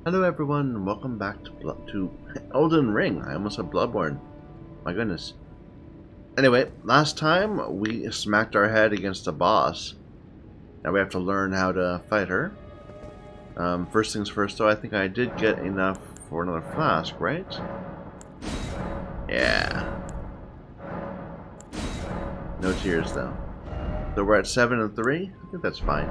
Hello everyone, and welcome back to Elden Ring. I almost said Bloodborne. My goodness. Anyway, last time we smacked our head against a boss. Now we have to learn how to fight her. First things first though, I think I did get enough for another flask, right? Yeah. No tears though. So we're at 7 and 3? I think that's fine.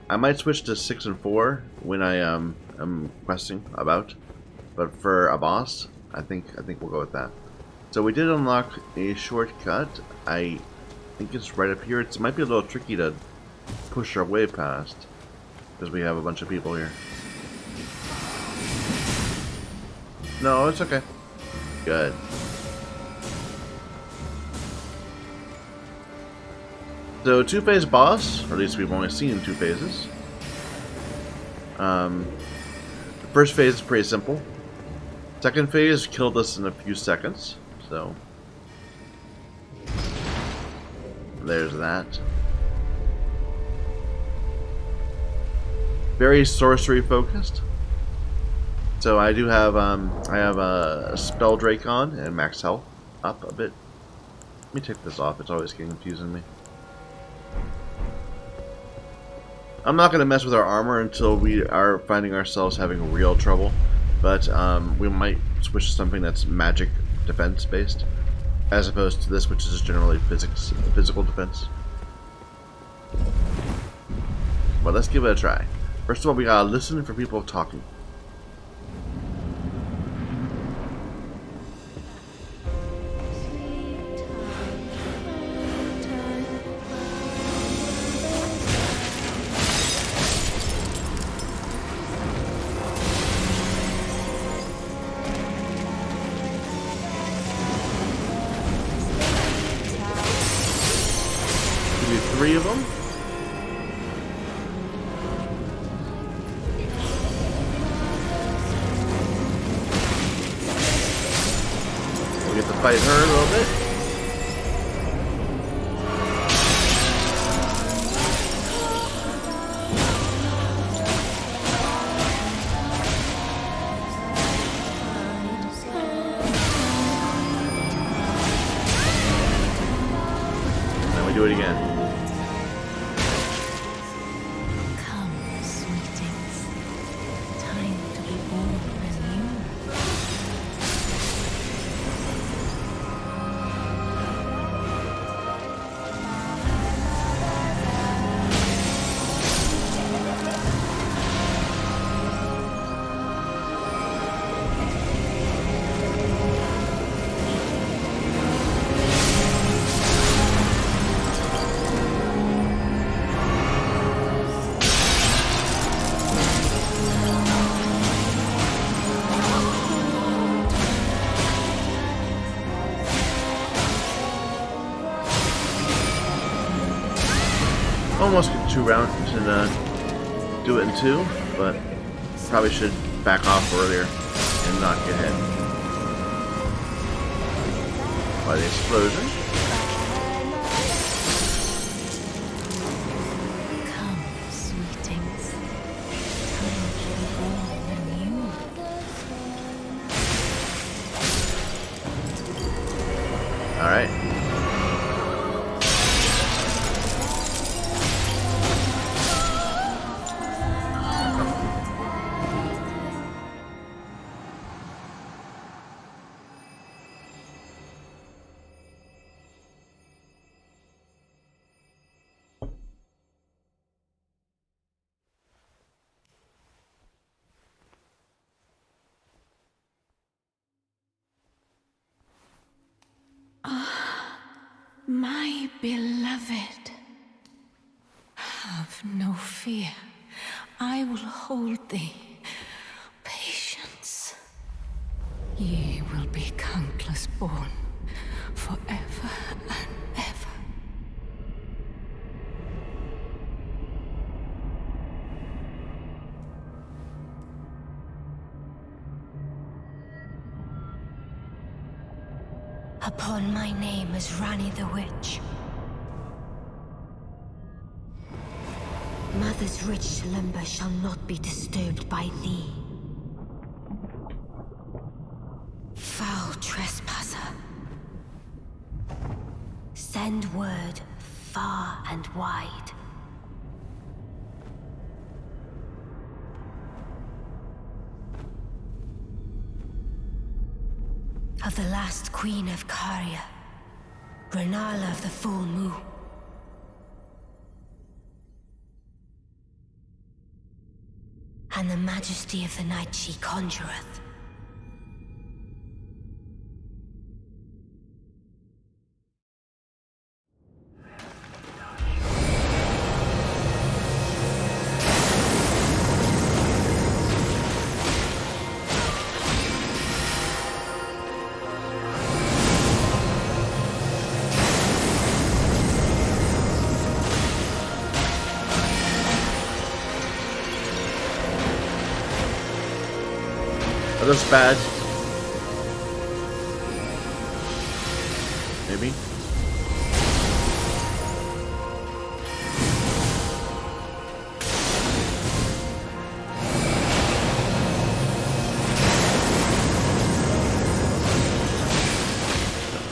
I might switch to 6 and 4 when I am questing about. But for a boss, I think we'll go with that. So we did unlock a shortcut. I think it's right up here. It might be a little tricky to push our way past because we have a bunch of people here. No, it's okay. Good. So two-phase boss, or at least we've only seen two phases. The first phase is pretty simple. Second phase killed us in a few seconds, so there's that. Very sorcery focused. So I do have I have a spell drake on and max health up a bit. Let me take this off. It's always getting confusing me. I'm not gonna mess with our armor until we are finding ourselves having real trouble. But we might switch to something that's magic defense based, as opposed to this, which is generally physical defense. But let's give it a try. First of all, we gotta listen for people talking. Three of them. We get to fight her a little bit. Then we do it again. Almost get 2 rounds and do it in 2, but probably should back off earlier and not get hit by the explosion. Come, sweetings. Time to be born anew. All right. My beloved, have no fear. I will hold thee. Patience. Ye will be countless born, forever and ever. Upon my name as Rani the Witch. Mother's rich slumber shall not be disturbed by thee. Foul trespasser. Send word far and wide. Of the last queen of Caria, Renala of the full moon. And the majesty of the night she conjureth. Are those bad? Maybe?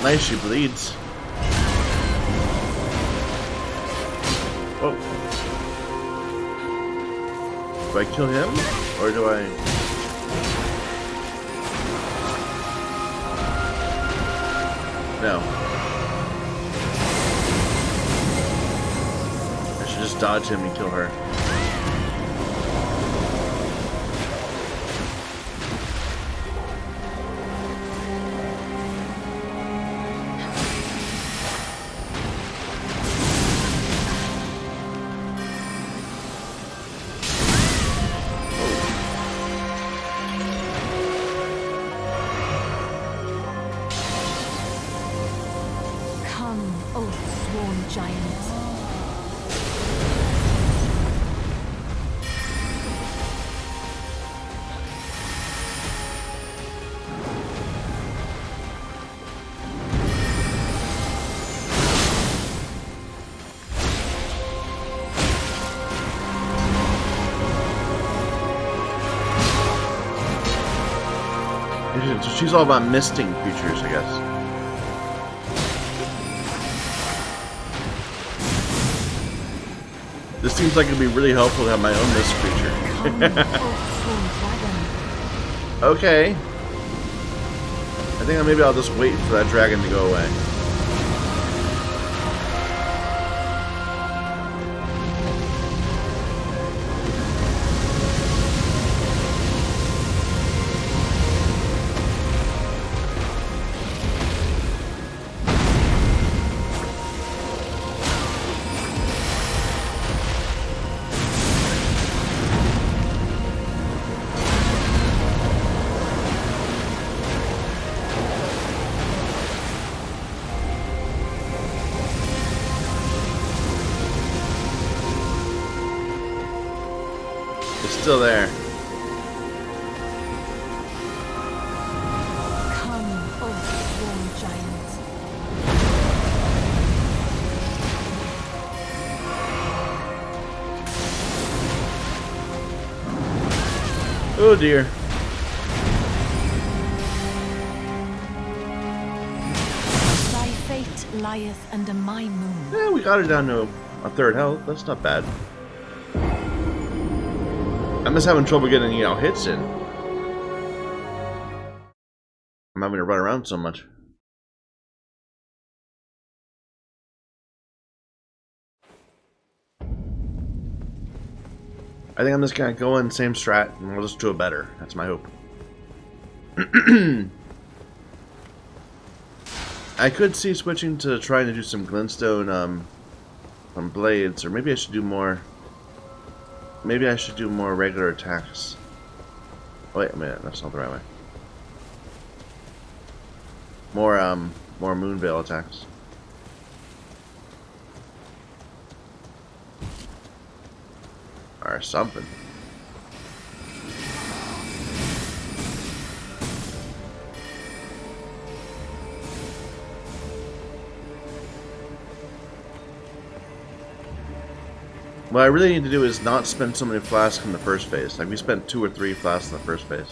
Nice, she bleeds. Oh. Do I kill him? Or do I... No. I should just dodge him and kill her. So she's all about misting creatures, I guess. This seems like it'd be really helpful to have my own mist creature. Okay. I think maybe I'll just wait for that dragon to go away. Still there. Come, oh sworn giant. Oh dear. Thy fate lieth under my moon. Yeah, we got her down to a third health. That's not bad. I'm just having trouble getting, hits in. I'm having to run around so much. I think I'm just gonna go in same strat and we'll just do it better. That's my hope. I could see switching to trying to do some glintstone on blades, or maybe I should do more. Maybe I should do more regular attacks. Oh, wait a minute, that's not the right way. More Moonveil attacks. Or something. What I really need to do is not spend so many flasks in the first phase. Like, we spent 2 or 3 flasks in the first phase.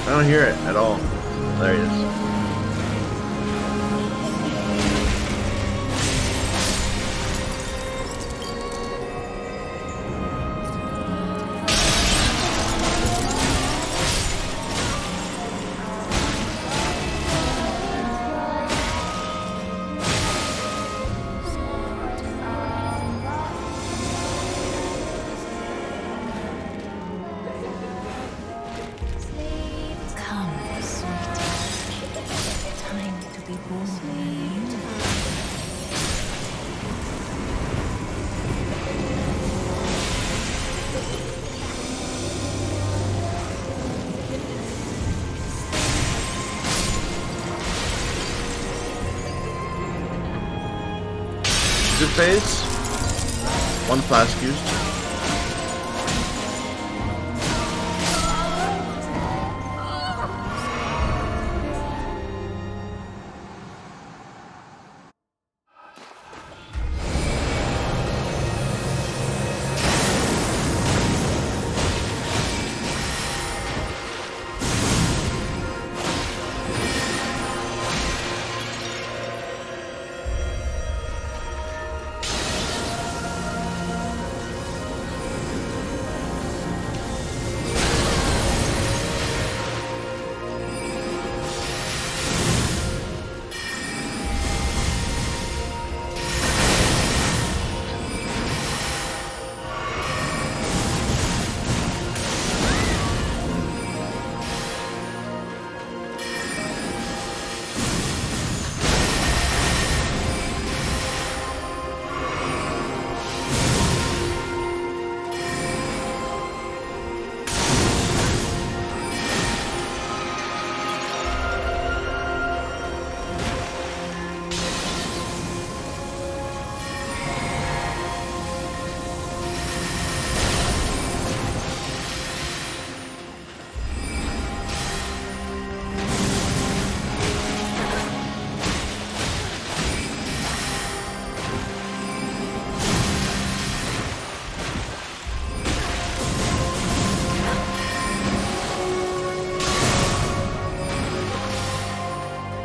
I don't hear it at all. There he is. Good phase. 1 flask used.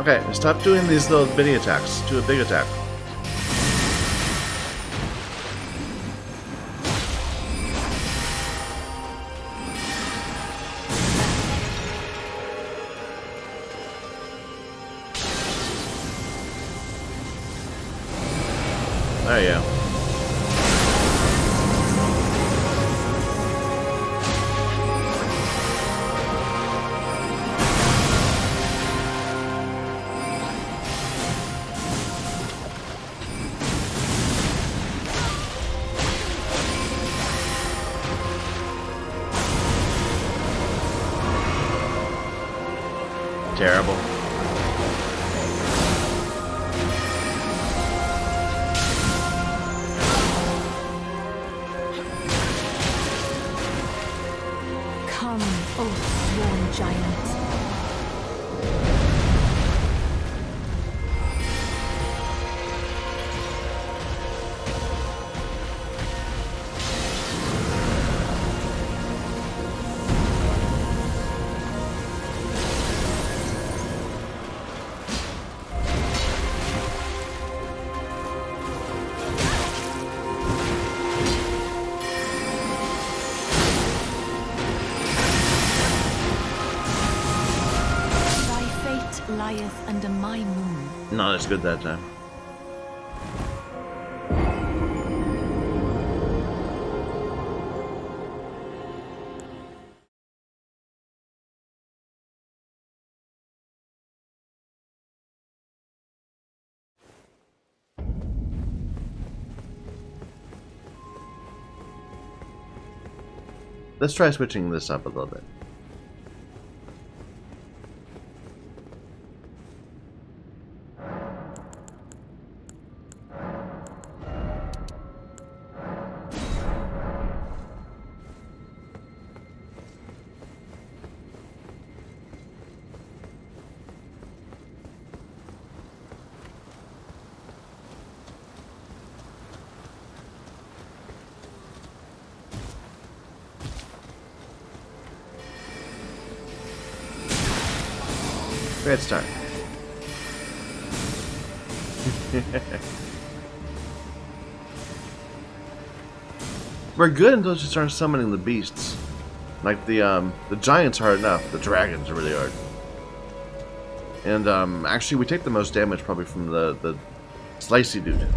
Okay, stop doing these little bitty attacks. Do a big attack. There you go. Terrible. Come, oath-sworn giant. Lieth under my moon. Not as good that time. Let's try switching this up a little bit. Great start. We're good until she starts summoning the beasts. Like the giants hard enough. The dragons are really hard. And actually we take the most damage probably from the slicey dude.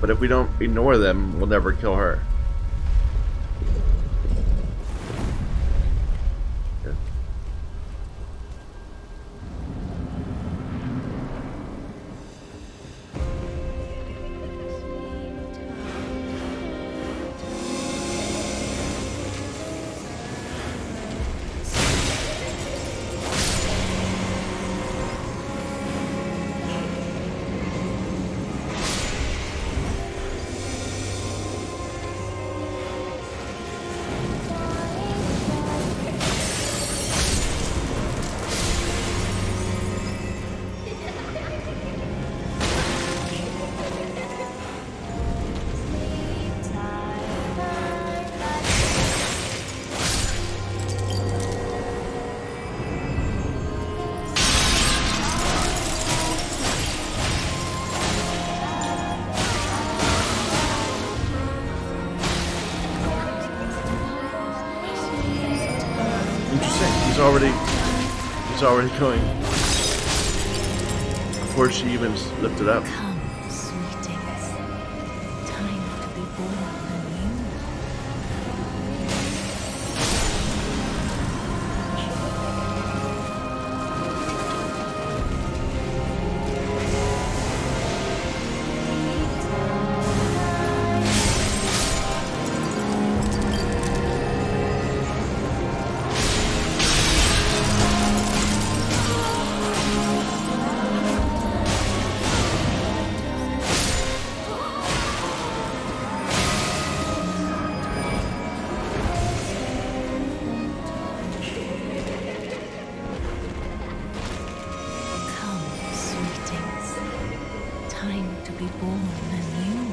But if we don't ignore them, we'll never kill her. He's already going before she even lifted up. Come, sweetings. Time to be born anew.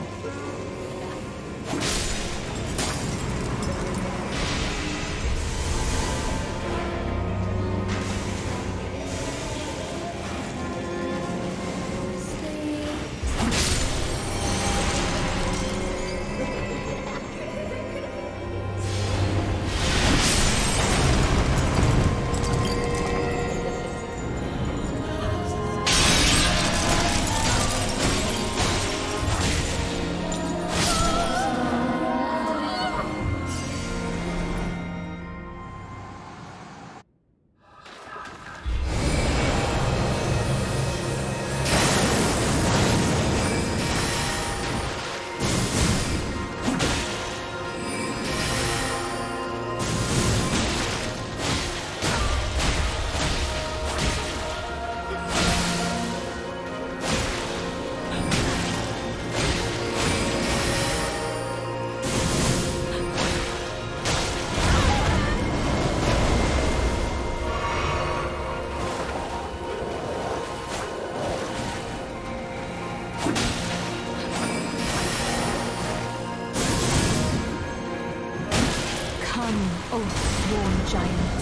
oath-sworn giant.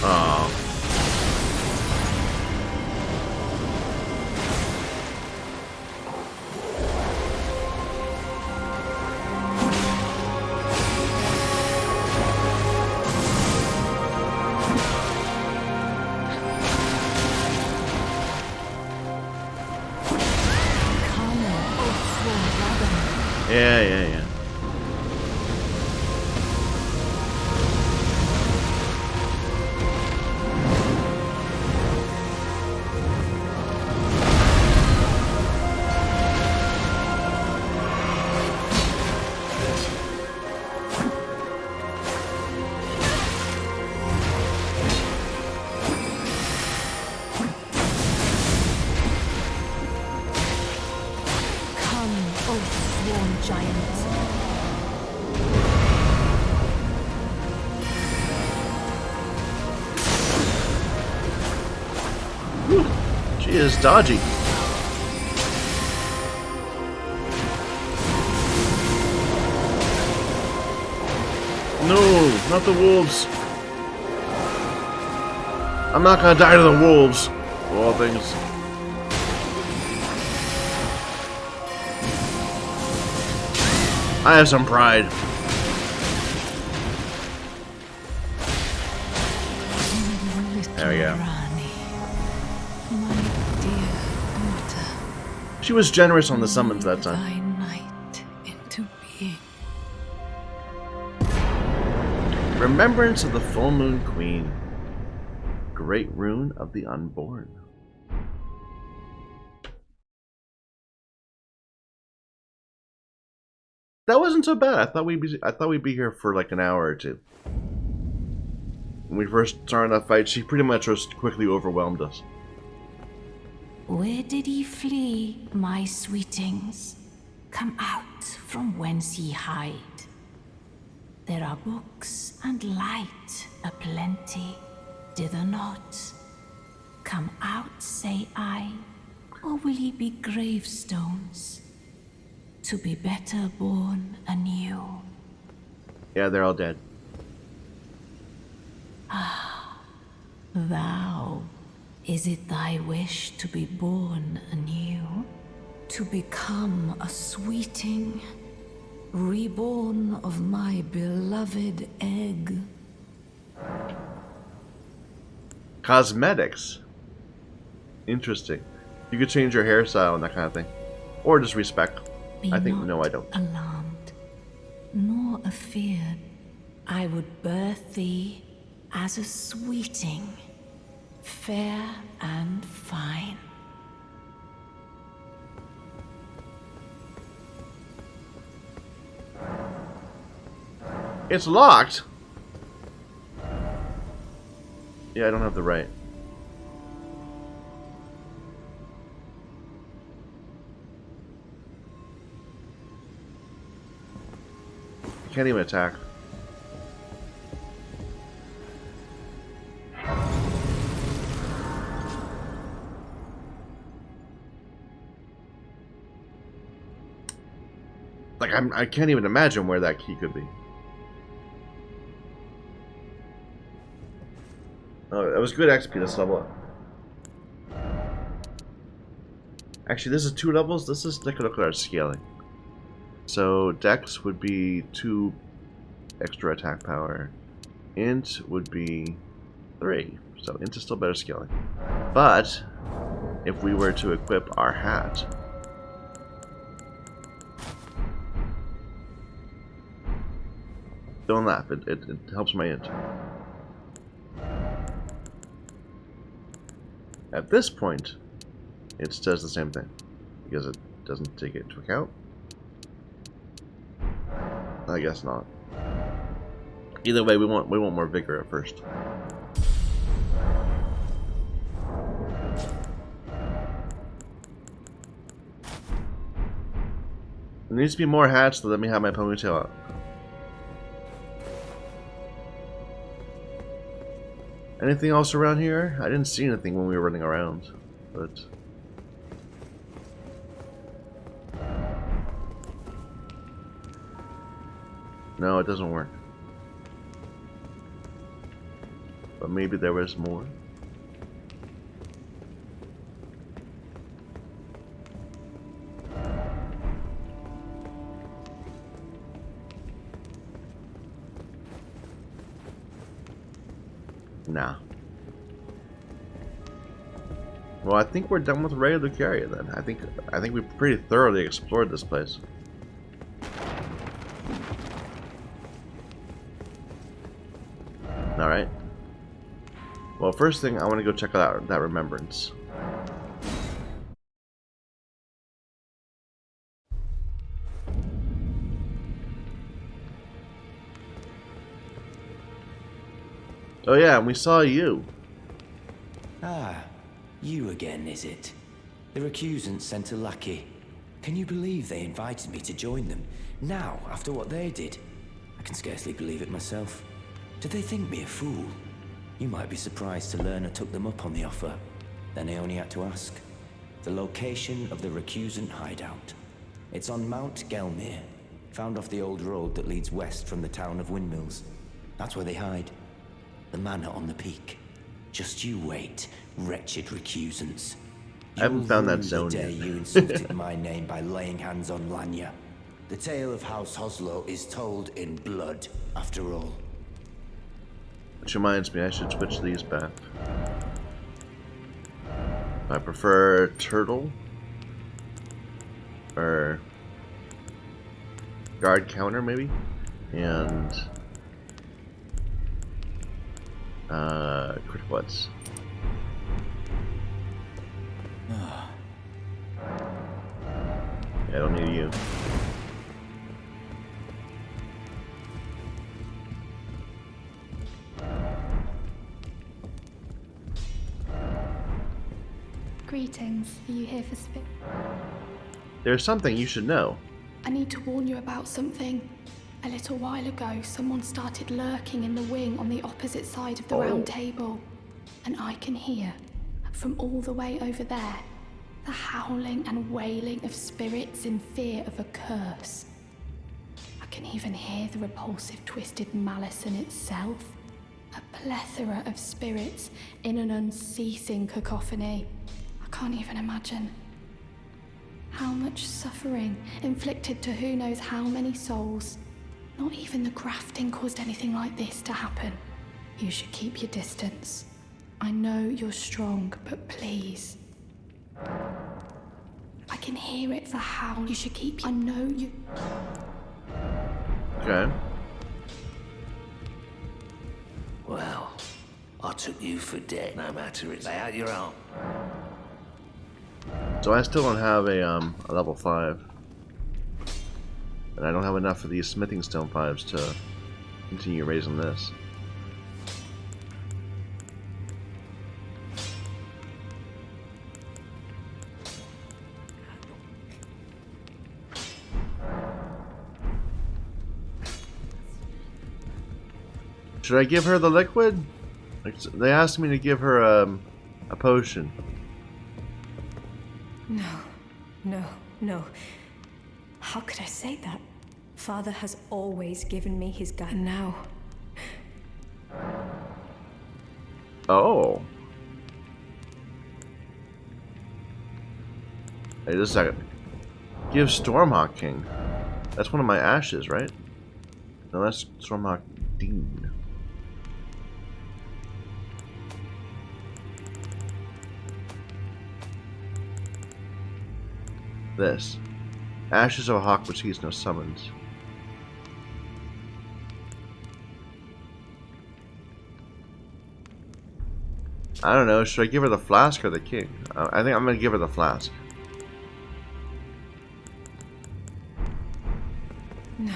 Oh. Yeah. She is dodgy. No, not the wolves. I'm not gonna die to the wolves, of all things. I have some pride. There we go. She was generous on the summons that time. Remembrance of the Full Moon Queen. Great Rune of the Unborn. That wasn't so bad. I thought we'd be here for like an hour or two. When we first started that fight, she pretty much just quickly overwhelmed us. Where did ye flee, my sweetings? Come out from whence ye hide. There are books and light aplenty, dither not. Come out, say I, or will ye be gravestones, to be better born anew? Yeah, they're all dead. Ah, thou. Is it thy wish to be born anew? To become a sweeting, reborn of my beloved egg? Cosmetics. Interesting. You could change your hairstyle and that kind of thing. Or just respect. I think, no, I don't. Alarmed, nor afeared. I would birth thee as a sweeting, fair and fine. It's locked. Yeah, I don't have the right. Can't even attack. Like, I can't even imagine where that key could be. Oh, that was good XP. Let's level up. Actually, this is 2 levels. Let's take a look at our scaling. So, Dex would be 2 extra attack power. Int would be 3. So, Int is still better scaling. But if we were to equip our hat. Don't laugh, it helps my int. At this point, it does the same thing, because it doesn't take it into account. I guess not. Either way, we want more vigor at first. There needs to be more hats to let me have my ponytail out. Anything else around here? I didn't see anything when we were running around, but... No, it doesn't work. But maybe there was more. Nah. Well, I think we're done with regular Lucaria then. I think we've pretty thoroughly explored this place. Alright. Well, first thing, I want to go check out that remembrance. Oh yeah, and we saw you. Ah, you again, is it? The recusants sent a lackey. Can you believe they invited me to join them? Now, after what they did? I can scarcely believe it myself. Did they think me a fool? You might be surprised to learn I took them up on the offer. Then I only had to ask. The location of the recusant hideout. It's on Mount Gelmir, found off the old road that leads west from the town of Windmills. That's where they hide. The manor on the peak. Just you wait, wretched recusants. I haven't found that You'll rue zone the day yet. you insulted my name by laying hands on Lanya. The tale of House Hoslow is told in blood, after all. Which reminds me, I should switch these back. I prefer turtle or guard counter maybe, and critical hits. Yeah, I don't need you. Greetings. Are you here for There's something you should know. I need to warn you about something. A little while ago, someone started lurking in the wing on the opposite side of the round table. And I can hear, from all the way over there, the howling and wailing of spirits in fear of a curse. I can even hear the repulsive twisted malice in itself. A plethora of spirits in an unceasing cacophony. I can't even imagine. How much suffering inflicted to who knows how many souls. Not even the grafting caused anything like this to happen. You should keep your distance. I know you're strong, but please. I can hear it, the howl. You should keep. I know you. Okay. Well, I took you for dead, no matter it. Lay out your arm. So I still don't have a level 5. And I don't have enough of these smithing stone 5s to continue raising this. Should I give her the liquid? Like, they asked me to give her a potion. No. How could I say that? Father has always given me his guide. And now... Oh. Hey, just a second. Give Stormhawk King. That's one of my ashes, right? No, that's Stormhawk Dean. This. Ashes of a hawk which heeds no summons. I don't know, should I give her the flask or the king? I think I'm gonna give her the flask. No.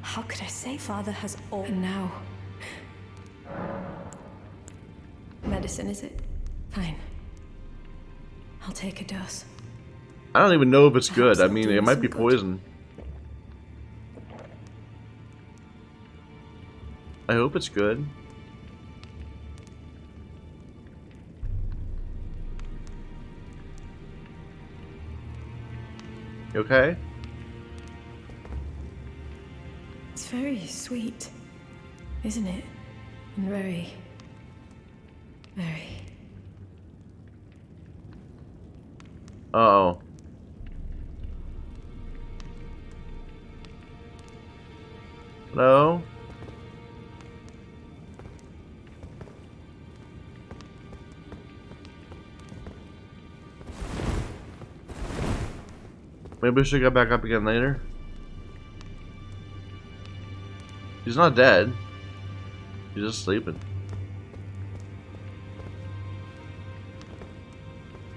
How could I say Father has all... And now... Medicine, is it? Fine. I'll take a dose. I don't even know if it's good. Perhaps I it'll mean, do it me might some be good. poison. I hope it's good. You okay? It's very sweet, isn't it? And very... Uh-oh. Hello? Maybe we should get back up again later. He's not dead. He's just sleeping.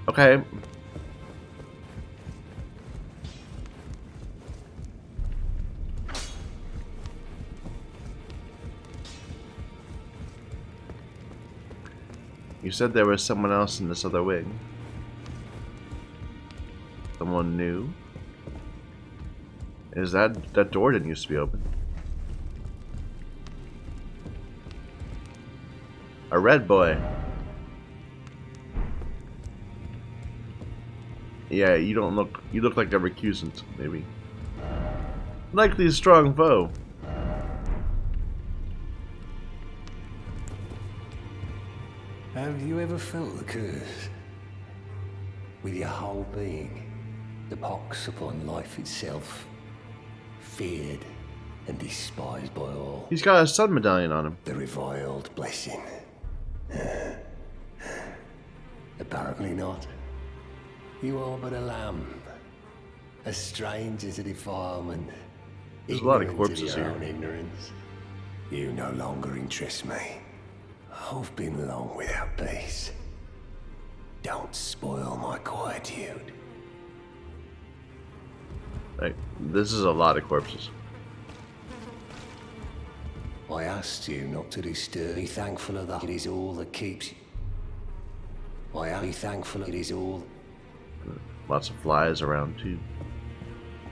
Okay. You said there was someone else in this other wing. Someone new? Is that door didn't used to be open? A red boy. Yeah, you look like a recusant, maybe. Likely strong foe. Have you ever felt the curse? With your whole being, the pox upon life itself, feared and despised by all. He's got a sun medallion on him. The reviled blessing. Apparently not. You are but a lamb, a stranger to defilement. There's a lot of ignorant corpses of your here. own ignorance. You no longer interest me. I've been long without peace. Don't spoil my quietude. Like, this is a lot of corpses. I asked you not to disturb. Be thankful of that. It is all that keeps you. I am be thankful it is all. Lots of flies around too.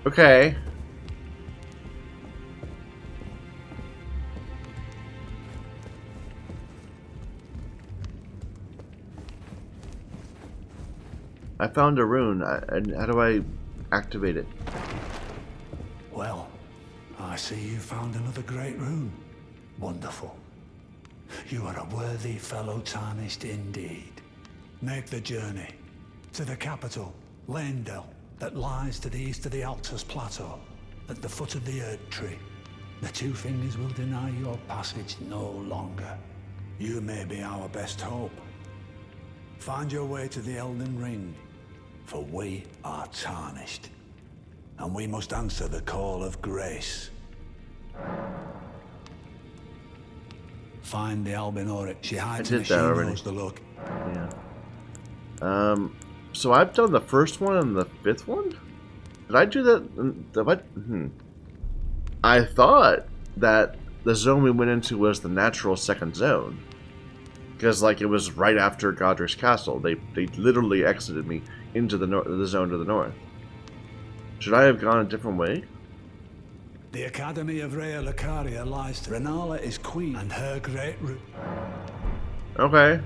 Okay. I found a rune. How do I activate it? Well, I see you found another great rune. Wonderful. You are a worthy fellow tarnished indeed. Make the journey to the capital, Leyndell, that lies to the east of the Altus Plateau, at the foot of the Erd Tree. The Two Fingers will deny your passage no longer. You may be our best hope. Find your way to the Elden Ring, for we are tarnished, and we must answer the call of grace. Find the Albinoric. She hides in did the that already. knows the look. Yeah. So I've done the first one and the fifth one? Did I do that? What? I thought that the zone we went into was the natural second zone. Because, like, it was right after Godric's Castle. They literally exited me into the zone to the north. Should I have gone a different way? The Academy of Rhea Lucaria lies to Renala is queen, and her great root. Okay.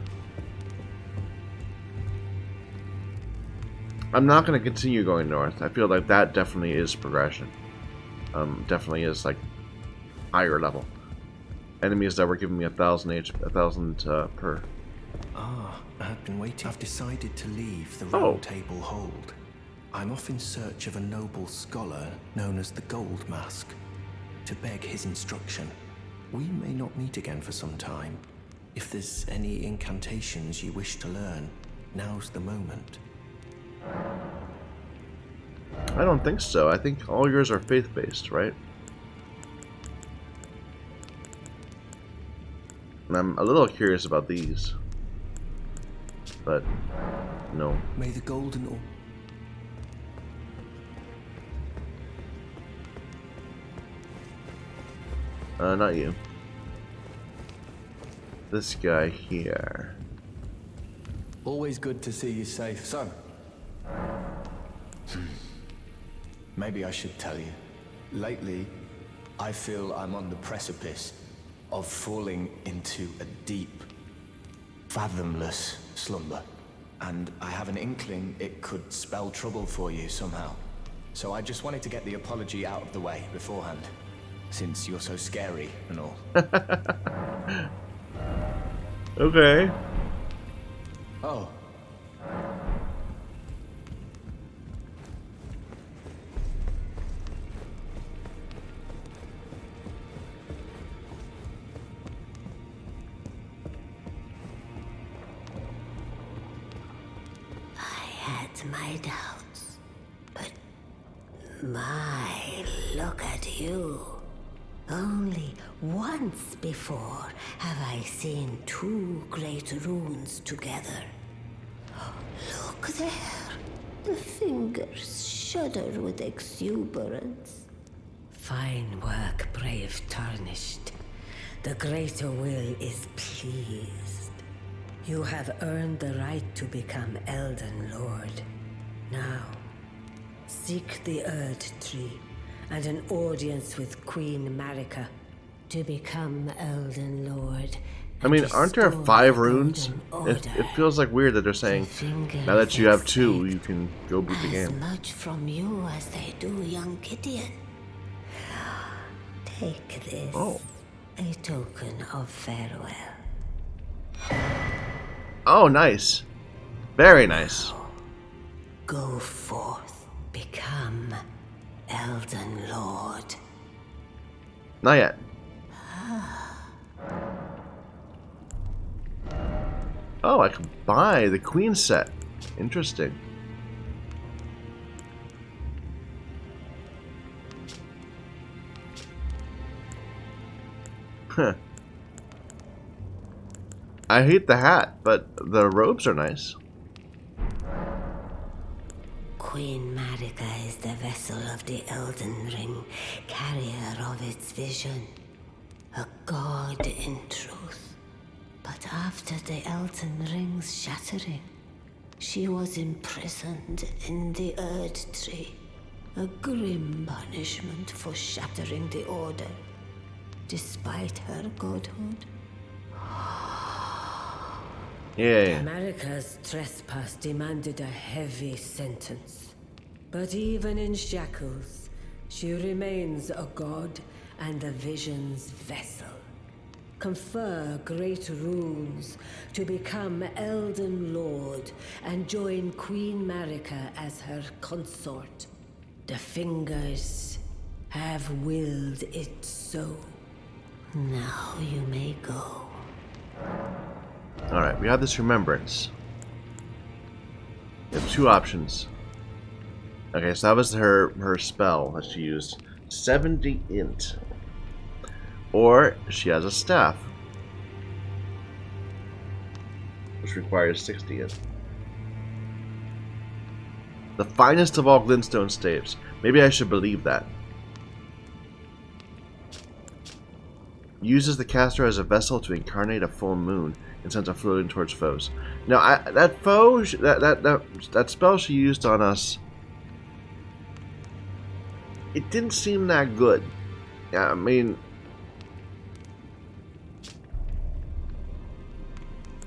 I'm not going to continue going north. I feel like that definitely is progression. Definitely is, like, higher level. Enemies that were giving me 1,000 HP, 1,000 per. Ah, I had been waiting. I've decided to leave the Oh. Round Table Hold. I'm off in search of a noble scholar known as the Gold Mask, to beg his instruction. We may not meet again for some time. If there's any incantations you wish to learn, now's the moment. I don't think so. I think all yours are faith-based, right? And I'm a little curious about these. But, no. May the golden Not you. This guy here. Always good to see you safe. So, maybe I should tell you. Lately, I feel I'm on the precipice of falling into a deep, fathomless slumber. And I have an inkling it could spell trouble for you somehow. So I just wanted to get the apology out of the way beforehand, since you're so scary and all. Okay. Oh. My doubts, but my, look at you. Only once before have I seen two great runes together. Look there. The fingers shudder with exuberance. Fine work, brave Tarnished. The greater will is pleased. You have earned the right to become Elden Lord. Now, seek the Erd Tree and an audience with Queen Marika to become Elden Lord. I mean, aren't there 5 runes? It feels like weird that they're saying, now that you have 2, you can go beat the game. As much from you as they do young Gideon. Take this, a token of farewell. Oh, nice. Very nice. Go forth, become Elden Lord. Not yet. Oh, I can buy the Queen set. Interesting. Huh. I hate the hat, but the robes are nice. Queen Marika is the vessel of the Elden Ring, carrier of its vision. A god in truth. But after the Elden Ring's shattering, she was imprisoned in the Erd Tree. A grim punishment for shattering the Order, despite her godhood. Yeah. Marika's trespass demanded a heavy sentence. But even in shackles, she remains a god and a vision's vessel. Confer great runes to become Elden Lord and join Queen Marika as her consort. The fingers have willed it so. Now you may go. Alright, we have this remembrance. We have 2 options. Okay, so that was her spell that she used. 70 int. Or she has a staff, which requires 60 int. The finest of all glintstone staves. Maybe I should believe that. Uses the caster as a vessel to incarnate a full moon and sends it floating towards foes. Now, that spell she used on us, it didn't seem that good. Yeah, I mean,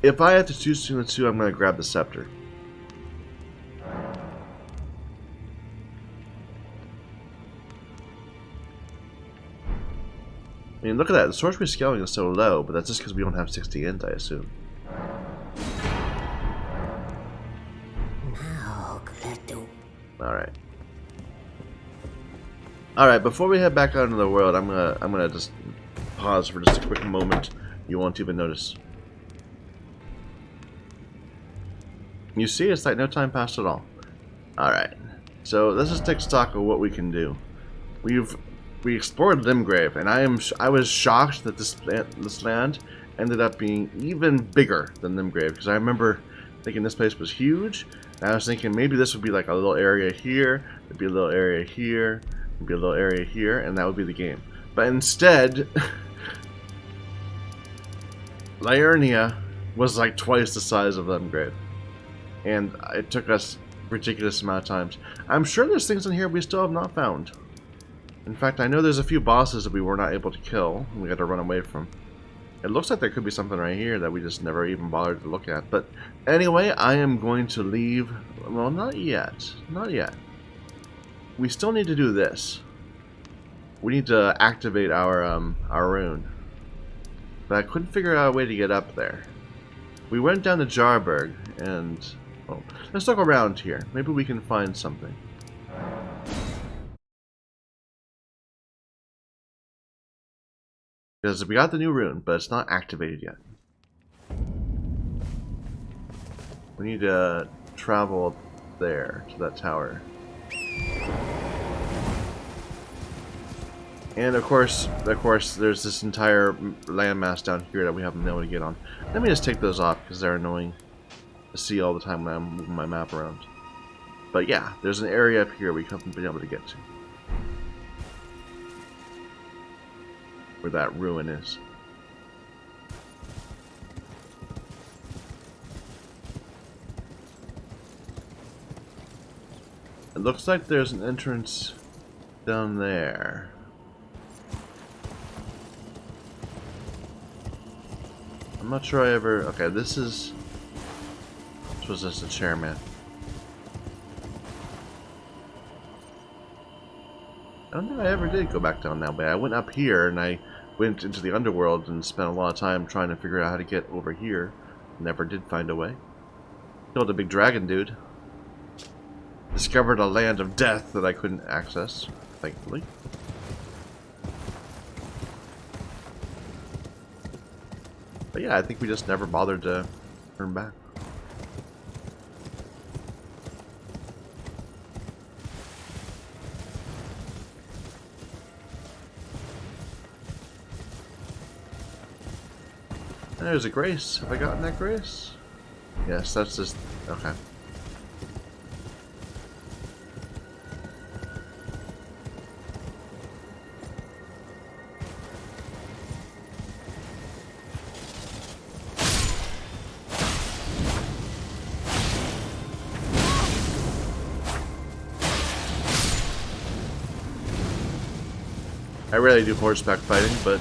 if I have to choose between the 2, I'm going to grab the scepter. I mean, look at that. The sorcery scaling is so low, but that's just because we don't have 60 int, I assume. Alright. Alright, before we head back out into the world, I'm gonna just pause for just a quick moment. You won't even notice. You see, it's like no time passed at all. Alright. So let's just take stock of what we can do. We explored Limgrave, and I was shocked that this land ended up being even bigger than Limgrave, because I remember thinking this place was huge, and I was thinking maybe this would be like a little area here, there'd be a little area here, there'd be a little area here, and that would be the game. But instead, Liurnia was like twice the size of Limgrave, and it took us a ridiculous amount of times. I'm sure there's things in here we still have not found. In fact, I know there's a few bosses that we were not able to kill, and we got to run away from. It looks like there could be something right here that we just never even bothered to look at. But anyway, I am going to leave. Well, not yet. Not yet. We still need to do this. We need to activate our rune. But I couldn't figure out a way to get up there. We went down to Jarburg, and... well, let's look around here. Maybe we can find something. Because we got the new rune, but it's not activated yet. We need to travel there, to that tower. And of course, there's this entire landmass down here that we haven't been able to get on. Let me just take those off, because they're annoying to see all the time when I'm moving my map around. But yeah, there's an area up here we haven't been able to get to. Where that ruin is. It looks like there's an entrance down there. I'm not sure I ever... okay, this was just a chairman. I don't think I ever did go back down that way. I went up here and I went into the underworld and spent a lot of time trying to figure out how to get over here. Never did find a way. Killed a big dragon dude. Discovered a land of death that I couldn't access, thankfully. But yeah, I think we just never bothered to turn back. There's a grace. Have I gotten that grace? Yes, that's just... okay. I rarely do horseback fighting, but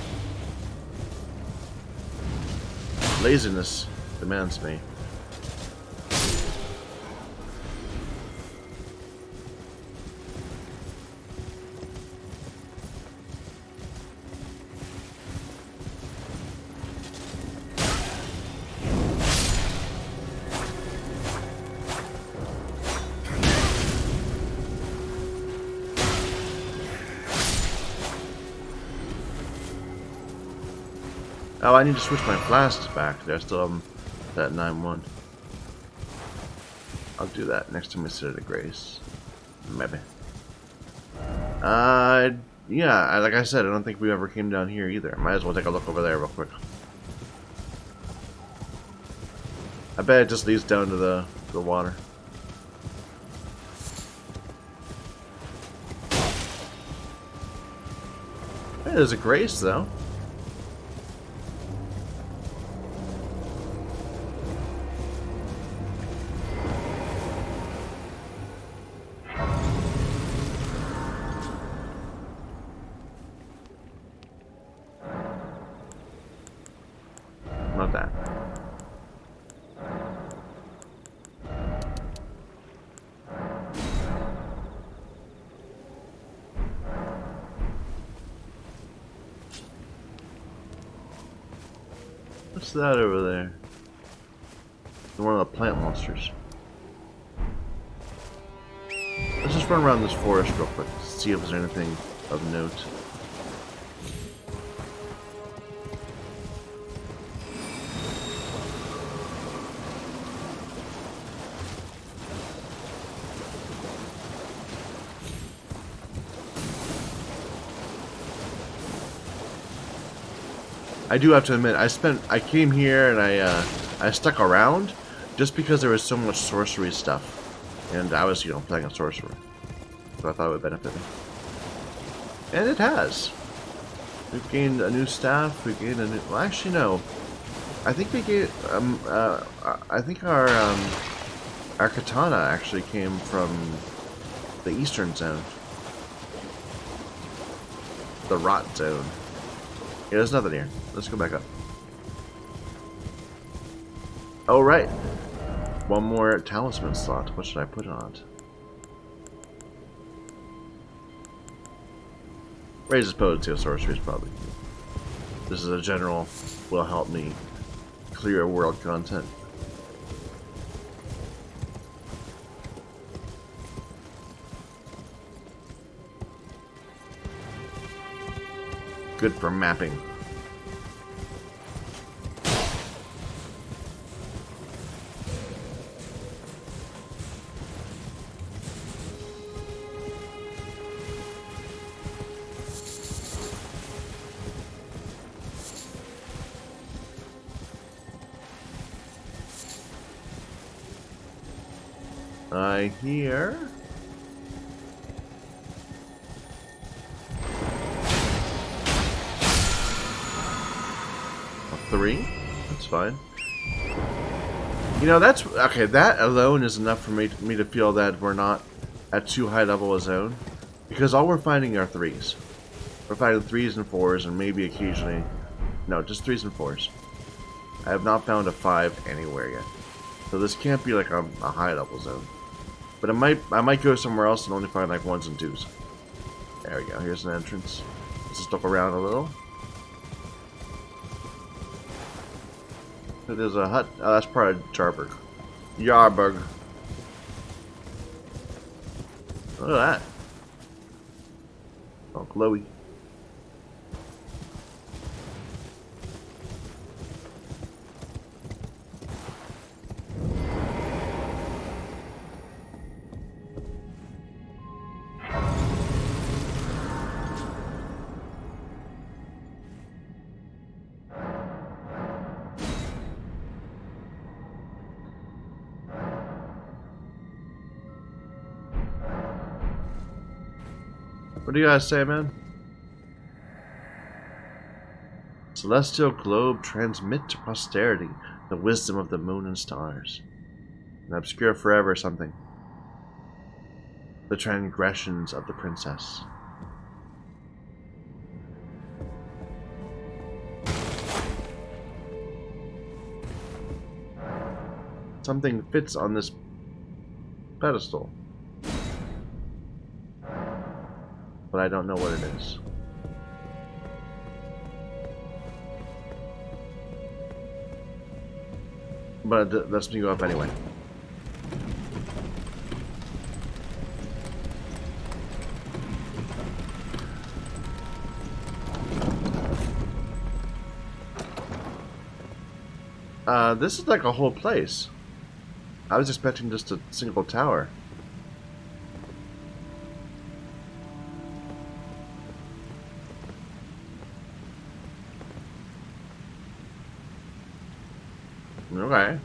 laziness demands me. Oh, I need to switch my flasks back. I still have them at 9-1. I'll do that next time we sit at a grace. Maybe. Yeah, like I said, I don't think we ever came down here either. Might as well take a look over there real quick. I bet it just leads down to the water. Hey, there's a grace, though. Not that. What's that over there? One of the plant monsters. Let's just run around this forest real quick to see if there's anything of note. I do have to admit, I came here and I stuck around just because there was so much sorcery stuff, and I was, you know, playing a sorcerer, so I thought it would benefit me, and it has. We've gained a new staff. We gained a new. Well, actually, no. I think we gained. I think our katana actually came from the eastern zone, the rot zone. Yeah, there's nothing here. Let's go back up. Oh, right. One more talisman slot. What should I put on it? Raises potency of sorceries, probably. This is a general, will help me clear world content. Good for mapping. I hear a 3. That's fine. You know, that's okay. That alone is enough for me to feel that we're not at too high level a zone, because all we're finding are 3s. We're finding 3s and 4s, and maybe occasionally, no, just 3s and 4s. I have not found a 5 anywhere yet, so this can't be like a high level zone. But I might go somewhere else and only find like 1s and 2s. There we go. Here's an entrance. Let's just look around a little. There's a hut. Oh, that's part of Jarburg. Yarburg. Look at that. Oh, glowy. What do you guys say, man? Celestial globe, transmit to posterity the wisdom of the moon and stars. And obscure forever something. The transgressions of the princess. Something fits on this pedestal, but I don't know what it is. But it lets me go up anyway. This is like a whole place. I was expecting just a single tower. Okay.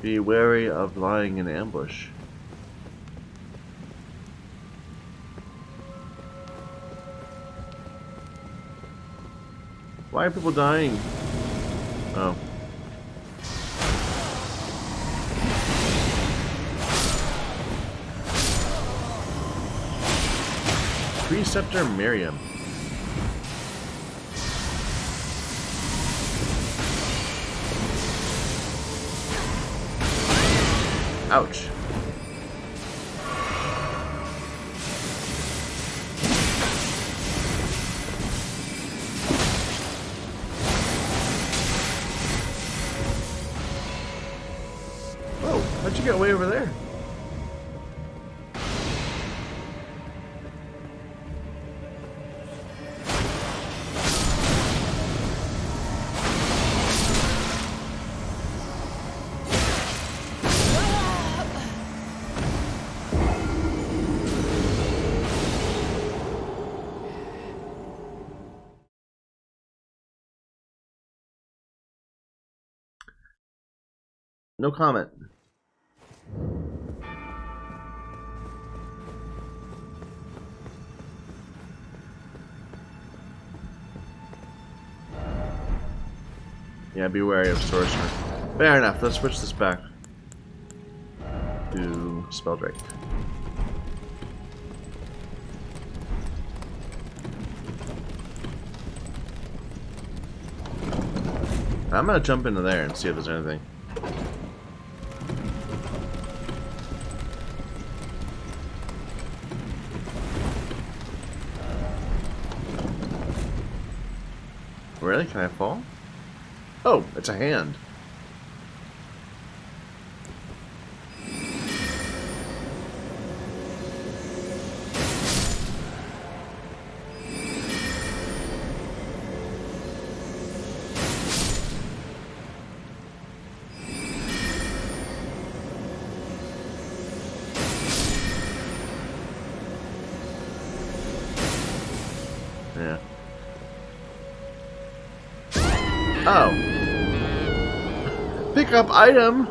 Be wary of lying in ambush. Why are people dying? Oh. Preceptor Miriam. Ouch. you get way over there? No comment. Yeah, be wary of sorcerer. Fair enough. Let's switch this back to Spelldrake. I'm gonna jump into there and see if there's anything. Really? Can I fall? Oh, it's a hand. Yeah. Oh. Pick up item.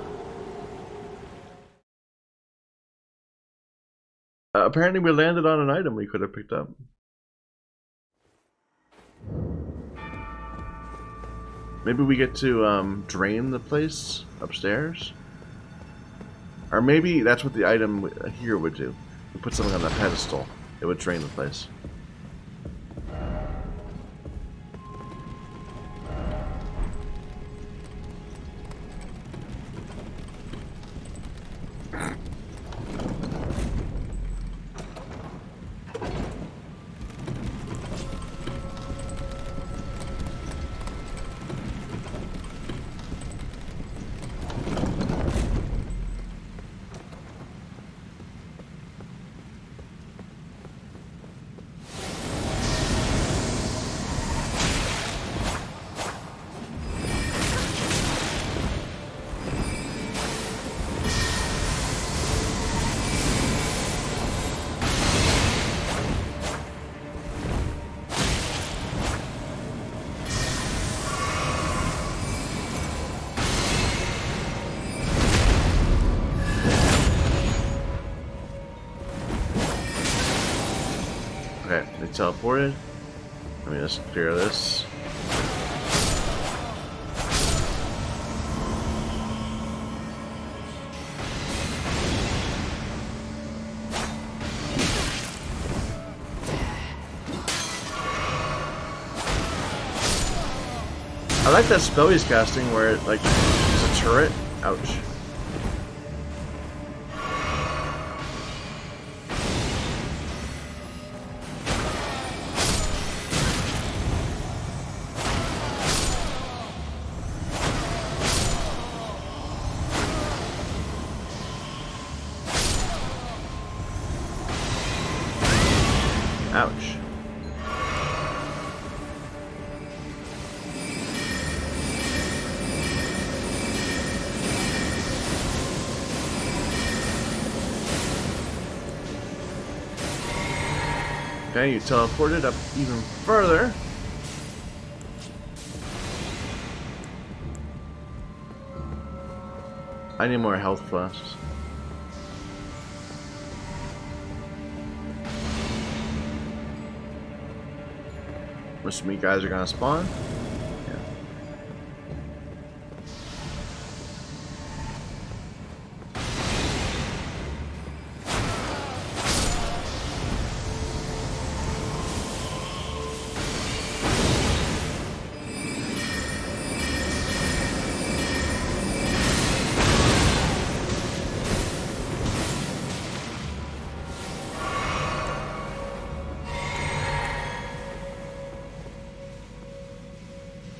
Apparently we landed on an item we could have picked up. Maybe we get to drain the place upstairs? Or maybe that's what the item here would do. We put something on the pedestal. It would drain the place. Okay, they teleported. Let me just clear this. I like that spell he's casting where it like is a turret. Ouch. Ouch. Okay, you teleported up even further. I need more health flasks. Most of me guys are gonna spawn. Yeah.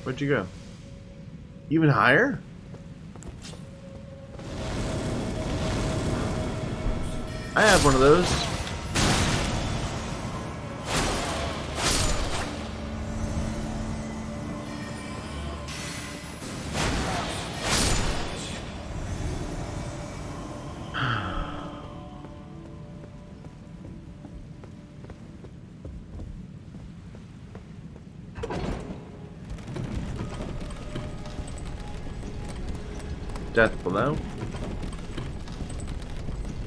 Where'd you go? Even higher? I have one of those. Death below.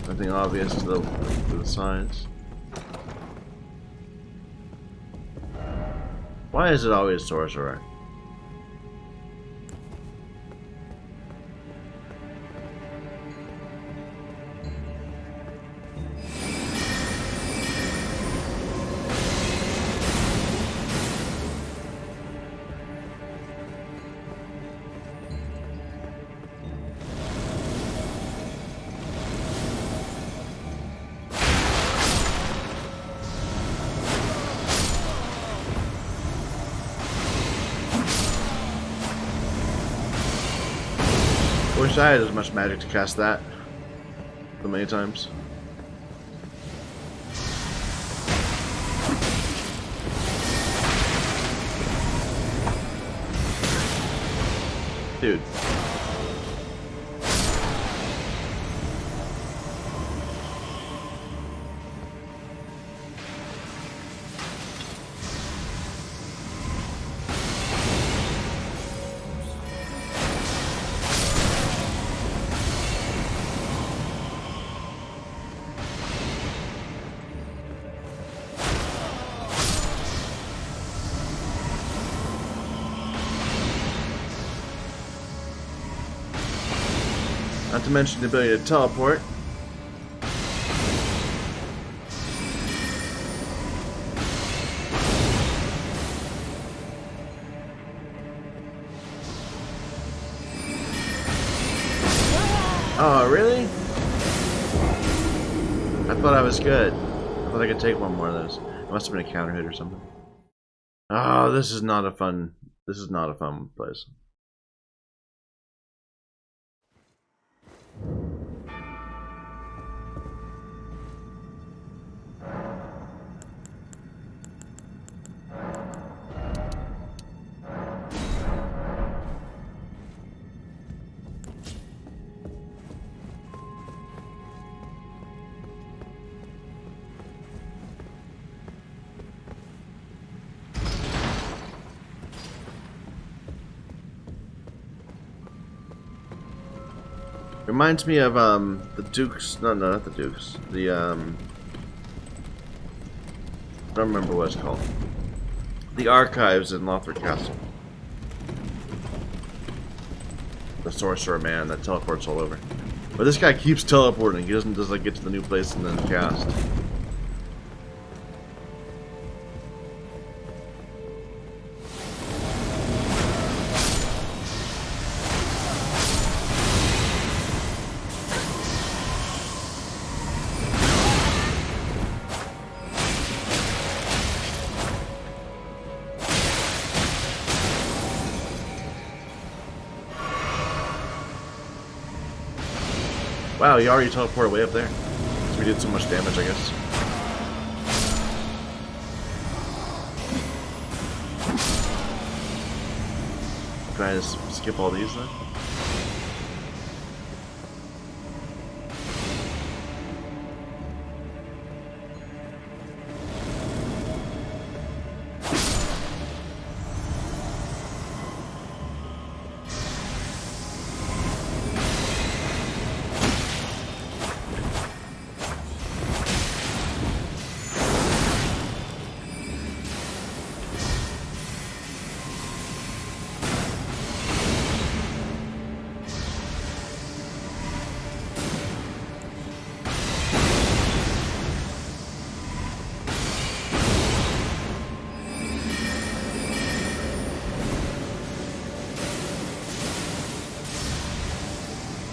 Nothing obvious to the signs. Why is it always sorcerer? Wish I had as much magic to cast that so many times. Dude. Not to mention the ability to teleport. Oh, really? I thought I was good. I thought I could take one more of those. It must have been a counter hit or something. Oh, this is not a fun place. Reminds me of the Dukes. No, not the Dukes. The I don't remember what it's called. The Archives in Lothric Castle. The sorcerer man that teleports all over. But this guy keeps teleporting. He doesn't just like get to the new place and then cast. Wow, he already teleported way up there. So we did so much damage, I guess. Can I just skip all these then?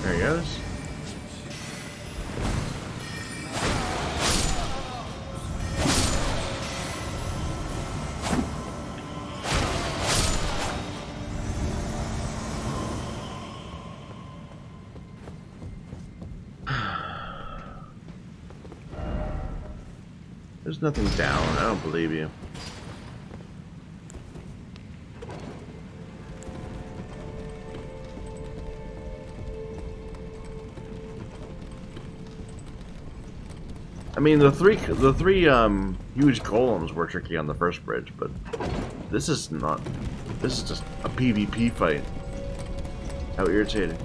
There he goes. There's nothing down. I don't believe you. I mean, the three huge golems were tricky on the first bridge, but this is not. This is just a PvP fight. How irritating.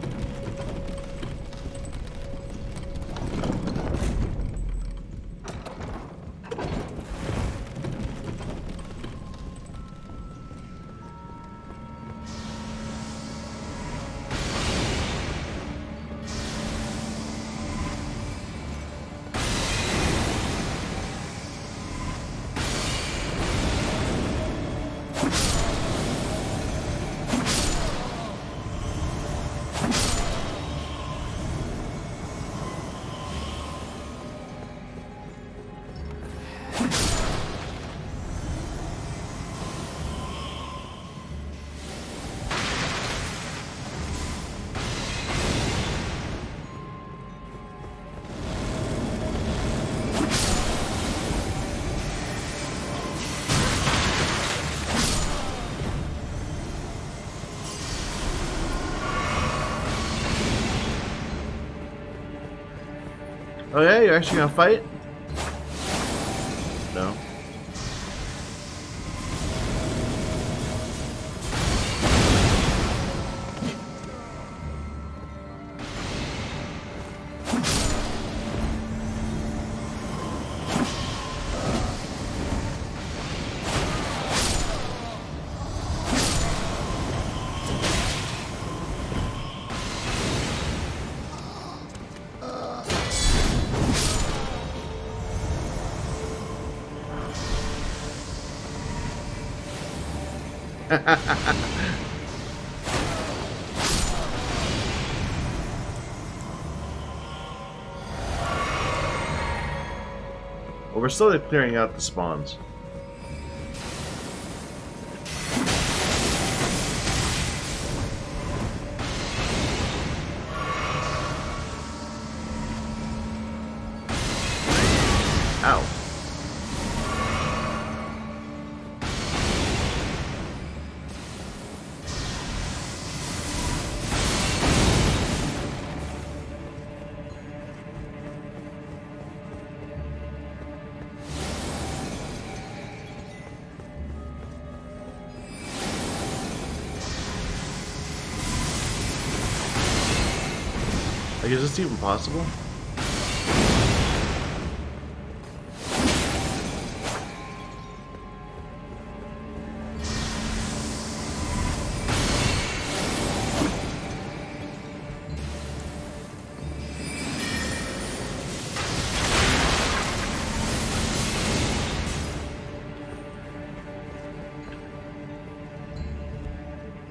Oh yeah, you're actually gonna fight? No. Well, we're slowly clearing out the spawns. Ow. Like, is this even possible?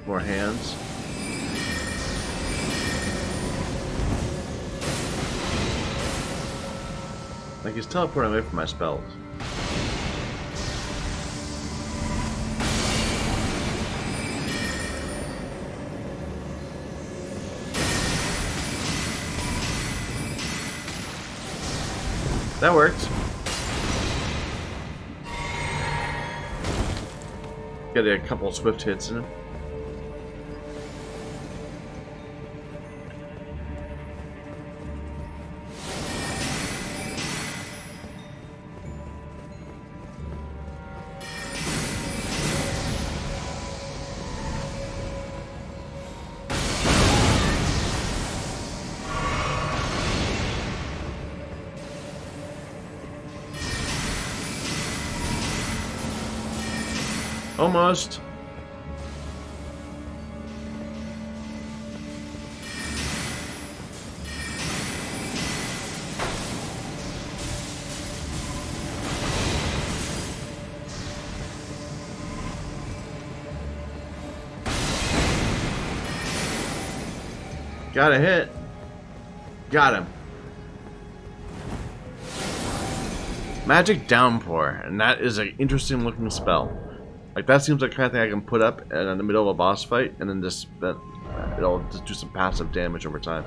More hands. Like he's teleporting away from my spells. That worked. Get a couple swift hits in him. Almost. Got a hit. Got him. Magic Downpour, and that is an interesting looking spell. Like, that seems like the kind of thing I can put up in the middle of a boss fight, and then just it'll just do some passive damage over time.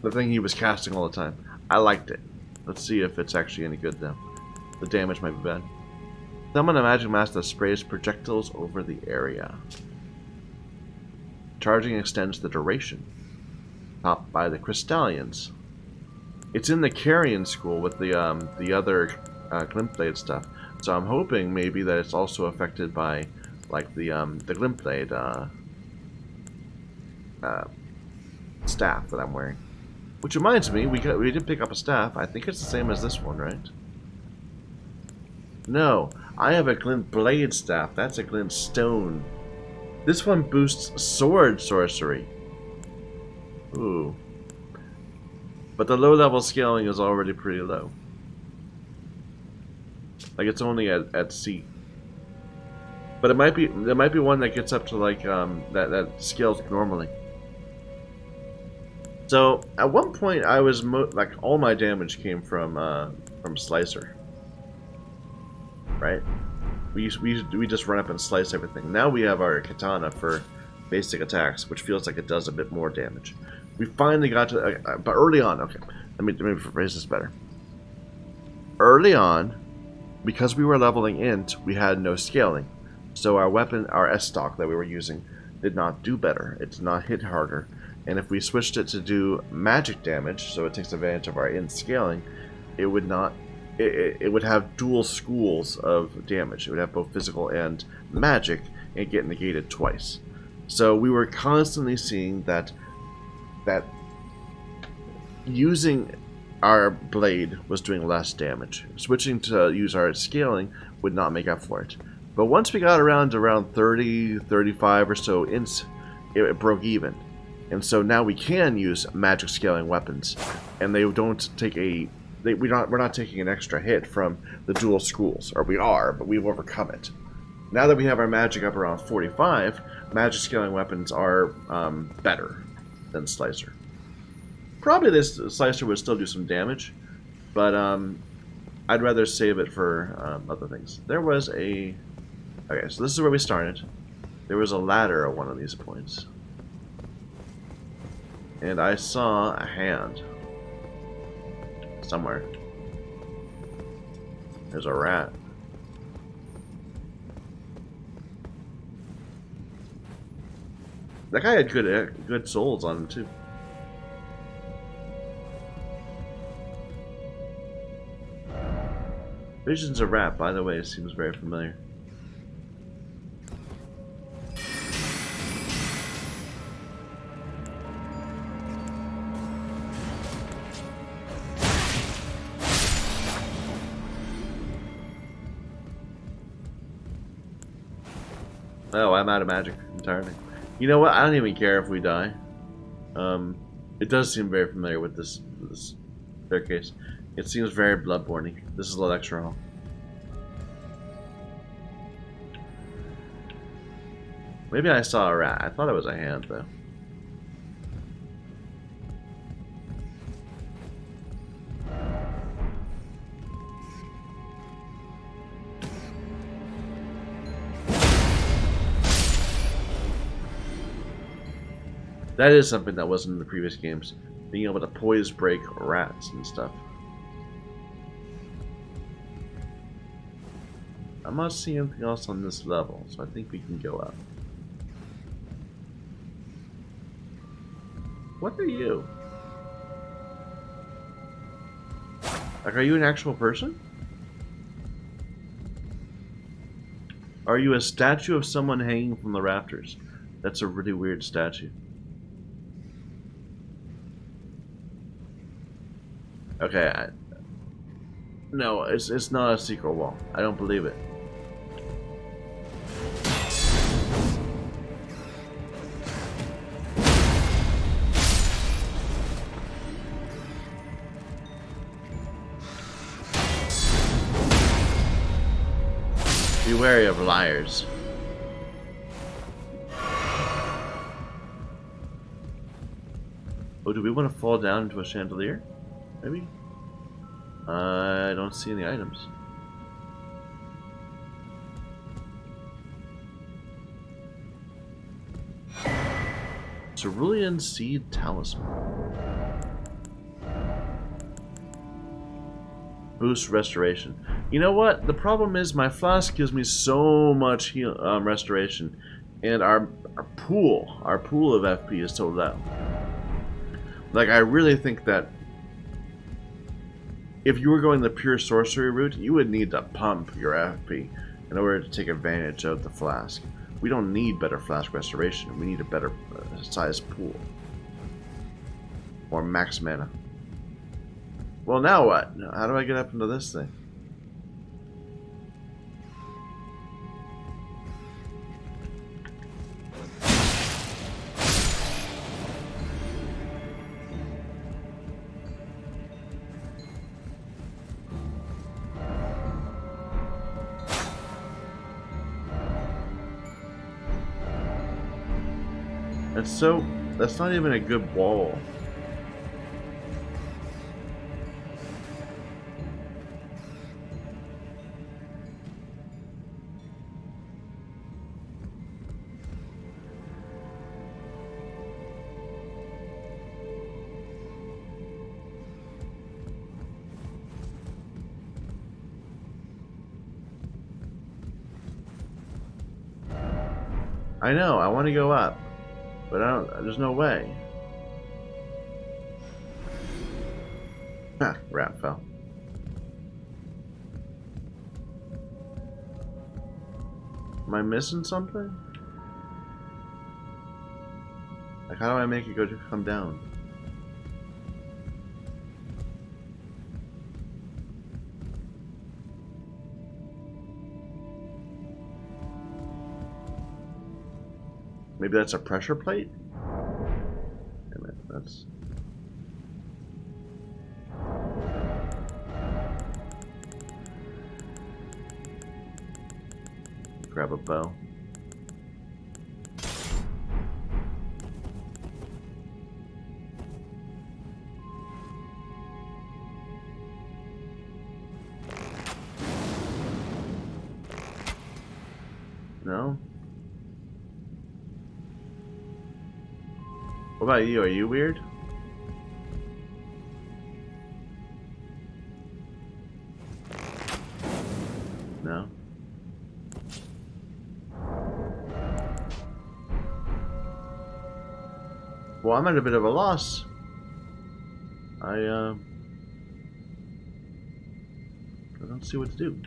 The thing he was casting all the time. I liked it. Let's see if it's actually any good though. The damage might be bad. Summon a magic mask that sprays projectiles over the area. Charging extends the duration. Topped by the Crystallians. It's in the Carrion school with the other glint blade stuff. So I'm hoping maybe that it's also affected by like the glint blade staff that I'm wearing. Which reminds me, we did pick up a staff. I think it's the same as this one, right? No, I have a glint blade staff. That's a glint stone. This one boosts sword sorcery. Ooh. But the low level scaling is already pretty low. Like it's only at C. But there might be one that gets up to like that scales normally. So at one point I was like all my damage came from Slicer. Right? We just run up and slice everything. Now we have our katana for basic attacks, which feels like it does a bit more damage. We finally got to, but early on, okay, let me phrase this better. Early on, because we were leveling int, we had no scaling, so our weapon, our S stock that we were using, did not do better. It did not hit harder, and if we switched it to do magic damage, so it takes advantage of our int scaling, it would not. It would have dual schools of damage. It would have both physical and magic, and get negated twice. So we were constantly seeing that using our blade was doing less damage. Switching to use our scaling would not make up for it. But once we got around to 30, 35 or so ints, it broke even. And so now we can use magic scaling weapons, and they don't take a we're not taking an extra hit from the dual schools, or we are, but we've overcome it. Now that we have our magic up around 45, magic scaling weapons are better than Slicer. Probably this Slicer would still do some damage, but I'd rather save it for other things. There was a... Okay, so this is where we started. There was a ladder at one of these points. And I saw a hand. Somewhere. There's a rat. That guy had good souls on him too. Visions of rat, by the way, seems very familiar. Oh, I'm out of magic entirely. You know what? I don't even care if we die. It does seem very familiar with this staircase. It seems very Bloodborne-y. This is the lecture hall. Maybe I saw a rat. I thought it was a hand, though. That is something that wasn't in the previous games. Being able to poise break rats and stuff. I'm not seeing anything else on this level, so I think we can go up. What are you? Like, are you an actual person? Are you a statue of someone hanging from the rafters? That's a really weird statue. Okay, no, it's not a secret wall. I don't believe it. Be wary of liars. Oh, do we want to fall down into a chandelier? Maybe? I don't see any items. Cerulean Seed Talisman. boost restoration. You know what? The problem is my flask gives me so much heal, restoration, and our pool of FP is totaled out. Like, I really think that if you were going the pure sorcery route, you would need to pump your FP in order to take advantage of the flask. We don't need better flask restoration. We need a better size pool. Or max mana. Well, now what? How do I get up into this thing? That's not even a good wall. I know, I want to go up, but there's no way. Ah, rat fell. Am I missing something? Like, how do I make it come down? Maybe that's a pressure plate? Wait a minute, that's... Grab a bow. No? What about you? Are you weird? No? Well, I'm at a bit of a loss. I don't see what to do.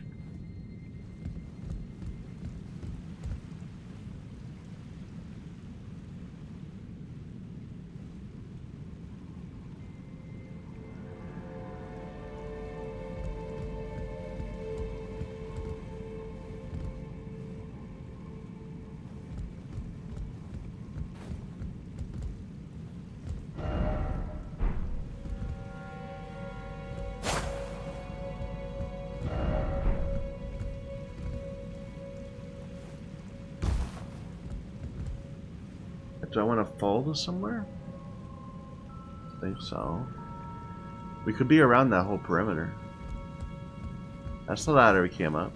Do I want to fall to somewhere? I think so. We could be around that whole perimeter. That's the ladder we came up.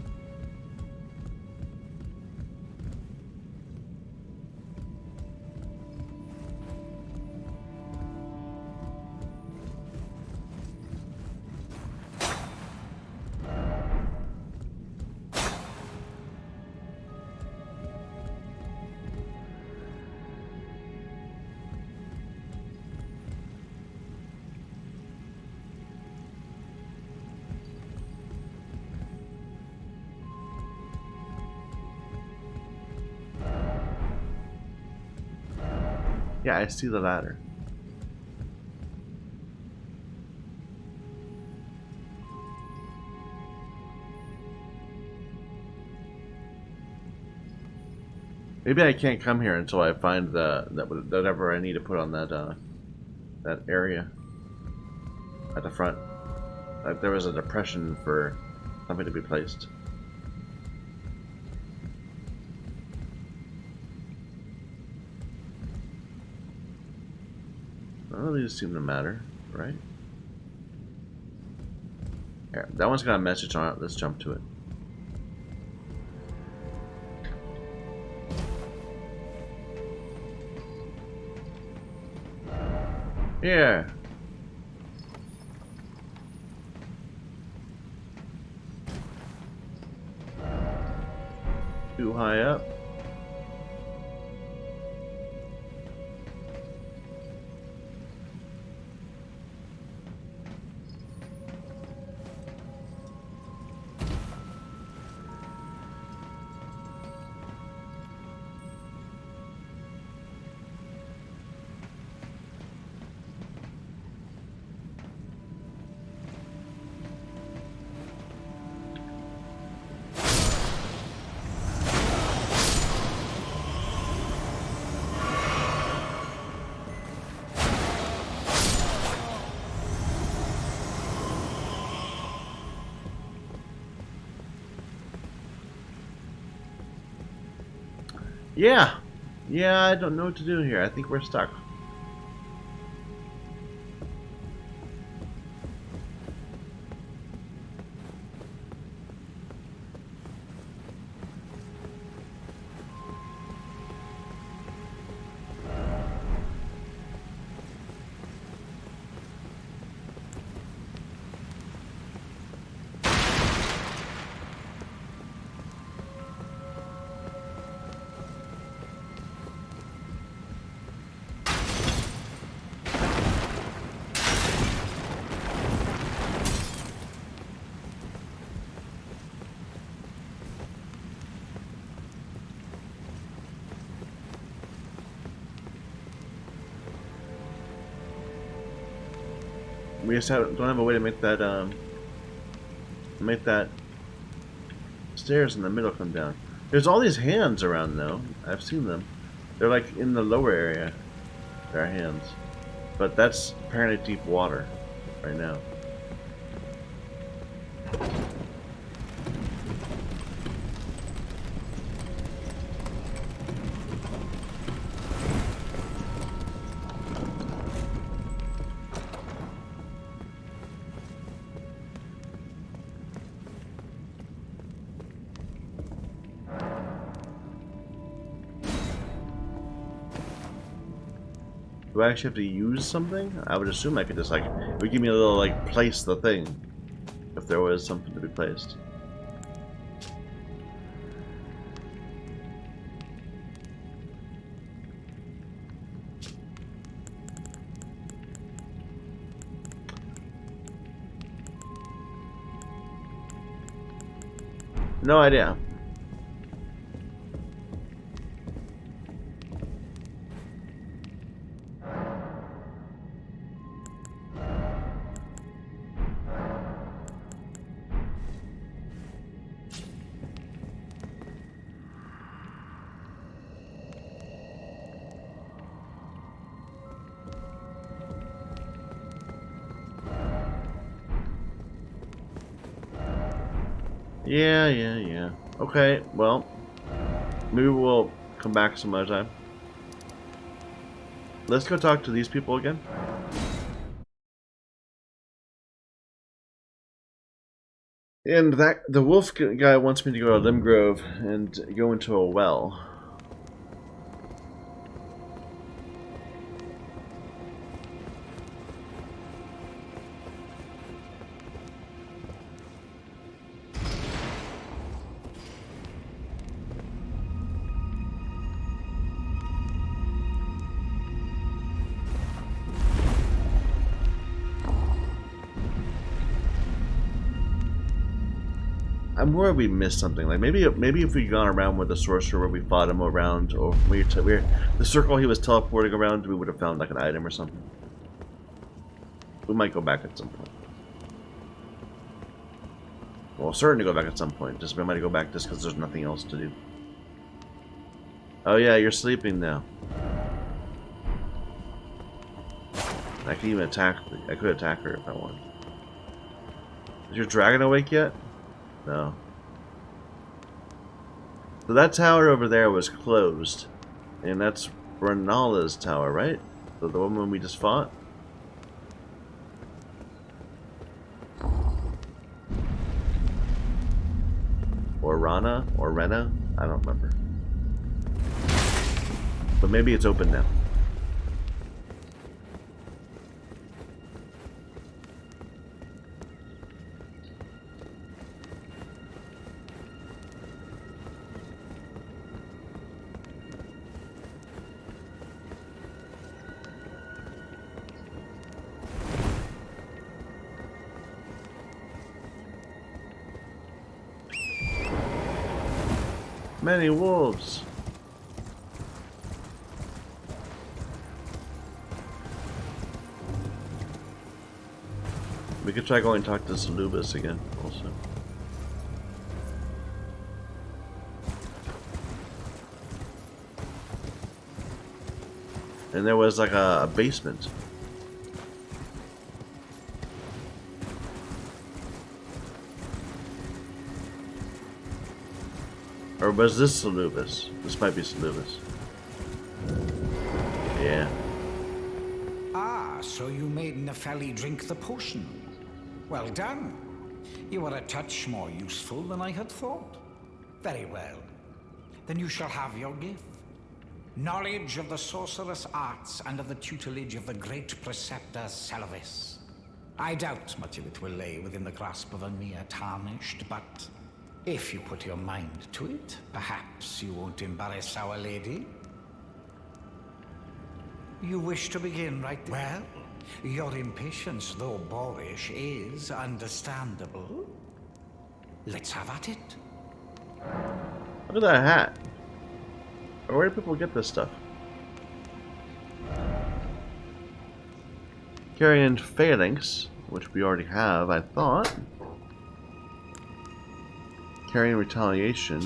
Yeah, I see the ladder. Maybe I can't come here until I find whatever I need to put on that area at the front. Like there was a depression for something to be placed. None of these seem to matter, right? Here, that one's got a message on it. Let's jump to it. Here. too high up. Yeah. Yeah, I don't know what to do here. I think we're stuck. We just don't have a way to make that stairs in the middle come down. There's all these hands around though. I've seen them. They're like in the lower area. There are hands. But that's apparently deep water right now. Do I actually have to use something? I would assume I could just like, it would give me a little like place the thing. If there was something to be placed. No idea. Yeah. Okay, well, maybe we'll come back some other time. Let's go talk to these people again. And that the wolf guy wants me to go to Limgrove and go into a well. I'm worried we missed something. Like maybe if we'd gone around with the sorcerer where we fought him around, or the circle he was teleporting around, we would have found like an item or something. We might go back at some point. Well, certainly go back at some point. Just we might go back just because there's nothing else to do. Oh yeah, you're sleeping now. I can even attack. I could attack her if I wanted. Is your dragon awake yet? No. So that tower over there was closed. And that's Renala's tower, right? So the woman we just fought? Or Rana? Or Rena? I don't remember. But maybe it's open now. Many wolves. We could try going to talk to Salubis again, also. And there was like a basement. Or was this Salubis? This might be Salubis. Yeah. Ah, so you made Nefeli drink the potion. Well done. You are a touch more useful than I had thought. Very well. Then you shall have your gift. Knowledge of the sorcerous arts under the tutelage of the great preceptor Selvis. I doubt much of it will lay within the grasp of a mere tarnished, but if you put your mind to it, perhaps you won't embarrass Our Lady. You wish to begin right there? Well, your impatience, though boorish, is understandable. Let's have at it. Look at that hat. Where do people get this stuff? Carrying phalanx, which we already have, I thought. Carrying retaliation.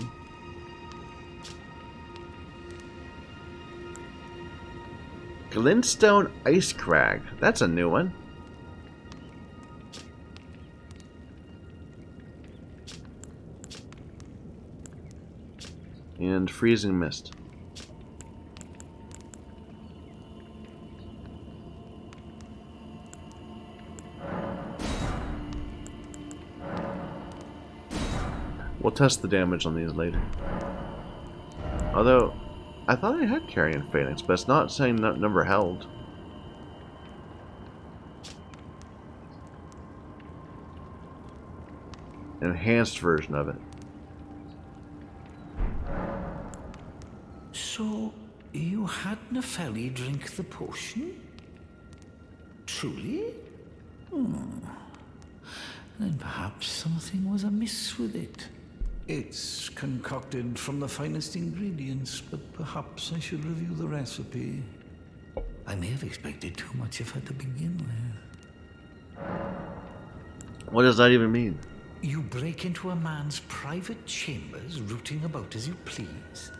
Glintstone Ice Crag. That's a new one. And Freezing Mist. We'll test the damage on these later. Although, I thought I had Carrion Phalanx, but it's not saying number held. Enhanced version of it. So, you had Nefeli drink the potion? Truly? Then perhaps something was amiss with it. It's concocted from the finest ingredients, but perhaps I should review the recipe. I may have expected too much of her to begin with. What does that even mean? You break into a man's private chambers, rooting about as you please.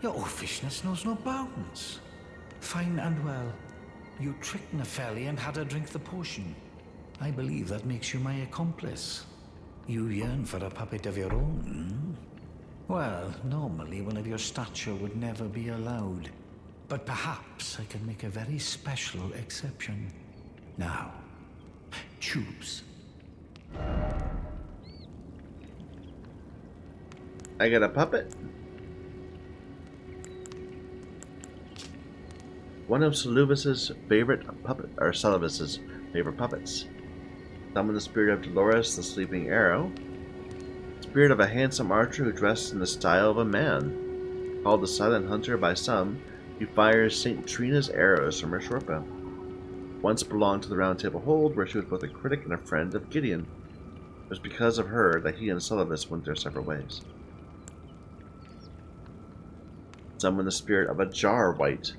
Your oafishness knows no bounds. Fine and well. You tricked Nefeli and had her drink the potion. I believe that makes you my accomplice. You yearn for a puppet of your own. Well, normally one of your stature would never be allowed. But perhaps I can make a very special exception. Now, choose. I got a puppet. One of Salubis's favorite puppet, or Salubis's favorite puppets. Summon the spirit of Dolores, the sleeping arrow. Spirit of a handsome archer who dresses in the style of a man. Called the Silent Hunter by some, he fires St. Trina's arrows from her short bow. Once belonged to the Round Table Hold, where she was both a critic and a friend of Gideon. It was because of her that he and Salubis went their separate ways. Summon the spirit of a jar wight.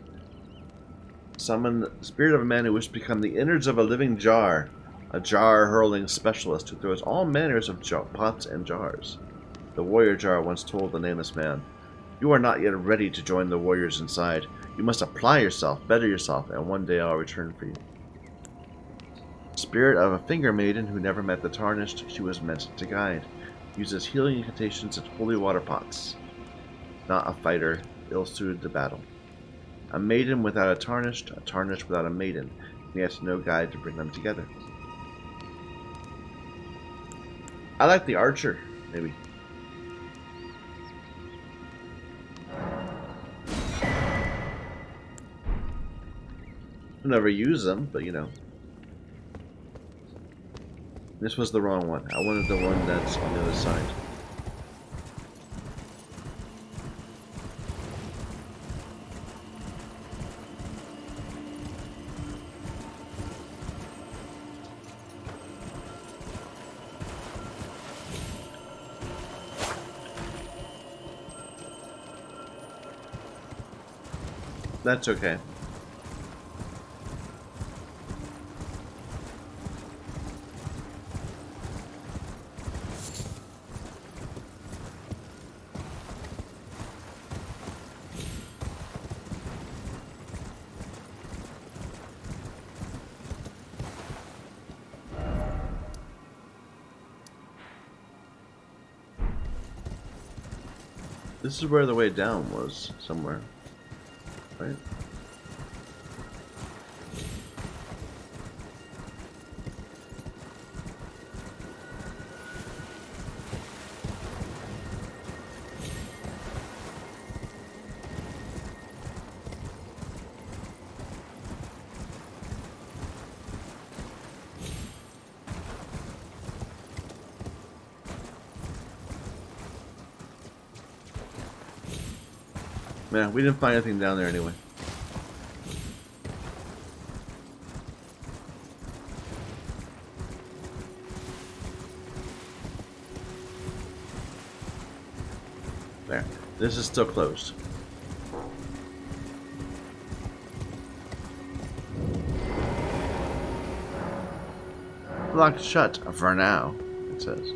Summon the spirit of a man who wished to become the innards of a living jar. A jar-hurling specialist who throws all manners of pots and jars. The warrior jar once told the nameless man, "You are not yet ready to join the warriors inside. You must apply yourself, better yourself, and one day I'll return for you." Spirit of a finger maiden who never met the tarnished she was meant to guide. Uses healing incantations and holy water pots. Not a fighter, ill-suited to battle. A maiden without a tarnished without a maiden, and yet no guide to bring them together. I like the archer, maybe. I'll never use them, but you know. This was the wrong one. I wanted the one that's on the other side. That's okay. This is where the way down was, somewhere. Right? Man, we didn't find anything down there anyway. There. This is still closed. Locked shut for now, it says.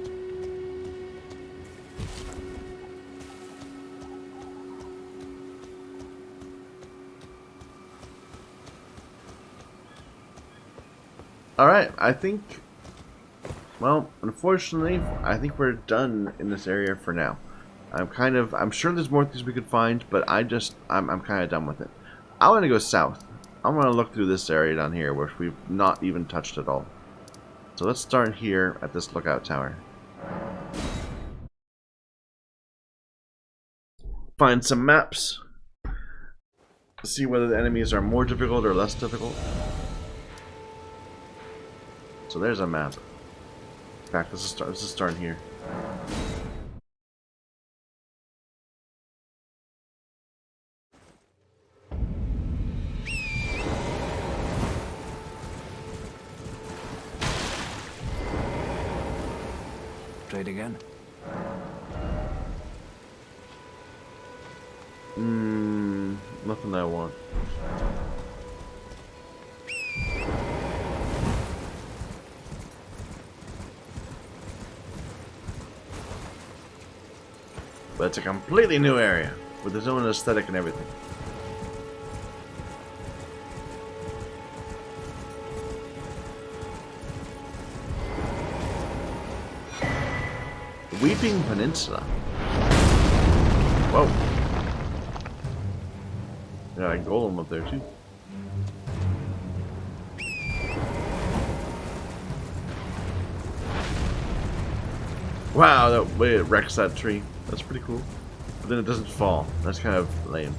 Alright, I think, well, unfortunately, I think we're done in this area for now. I'm sure there's more things we could find, but I'm kind of done with it. I want to go south. I want to look through this area down here, which we've not even touched at all. So let's start here at this lookout tower. Find some maps. See whether the enemies are more difficult or less difficult. So there's a map. In fact, let's just start here. Trade again? Nothing I want. But it's a completely new area with its own aesthetic and everything. Weeping Peninsula. Whoa. Got a golem up there too. Wow, that way it wrecks that tree. That's pretty cool. But then it doesn't fall. That's kind of lame.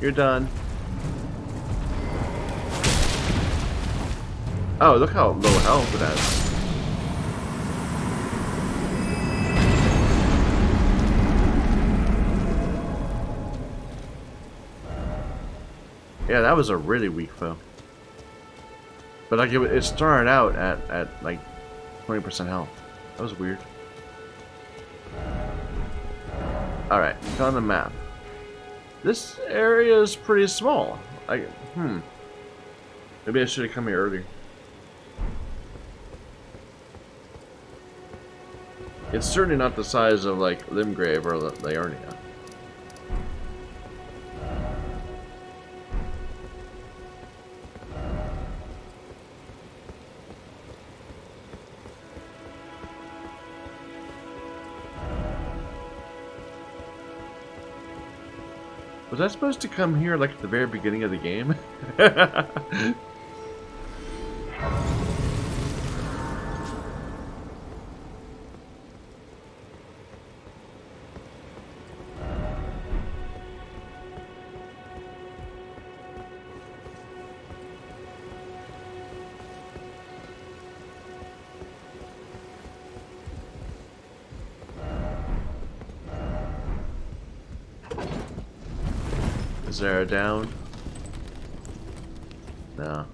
You're done. Oh, look how low health it has. Yeah, that was a really weak foe. But like it started out at like 20% health. That was weird. Alright, found the map. This area is pretty small. Maybe I should have come here earlier. It's certainly not the size of like Limgrave or Liurnia. Was I supposed to come here like at the very beginning of the game? Is there a down? No.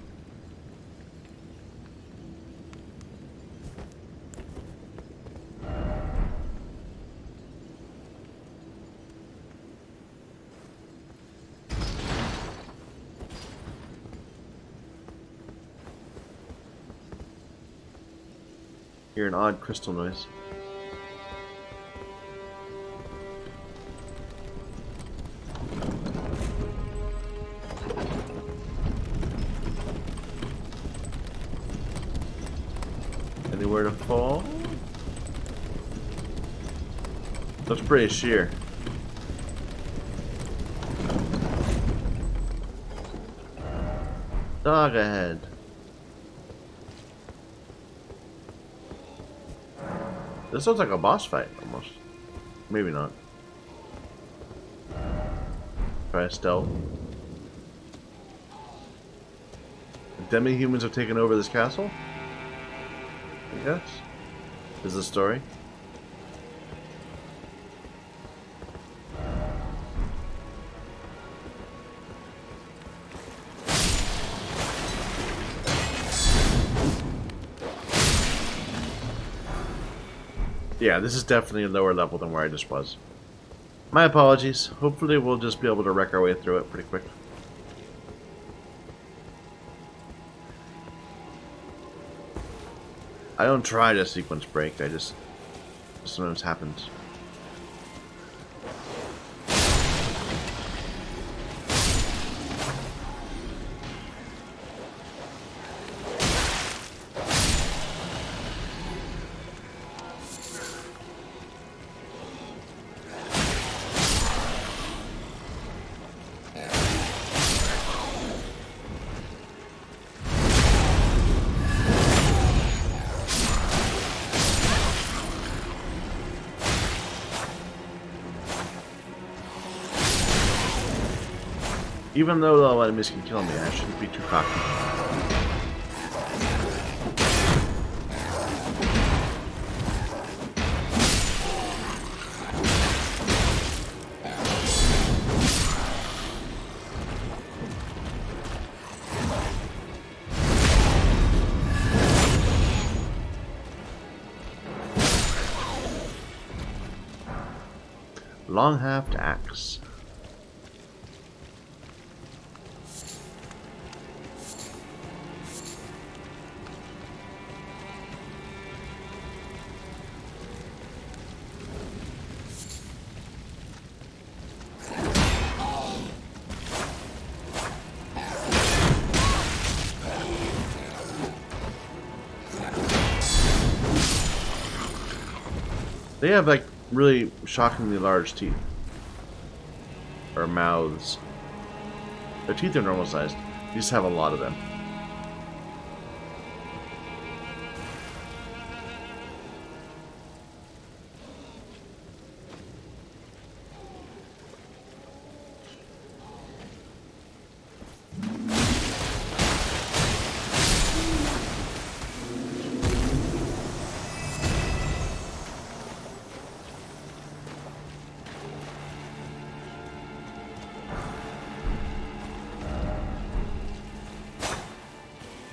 Hear an odd crystal noise. Anywhere to fall? Looks pretty sheer. Dog ahead. This looks like a boss fight, almost. Maybe not. Try stealth. Demi-humans have taken over this castle? I guess. Is the story. Yeah, this is definitely a lower level than where I just was. My apologies. Hopefully we'll just be able to wreck our way through it pretty quick. I don't try to sequence break, I just sometimes happens. Even though the enemies can kill me, I shouldn't be too cocky. Long-haft axe. They have like really shockingly large teeth. Or mouths. Their teeth are normal sized. You just have a lot of them.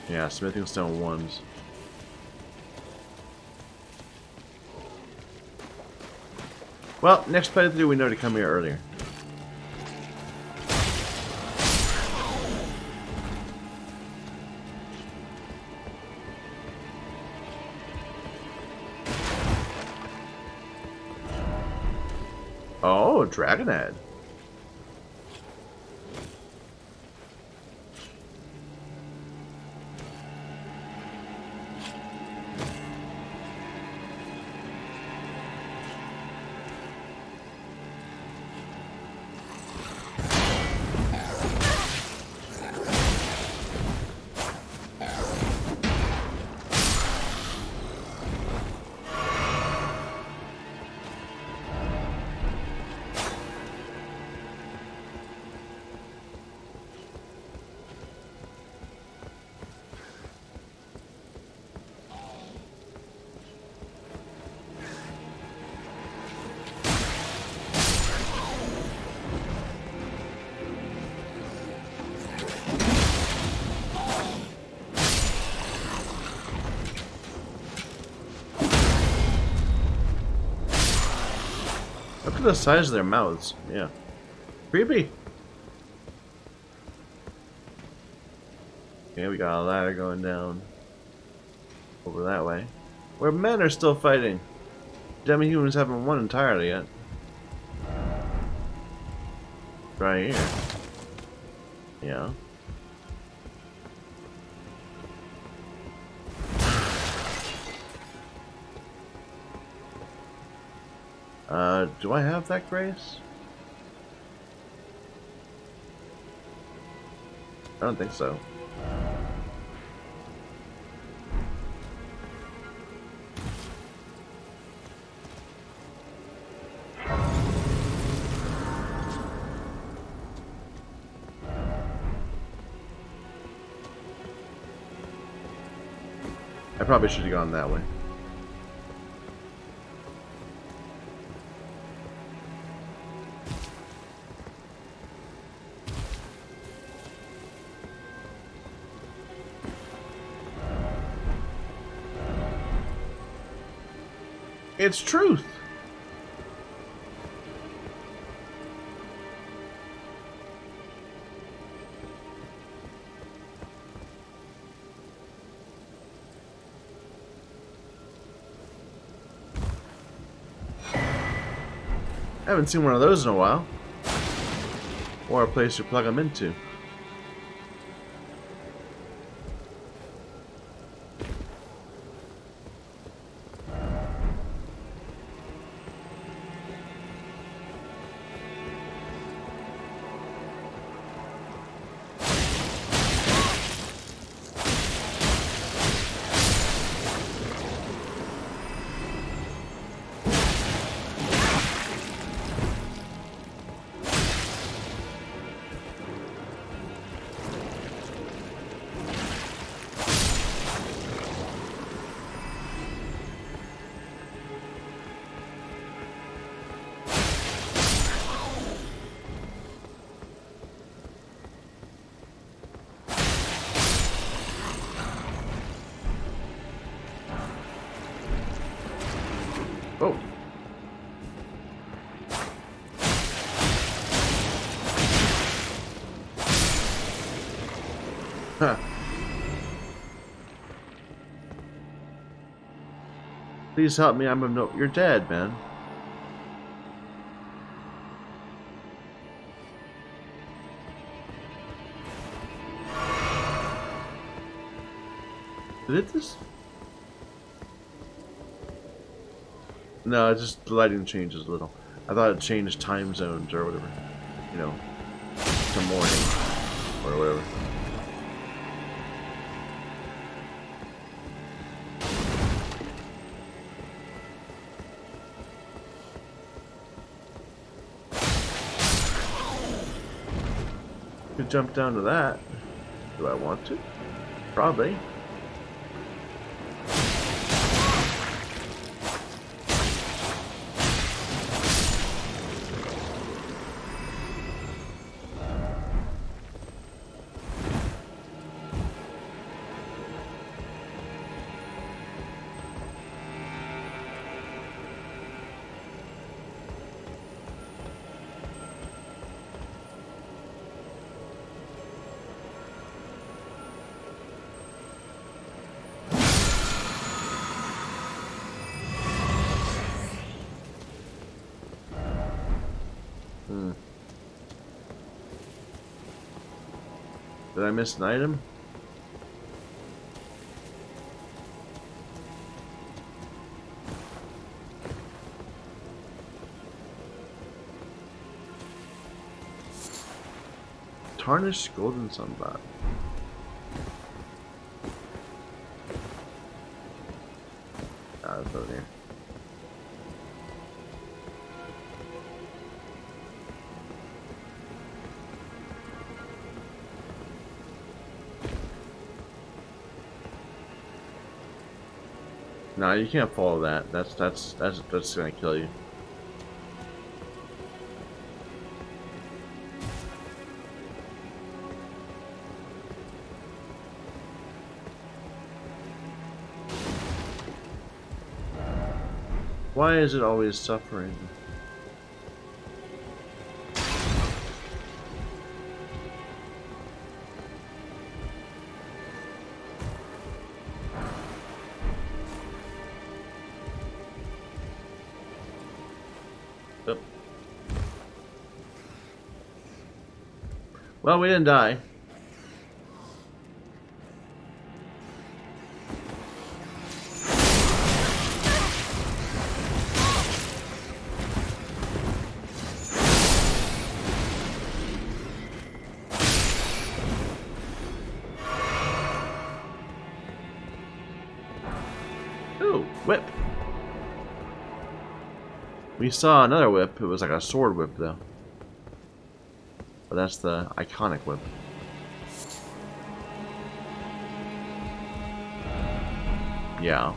Yeah, smithing stone ones. Well, next playthrough we know to come here earlier. Oh, dragon head. Look at the size of their mouths. Yeah. Creepy. Okay, we got a ladder going down over that way. Where men are still fighting. Demi-humans haven't won entirely yet. Right here. Yeah. Do I have that grace? I don't think so. I probably should have gone that way. It's truth. I haven't seen one of those in a while. Or a place to plug them into. Oh. Huh. Please help me, I'm of no... You're dead, man. Did it just... No, it's just the lighting changes a little. I thought it changed time zones or whatever. You know, to morning or whatever. Could jump down to that. Do I want to? Probably. Did I miss an item? Tarnished golden sunbot. Ah, it's over here. No, you can't follow that. That's gonna kill you. Why is it always suffering? Oop. Well, we didn't die. Ooh, whip. We saw another whip. It was like a sword whip, though. But that's the iconic whip. Yeah.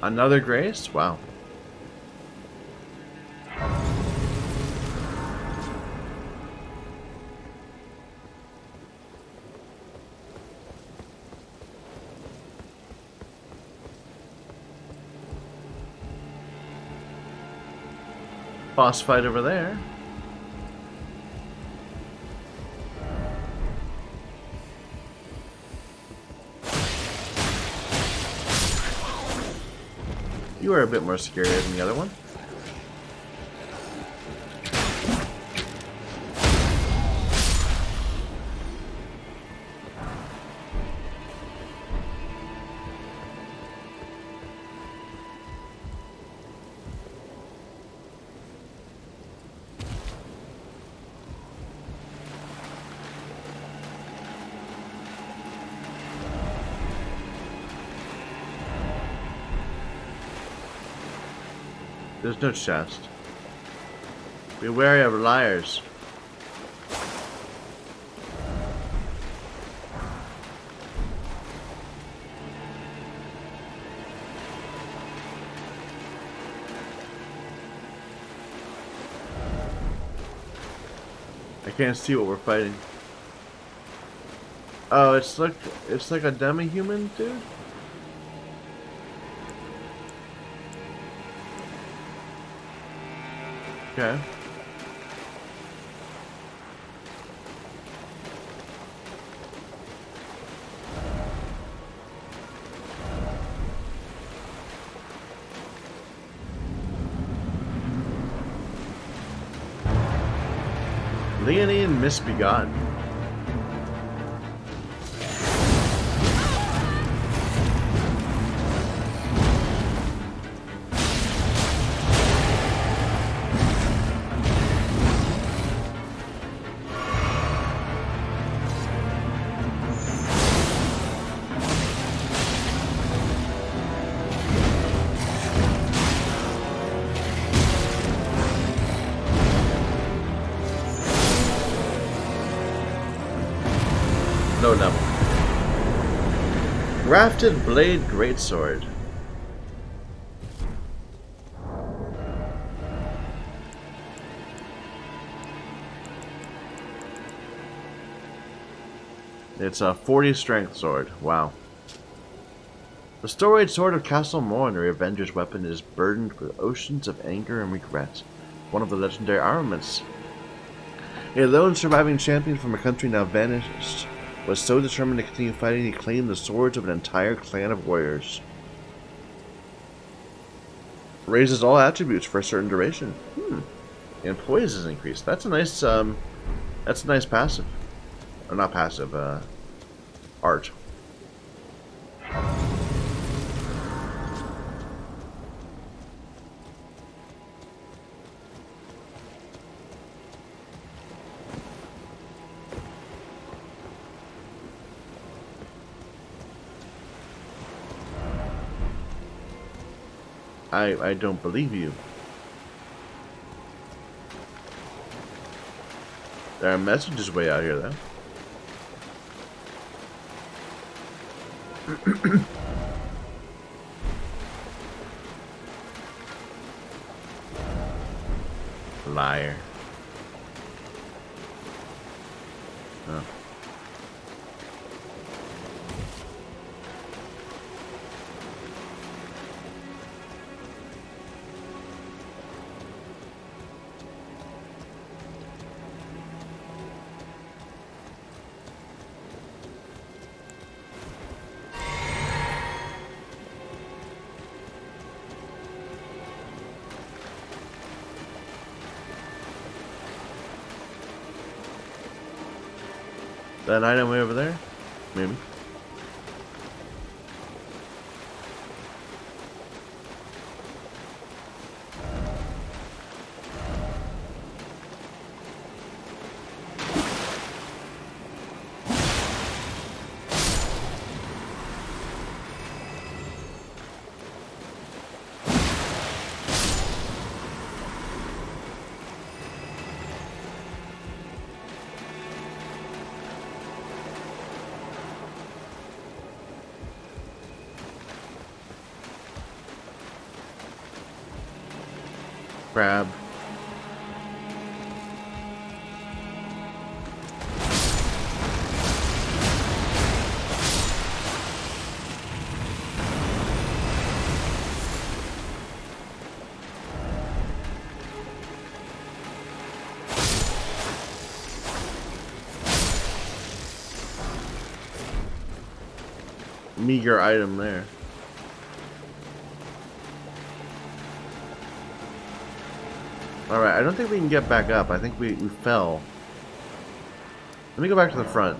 Another grace? Wow. Boss fight over there. You are a bit more scary than the other one. There's no chest. Be wary of liars. I can't see what we're fighting. Oh, it's like a demi-human, dude? Okay. Leonine Misbegotten. Low level. Grafted Blade Greatsword. It's a 40 strength sword. Wow. The storied sword of Castle Mourn, the Revenger's weapon, is burdened with oceans of anger and regret. One of the legendary armaments. A lone surviving champion from a country now vanished was so determined to continue fighting he claimed the swords of an entire clan of warriors. Raises all attributes for a certain duration. And poise is increased. That's a nice passive. Or not passive, art. I don't believe you. There are messages way out here, though. Liar. Oh. That item way over there? Maybe. Crab. Meager item there. Alright, I don't think we can get back up. I think we fell. Let me go back to the front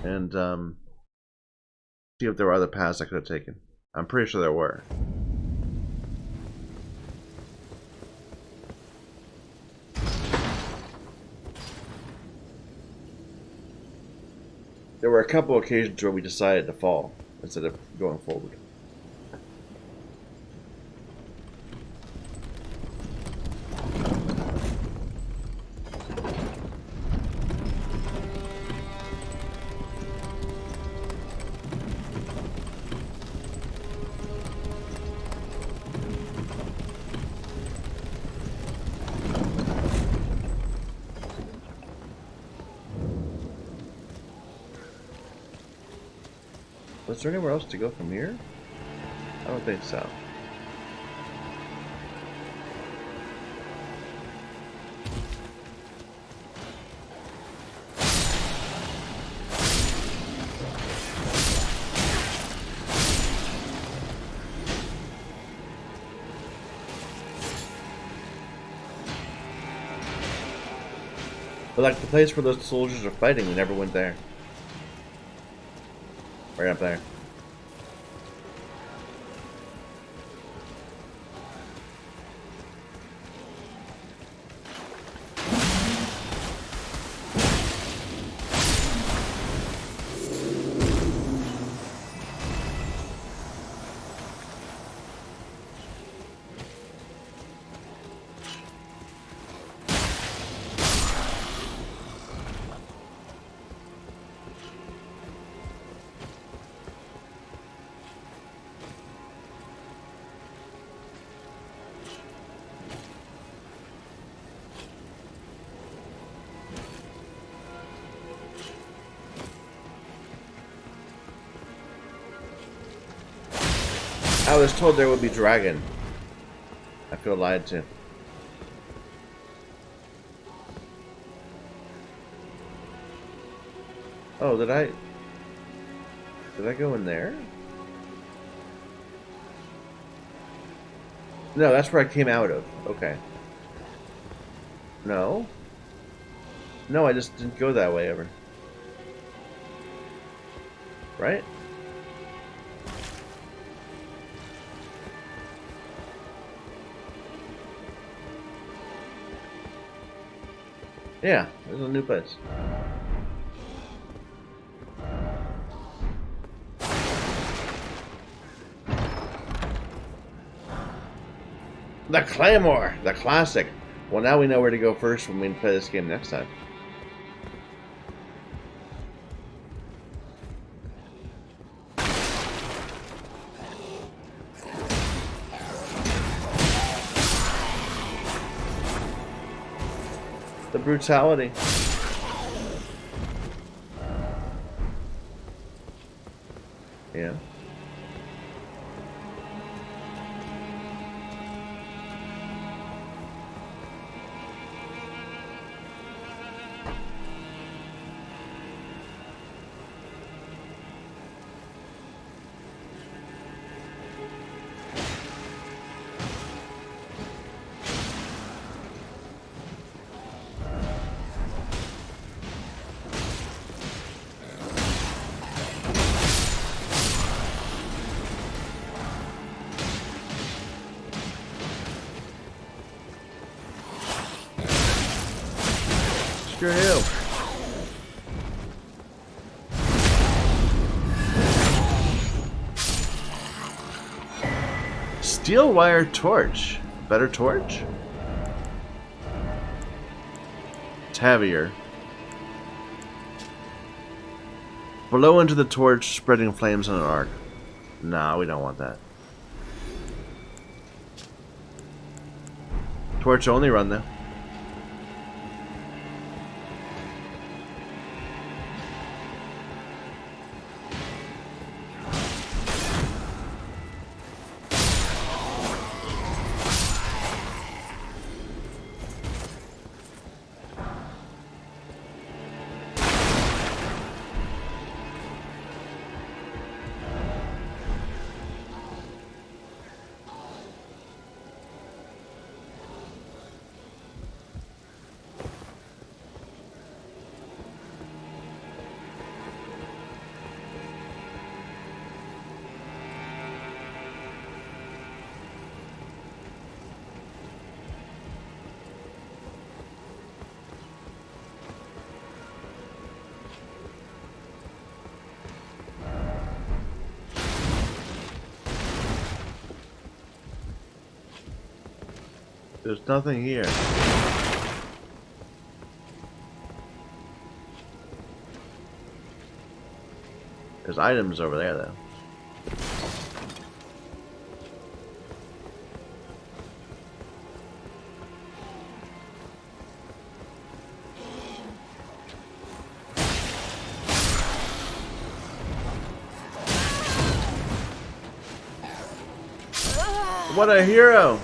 and see if there were other paths I could have taken. I'm pretty sure there were. There were a couple occasions where we decided to fall instead of going forward. Was there anywhere else to go from here? I don't think so. But like the place where those soldiers are fighting, we never went there. Right up there. I was told there would be dragon. I feel lied to. Oh, did I go in there? No, that's where I came out of. Okay. No. No, I just didn't go that way ever. Right? Yeah, there's a new place. The Claymore! The classic! Well, now we know where to go first when we play this game next time. The brutality. Yeah. Steel wire torch. Better torch? It's heavier. Blow into the torch, spreading flames in an arc. Nah, we don't want that. Torch only run though. There's nothing here. There's items over there, though. What a hero!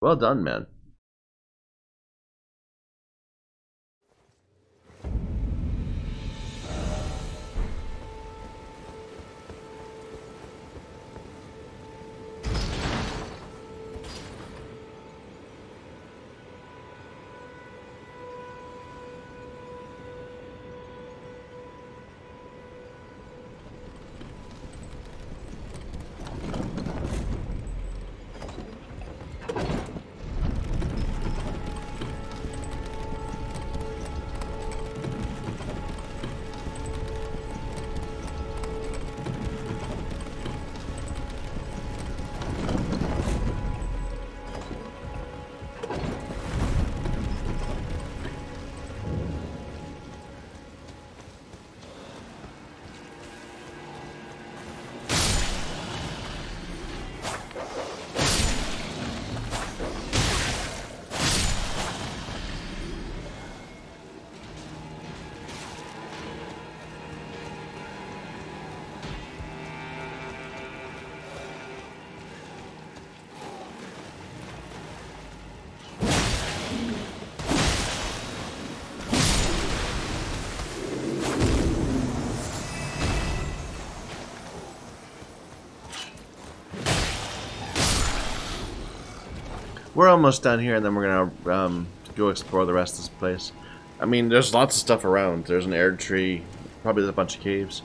Well done, man. We're almost done here, and then we're gonna go explore the rest of this place. I mean, there's lots of stuff around. There's an air tree. Probably there's a bunch of caves.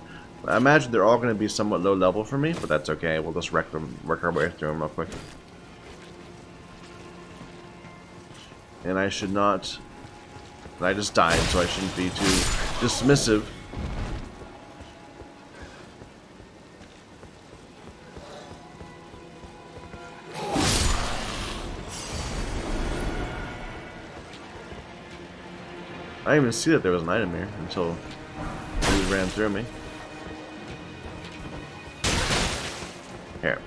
I imagine they're all going to be somewhat low level for me, but that's okay. We'll just work our way through them real quick. And I should not... I just died, so I shouldn't be too dismissive. I didn't even see that there was an item here until he ran through me. Here.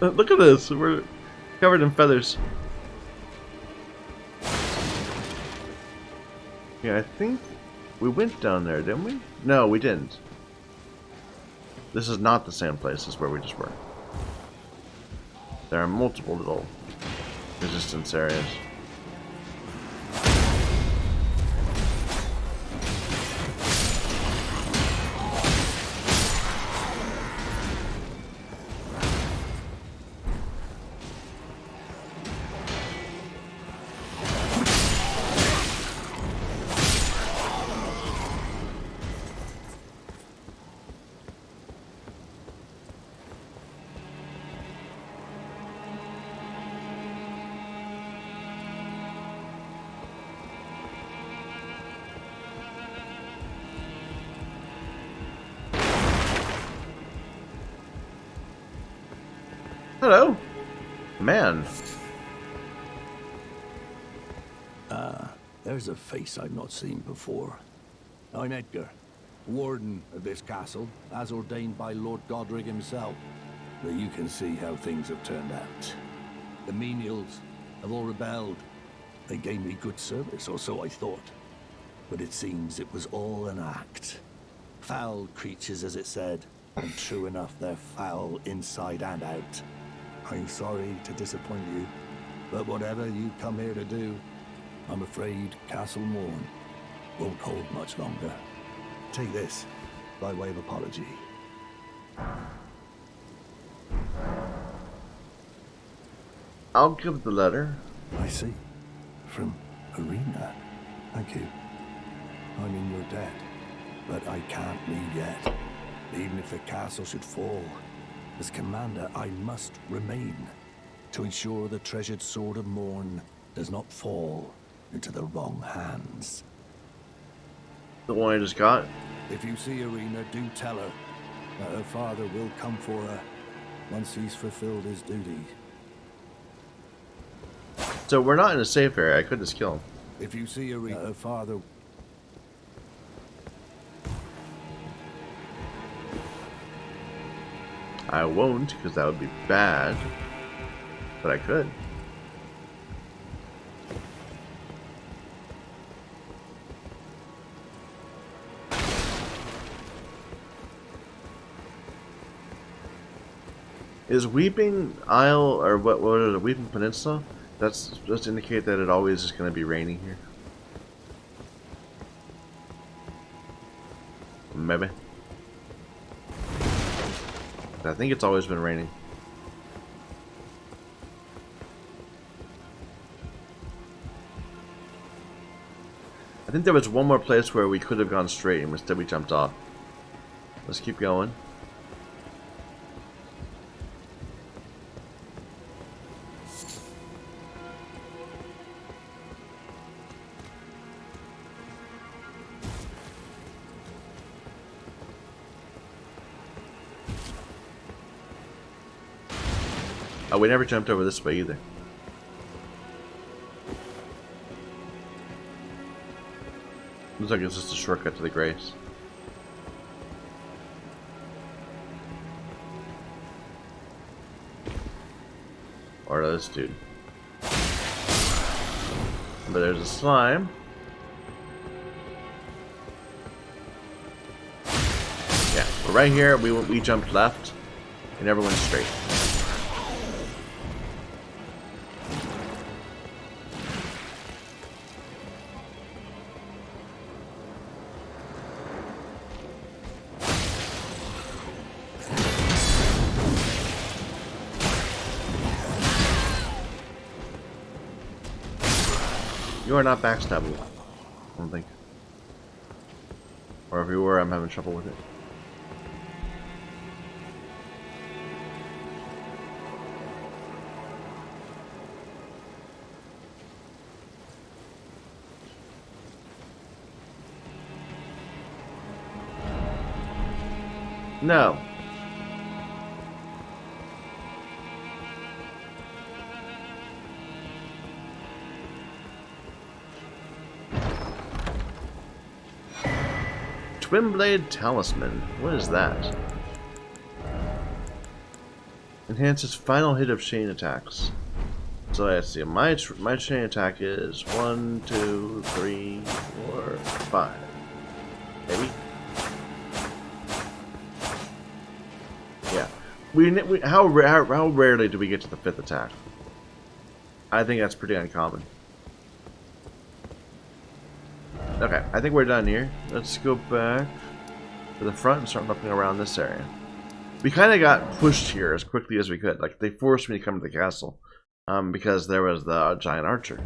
Look at this, we're covered in feathers. Yeah, I think we went down there, didn't we? No, we didn't. This is not the same place as where we just were. There are multiple little resistance areas. Hello. Man. There's a face I've not seen before. I'm Edgar, warden of this castle, as ordained by Lord Godric himself. But you can see how things have turned out. The menials have all rebelled. They gave me good service, or so I thought. But it seems it was all an act. Foul creatures, as it said. And true enough, they're foul inside and out. I'm sorry to disappoint you, but whatever you come here to do, I'm afraid Castle Mourn won't hold much longer. Take this, by way of apology. I'll give the letter. I see. From Arena. Thank you. I'm in your debt, but I can't leave yet. Even if the castle should fall, as commander, I must remain to ensure the treasured sword of Mourn does not fall into the wrong hands. The one I just got. If you see Arena, do tell her that her father will come for her once he's fulfilled his duty. So we're not in a safe area. I could just kill him. If you see Arena, her father... I won't, because that would be bad. But I could. Is Weeping Isle, or what is it, Weeping Peninsula? That's just indicate that it always is going to be raining here. Maybe. I think it's always been raining. I think there was one more place where we could have gone straight and instead we jumped off. Let's keep going. Oh, we never jumped over this way either. Looks like it's just a shortcut to the grace. Or this dude. But there's a slime. Yeah, we're right here. We jumped left. We never went straight. You are not backstabbable, I don't think. Or if you were, I'm having trouble with it. No. Twin Blade Talisman. What is that? Enhances final hit of chain attacks. So let's see. My chain attack is 1, 2, 3, 4, 5. Maybe. Yeah. How rarely do we get to the 5th attack? I think that's pretty uncommon. Okay, I think we're done here. Let's go back to the front and start looking around this area. We kind of got pushed here as quickly as we could. Like, they forced me to come to the castle because there was the giant archer.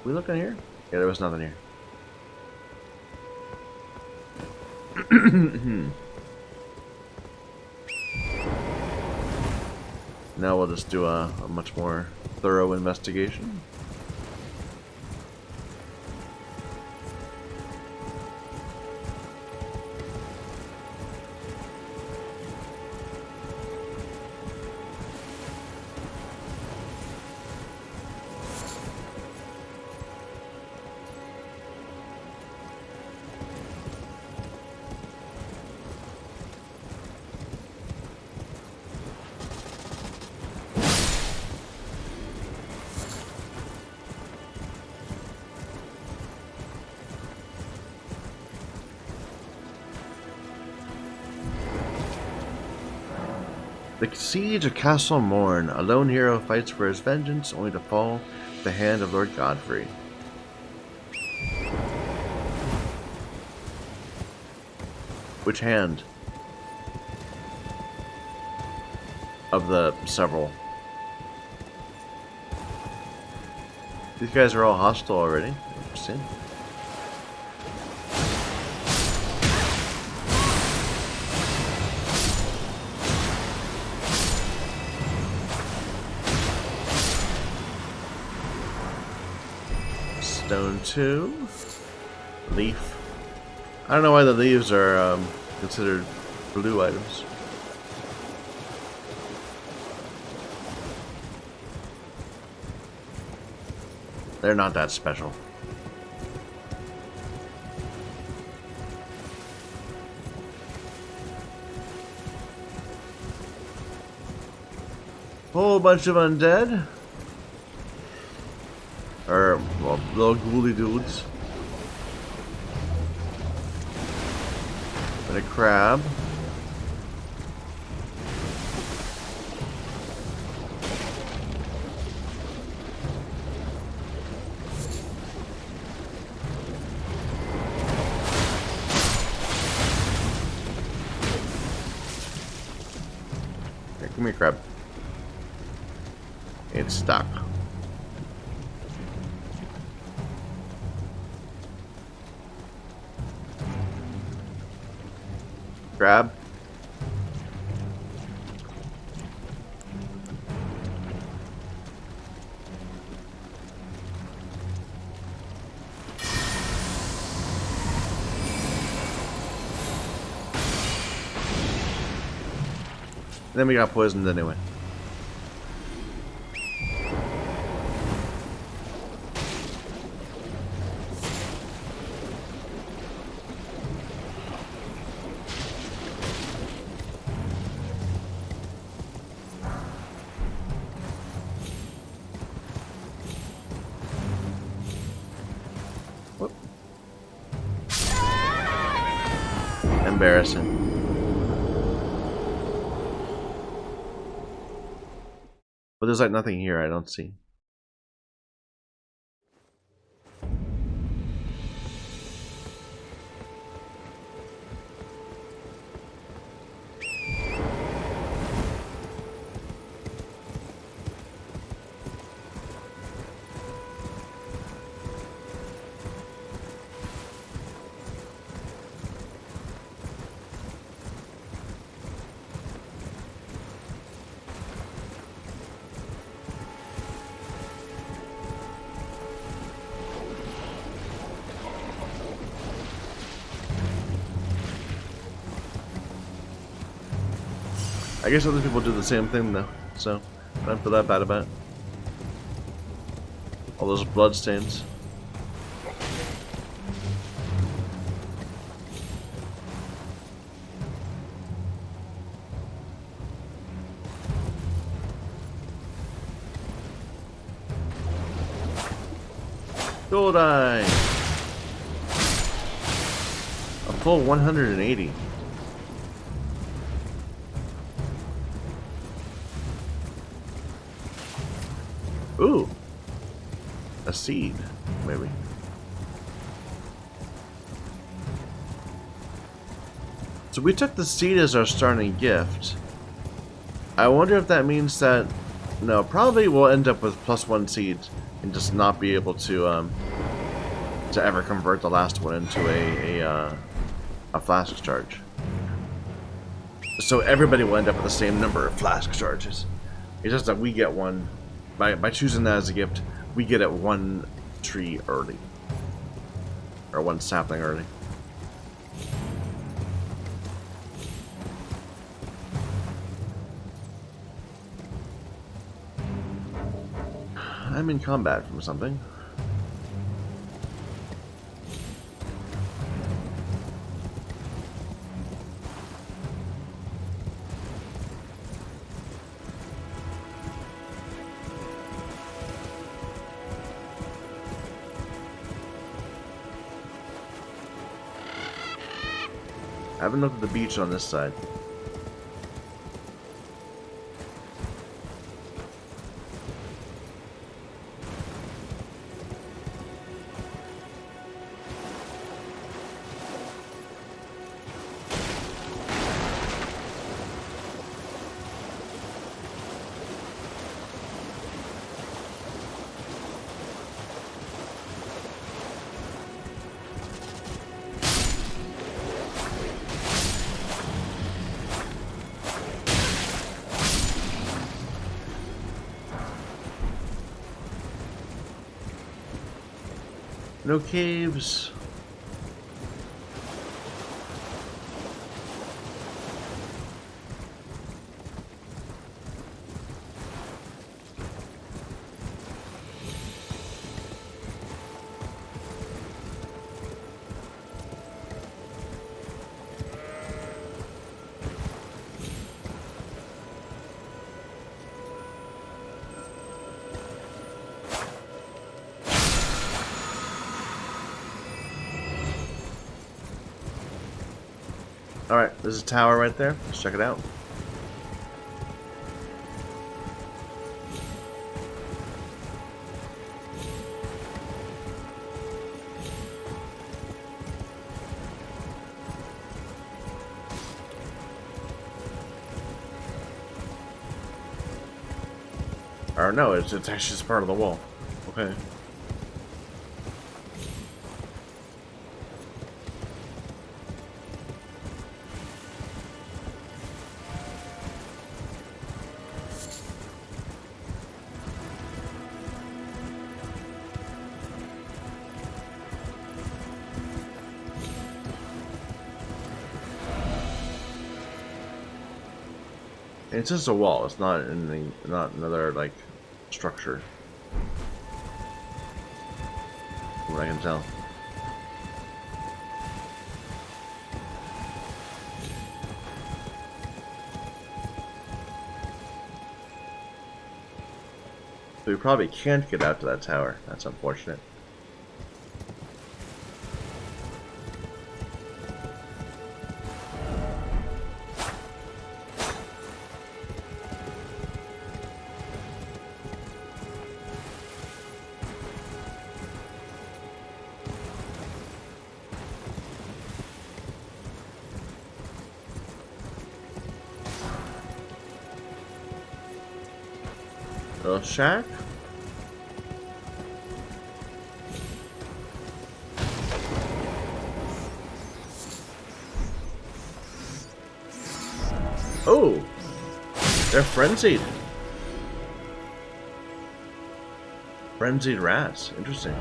We looking here? Yeah, there was nothing here. Now we'll just do a much more thorough investigation. The siege of Castle Mourn. A lone hero fights for his vengeance, only to fall at the hand of Lord Godfrey. Which hand? Of the several. These guys are all hostile already. Interesting. Stone 2. Leaf. I don't know why the leaves are considered blue items. They're not that special. Whole bunch of undead. Or, well, little ghouly dudes. And a crab. Here, come here, crab. It's stuck. Grab. Then we got poisoned anyway. Embarrassing. But there's like nothing here I don't see. I guess other people do the same thing though, so I don't feel that bad about it. All those blood stains. Gold eye! A full 180. Ooh, a seed, maybe. So we took the seed as our starting gift. I wonder if that means that, no, probably we'll end up with +1 seeds and just not be able to ever convert the last one into a flask charge. So everybody will end up with the same number of flask charges. It's just that we get one. By choosing that as a gift, we get it one tree early. Or one sapling early. I'm in combat from something. I haven't looked at the beach on this side. No caves. Alright, there's a tower right there. Let's check it out. Or no, it's actually just part of the wall. Okay. It's just a wall. It's not anything. Not another like structure. From what I can tell. So we probably can't get out to that tower. That's unfortunate. Little shack. Oh, they're frenzied. Frenzied rats. Interesting.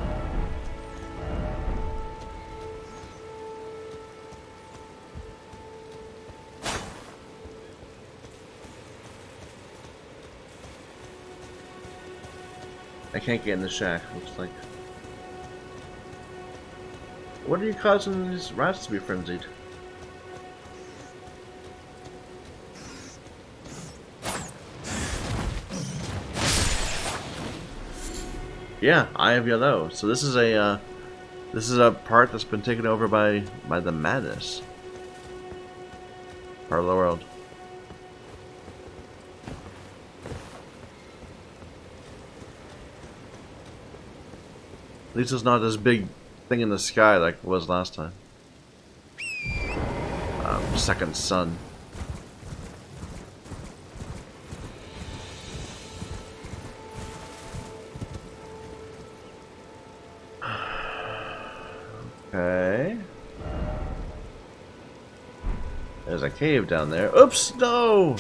I can't get in the shack, looks like. What are you causing these rats to be frenzied? Yeah, Eye of Yellow. So this is a part that's been taken over by the madness part of the world. At least it's not this big thing in the sky like it was last time. Second sun. Okay. There's a cave down there. Oops, no!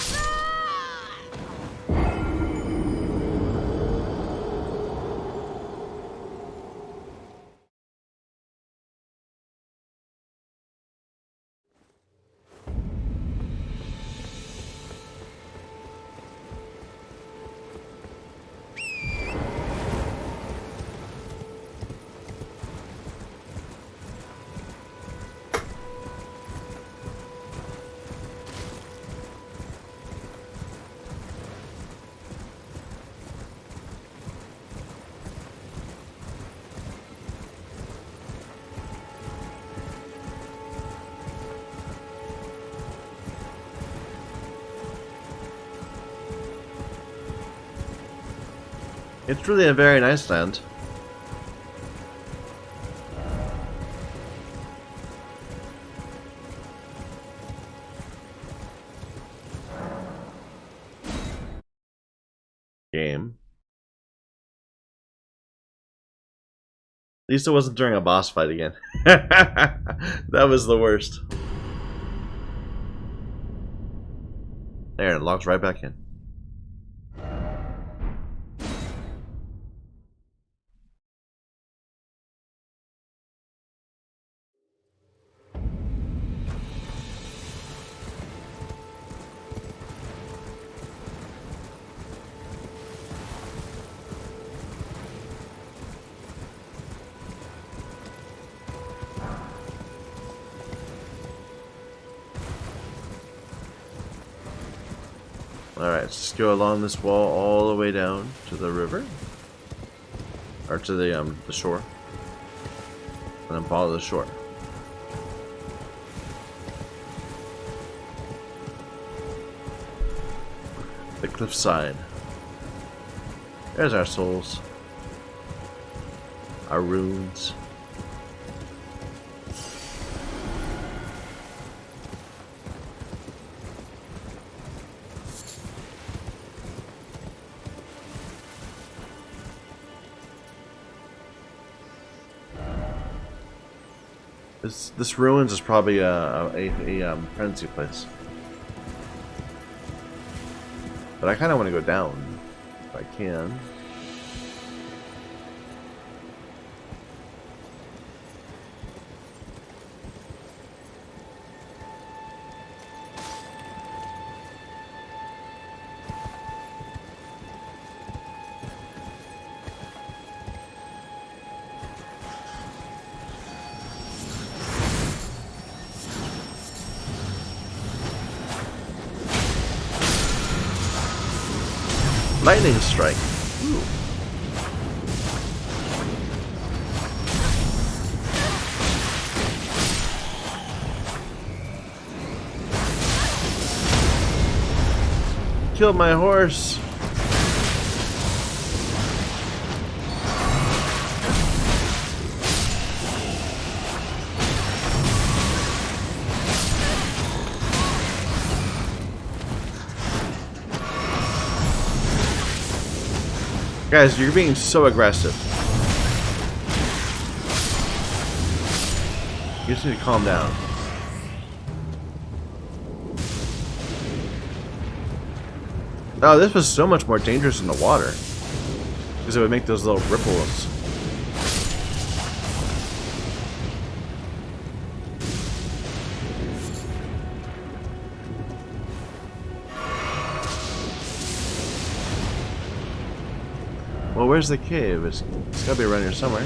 It's really a very nice land. Game. At least it wasn't during a boss fight again. That was the worst. There, it logs right back in. Alright, let's just go along this wall all the way down to the river. Or to the shore. And then follow the shore. The cliffside. There's our souls. Our runes. This ruins is probably a frenzy place. But I kind of want to go down if I can. Lightning strike. Ooh. Killed my horse. Guys, you're being so aggressive. You just need to calm down. Oh, this was so much more dangerous in the water. Because it would make those little ripples. Well, where's the cave? It's gotta be around here somewhere.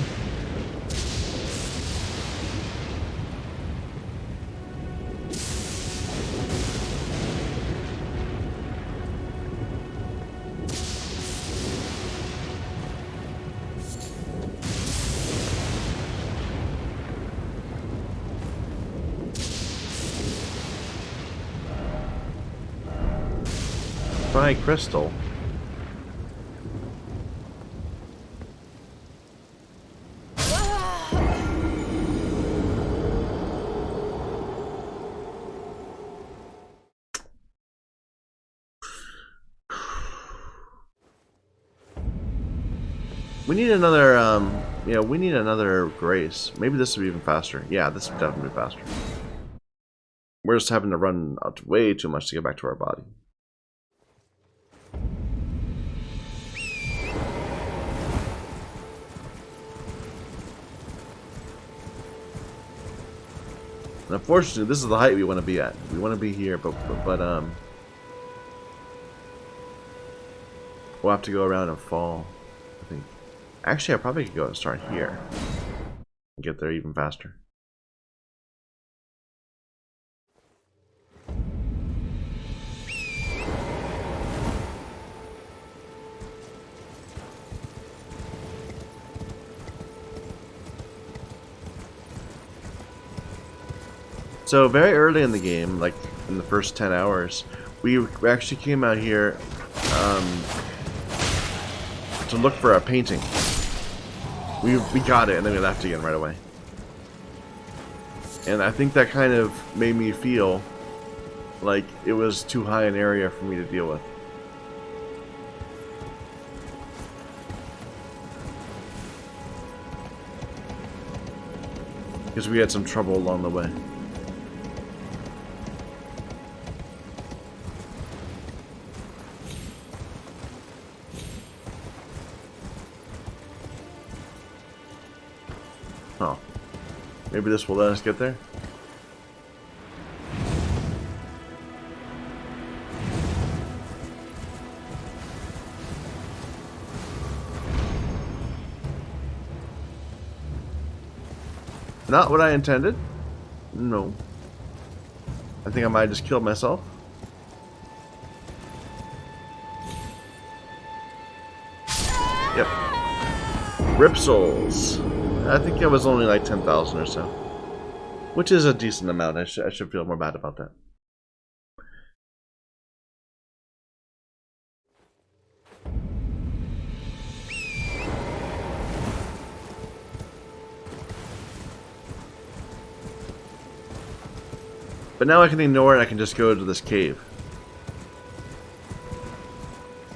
Try crystal. We need another, yeah, we need another grace. Maybe this will be even faster. Yeah, this will definitely be faster. We're just having to run out way too much to get back to our body. And unfortunately, this is the height we want to be at. We want to be here, but we'll have to go around and fall, I think. Actually, I probably could go and start here and get there even faster. So very early in the game, like in the first 10 hours, we actually came out here to look for a painting. We got it, and then we left again right away. And I think that kind of made me feel like it was too high an area for me to deal with. Because we had some trouble along the way. Oh. Maybe this will let us get there? Not what I intended. No. I think I might have just killed myself. Yep. Rip Souls. I think it was only like 10,000 or so. Which is a decent amount. I should feel more bad about that. But now I can ignore it, I can just go to this cave.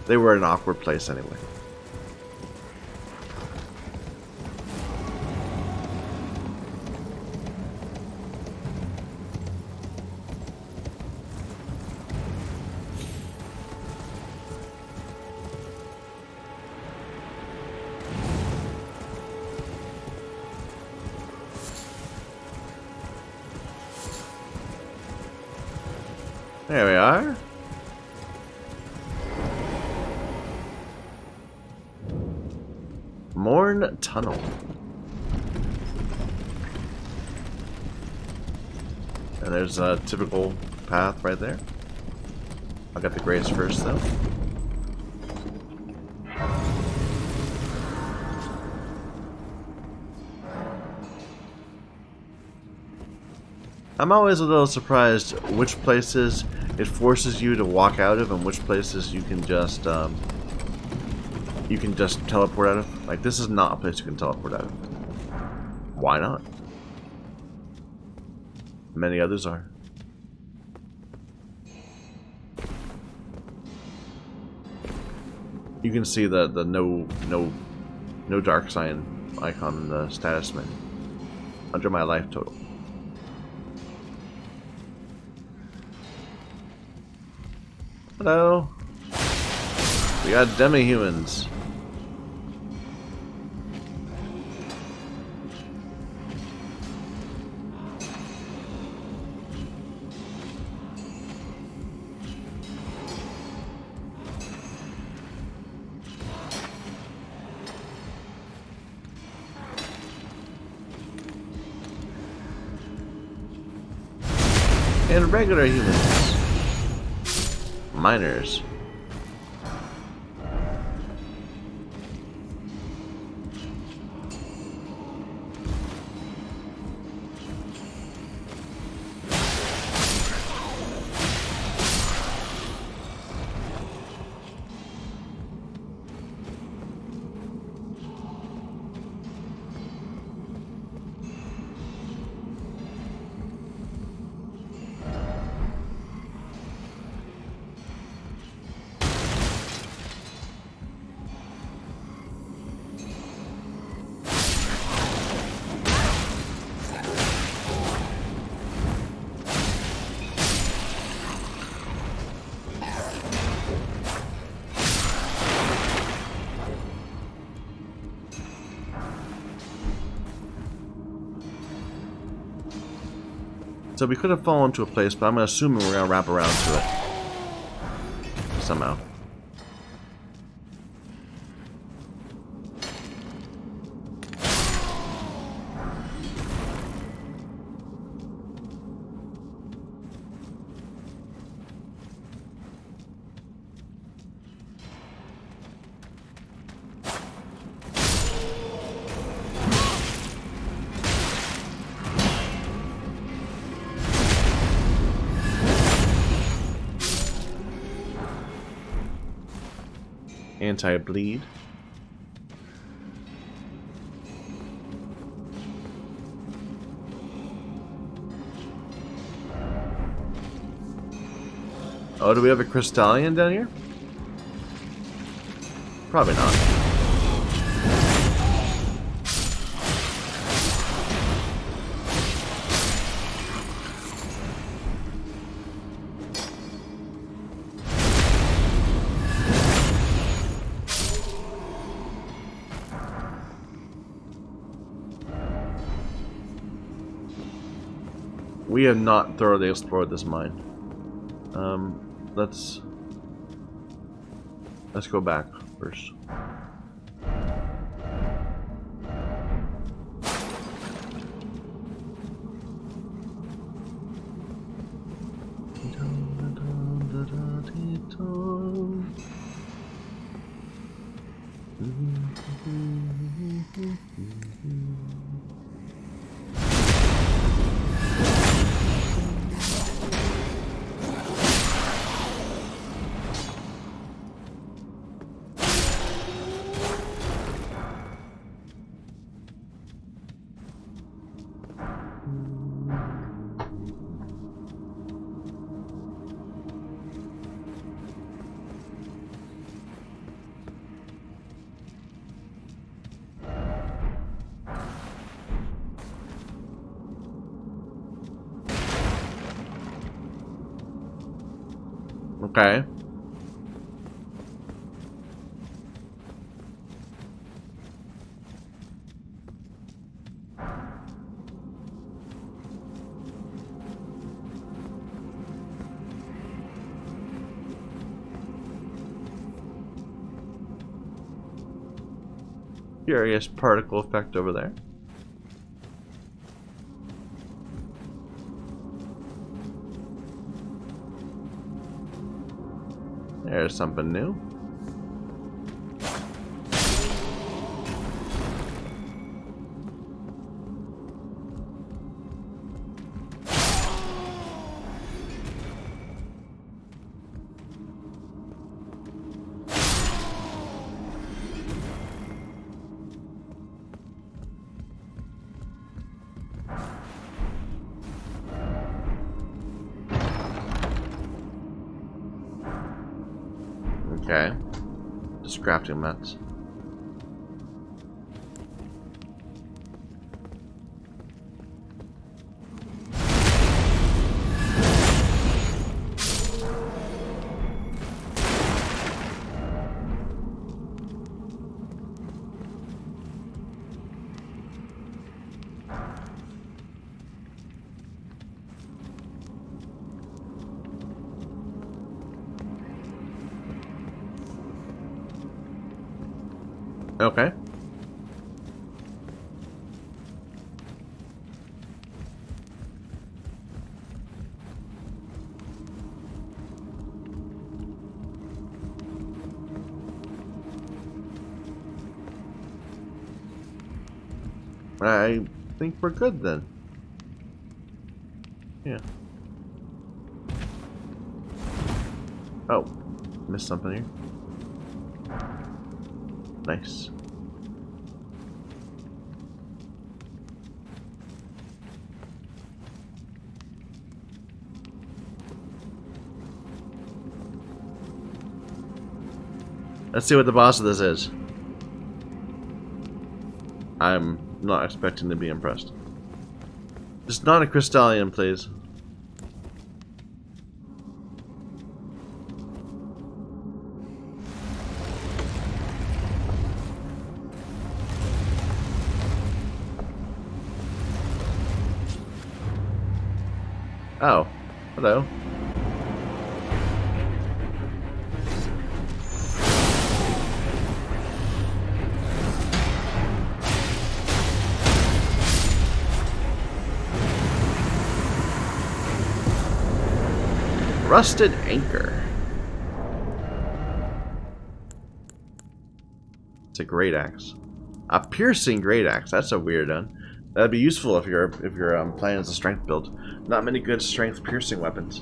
They were in an awkward place anyway. There we are. Mourn Tunnel. And there's a typical path right there. I'll get the grace first though. I'm always a little surprised which places it forces you to walk out of and which places you can just teleport out of. Like, this is not a place you can teleport out of. Why not? Many others are. You can see the no dark sign icon in the status menu under my life total. Hello. We got demi-humans. And regular humans. Miners. So we could have fallen to a place, but I'm assuming we're gonna wrap around to it somehow. Anti-bleed. Oh, do we have a Crystallion down here? Probably not. We have not thoroughly explored this mine. Let's go back first. Okay. Curious particle effect over there. There's something new. Okay. Just crafting mats. Okay. I think we're good then. Yeah. Oh, missed something here. Nice. Let's see what the boss of this is. I'm not expecting to be impressed. Just not a Crystallian, please. Oh, hello. Rusted Anchor. It's a great axe. A piercing great axe. That's a weird one. That'd be useful if you're playing as a strength build. Not many good strength piercing weapons.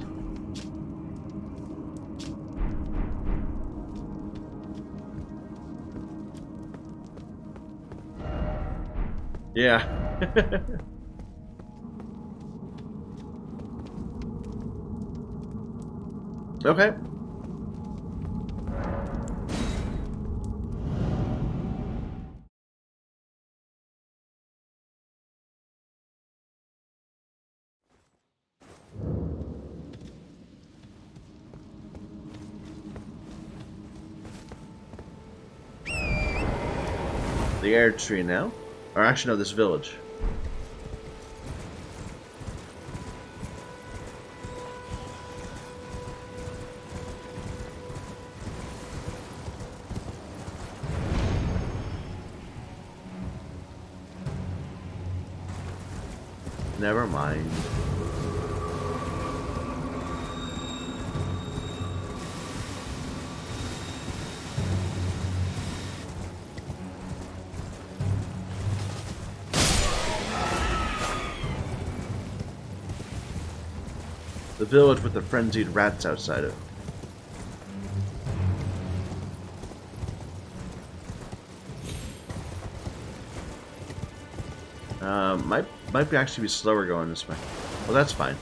Yeah. Okay. The air tree now. Or actually, no, this village. Never mind. The village with the frenzied rats outside it. Might be actually be slower going this way. Well, that's fine.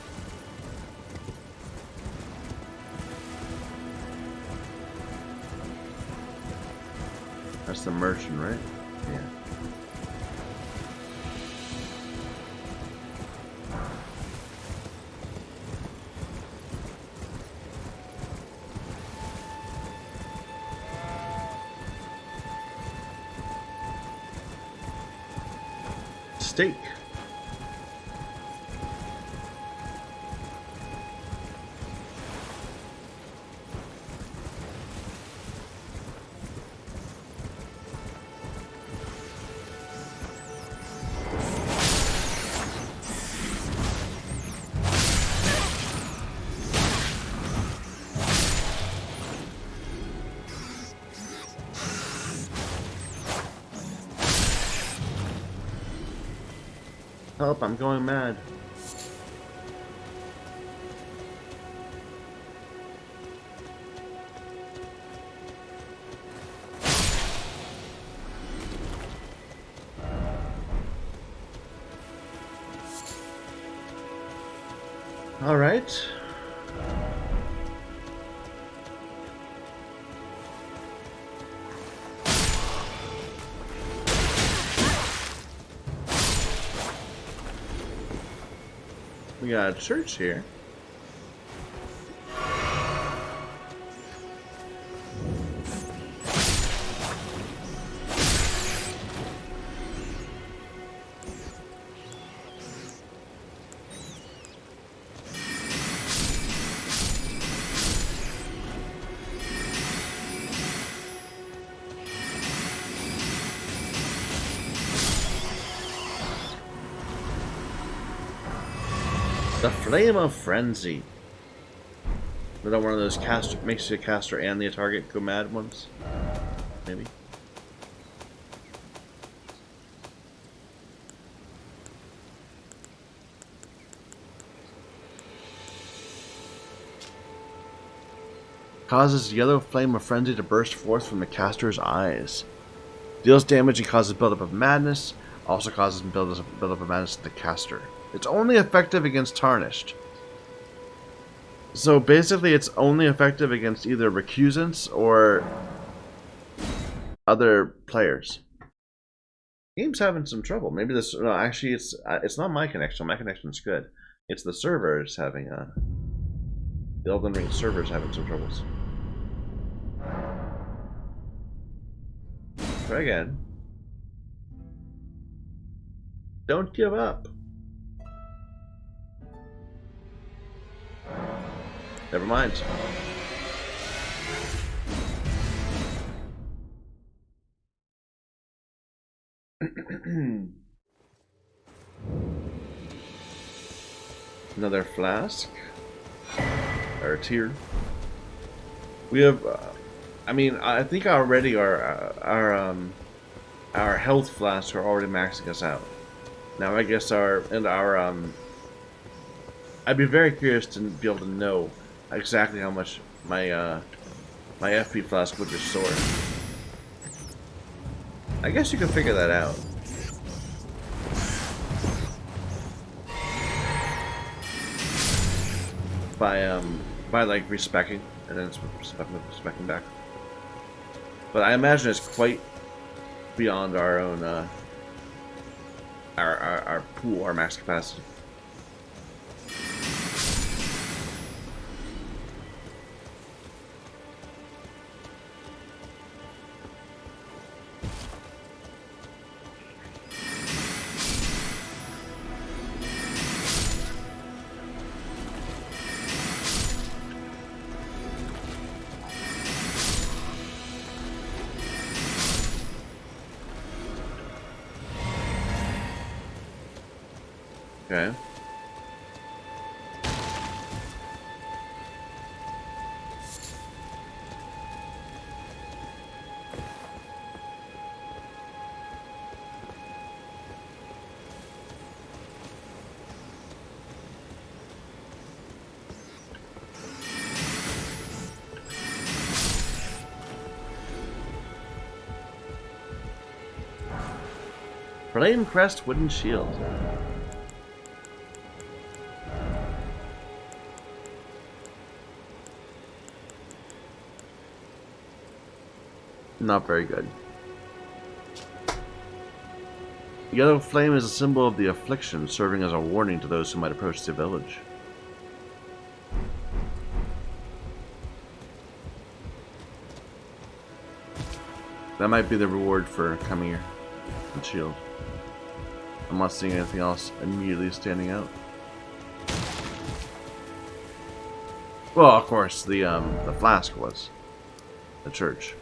That's the merchant, right? Yeah. Steak. Help, I'm going mad. All right. We got a church here. The Flame of Frenzy. Was that one of those caster makes you a caster and the target go mad ones? Maybe. Causes yellow flame of frenzy to burst forth from the caster's eyes. Deals damage and causes buildup of madness. Also causes buildup of madness to the caster. It's only effective against tarnished. So basically it's only effective against either recusants or other players. Game's having some trouble. Maybe this... No, actually it's not my connection. My connection's good. It's the servers having the Elden Ring servers having some troubles. Try again. Don't give up. Never mind. Another flask. Or tier. We have. I mean, I think already our health flasks are already maxing us out. Now I guess I'd be very curious to be able to know exactly how much my my FP flask would restore. I guess you can figure that out. By like respecking and then respecking back. But I imagine it's quite beyond our own our pool, our max capacity. Okay. Flame crest wooden shield. Not very good. Yellow flame is a symbol of the affliction, serving as a warning to those who might approach the village. That might be the reward for coming here. And shield. I'm not seeing anything else immediately standing out. Well, of course, the flask was the church.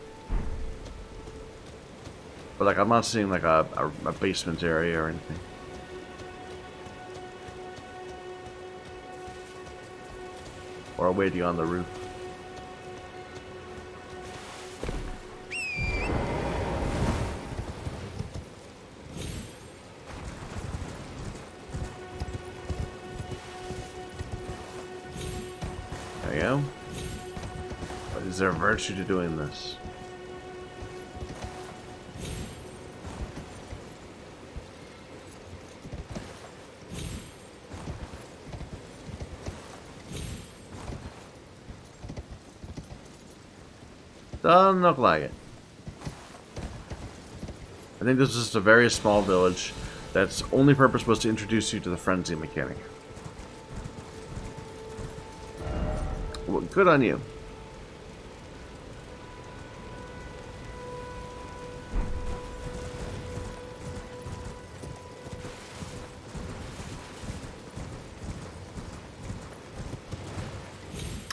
But like, I'm not seeing like a basement area or anything. Or a way on the roof. There you go. But is there a virtue to doing this? Doesn't look like it. I think this is just a very small village that's only purpose was to introduce you to the frenzy mechanic. Well, good on you.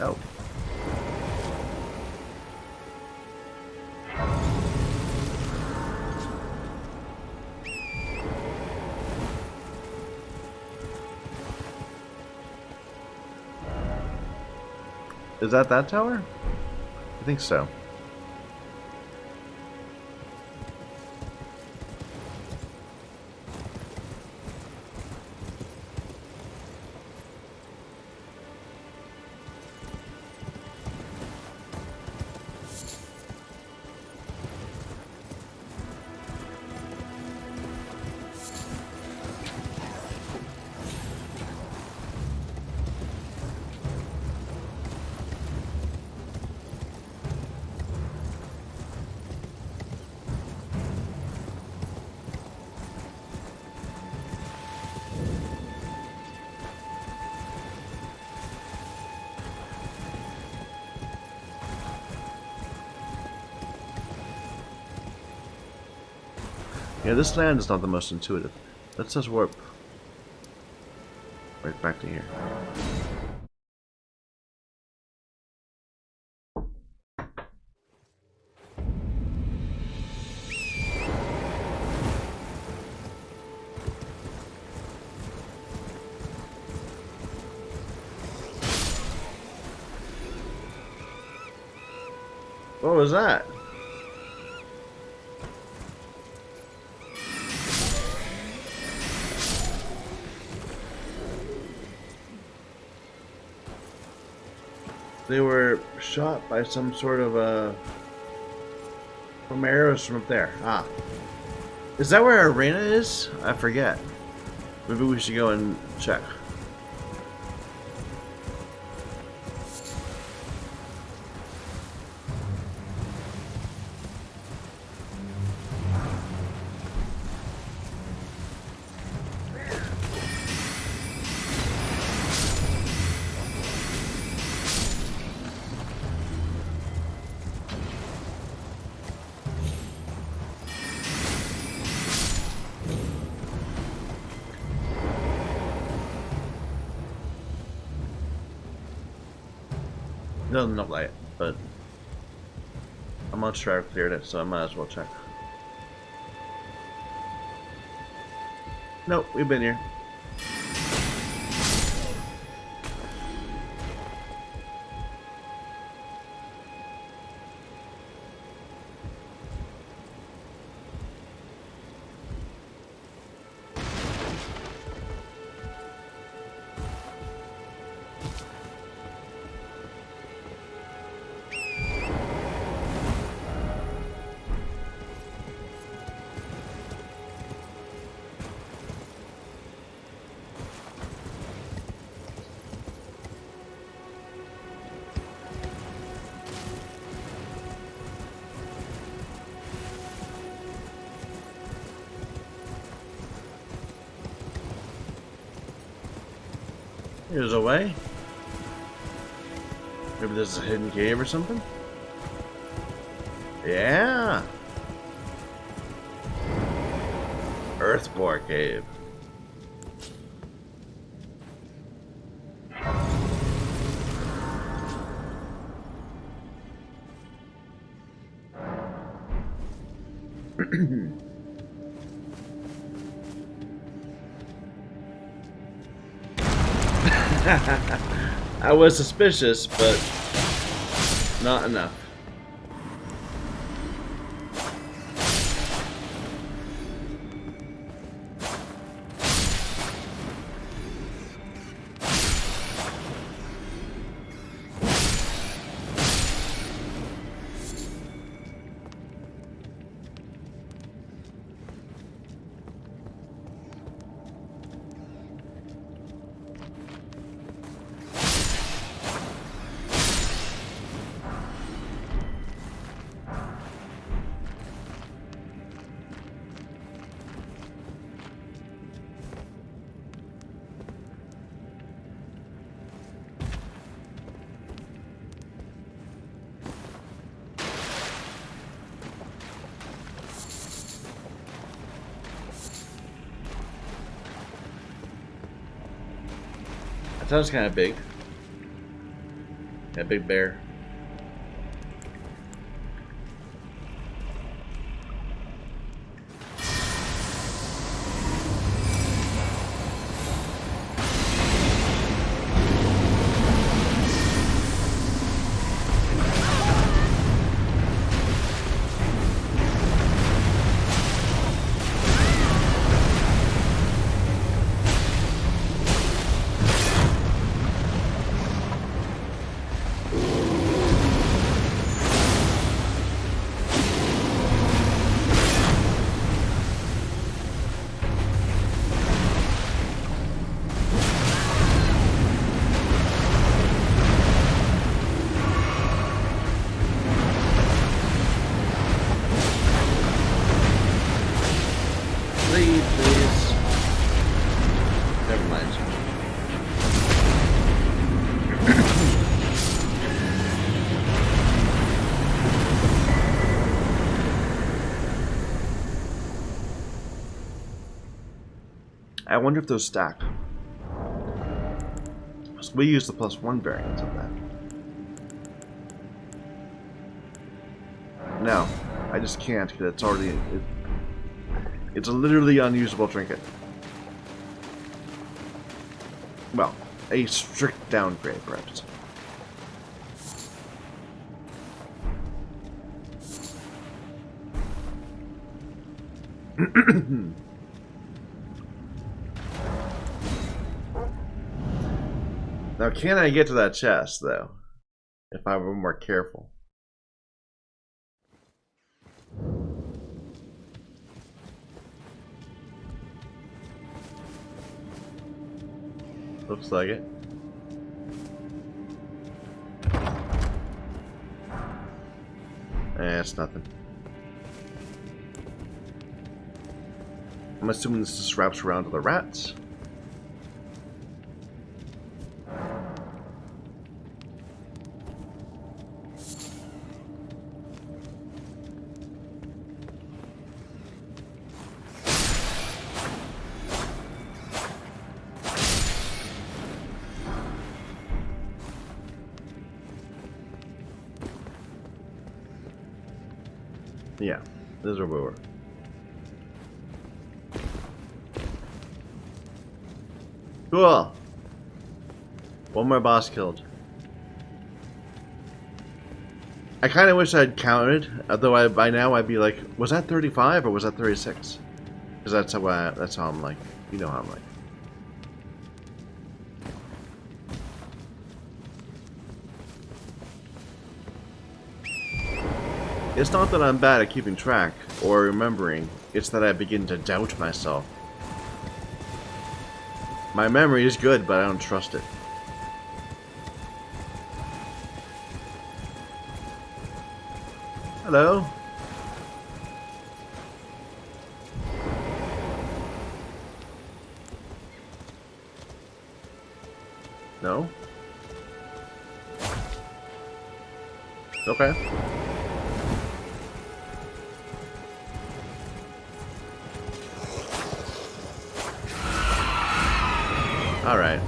Oh. Is that tower? I think so. Yeah, this land is not the most intuitive. Let's just warp right back to here. What was that? They were shot by some sort of from arrows from up there. Ah. Is that where our arena is? I forget. Maybe we should go and check. It doesn't look like it, but I'm not sure I've cleared it, so I might as well check. Nope, we've been here. There's a way. Maybe there's a hidden cave or something? Yeah! Earthbore Cave. I was suspicious, but not enough. That sounds kind of big. That big bear. Please. Never mind. I wonder if those stack. So we use the +1 variant of that. No, I just can't because it's already. It's a literally unusable trinket. Well, a strict downgrade, perhaps. Now, can I get to that chest, though? If I were more careful. Looks like it. It's nothing. I'm assuming this just wraps around to the rats. Yeah, this is where we were. Cool. One more boss killed. I kind of wish I'd counted, although by now I'd be like, was that 35 or was that 36? Because that's how I'm like. You know how I'm like. It's not that I'm bad at keeping track or remembering, it's that I begin to doubt myself. My memory is good, but I don't trust it. Hello? No? Okay. Alright.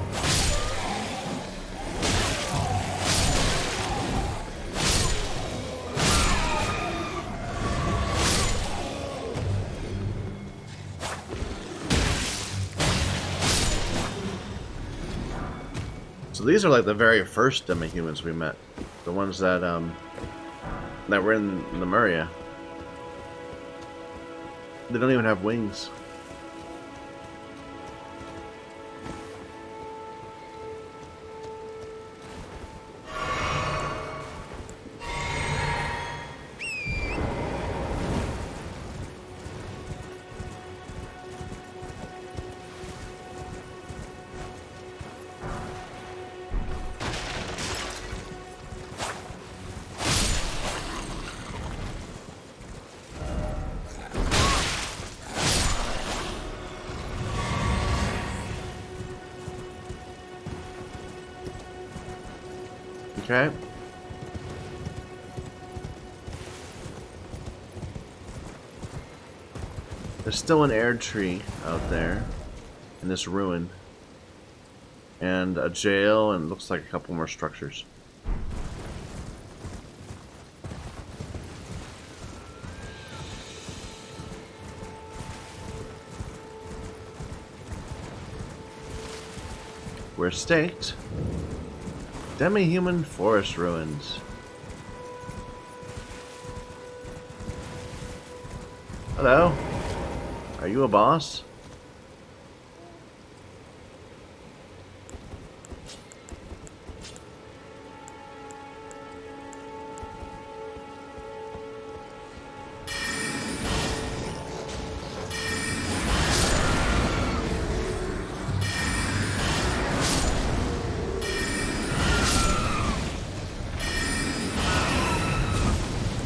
So these are like the very first demi-humans we met. The ones that were in Lemuria. They don't even have wings. Okay. There's still an air tree out there in this ruin. And a jail, and looks like a couple more structures. We're staked. Demi-human forest ruins. Hello. Are you a boss?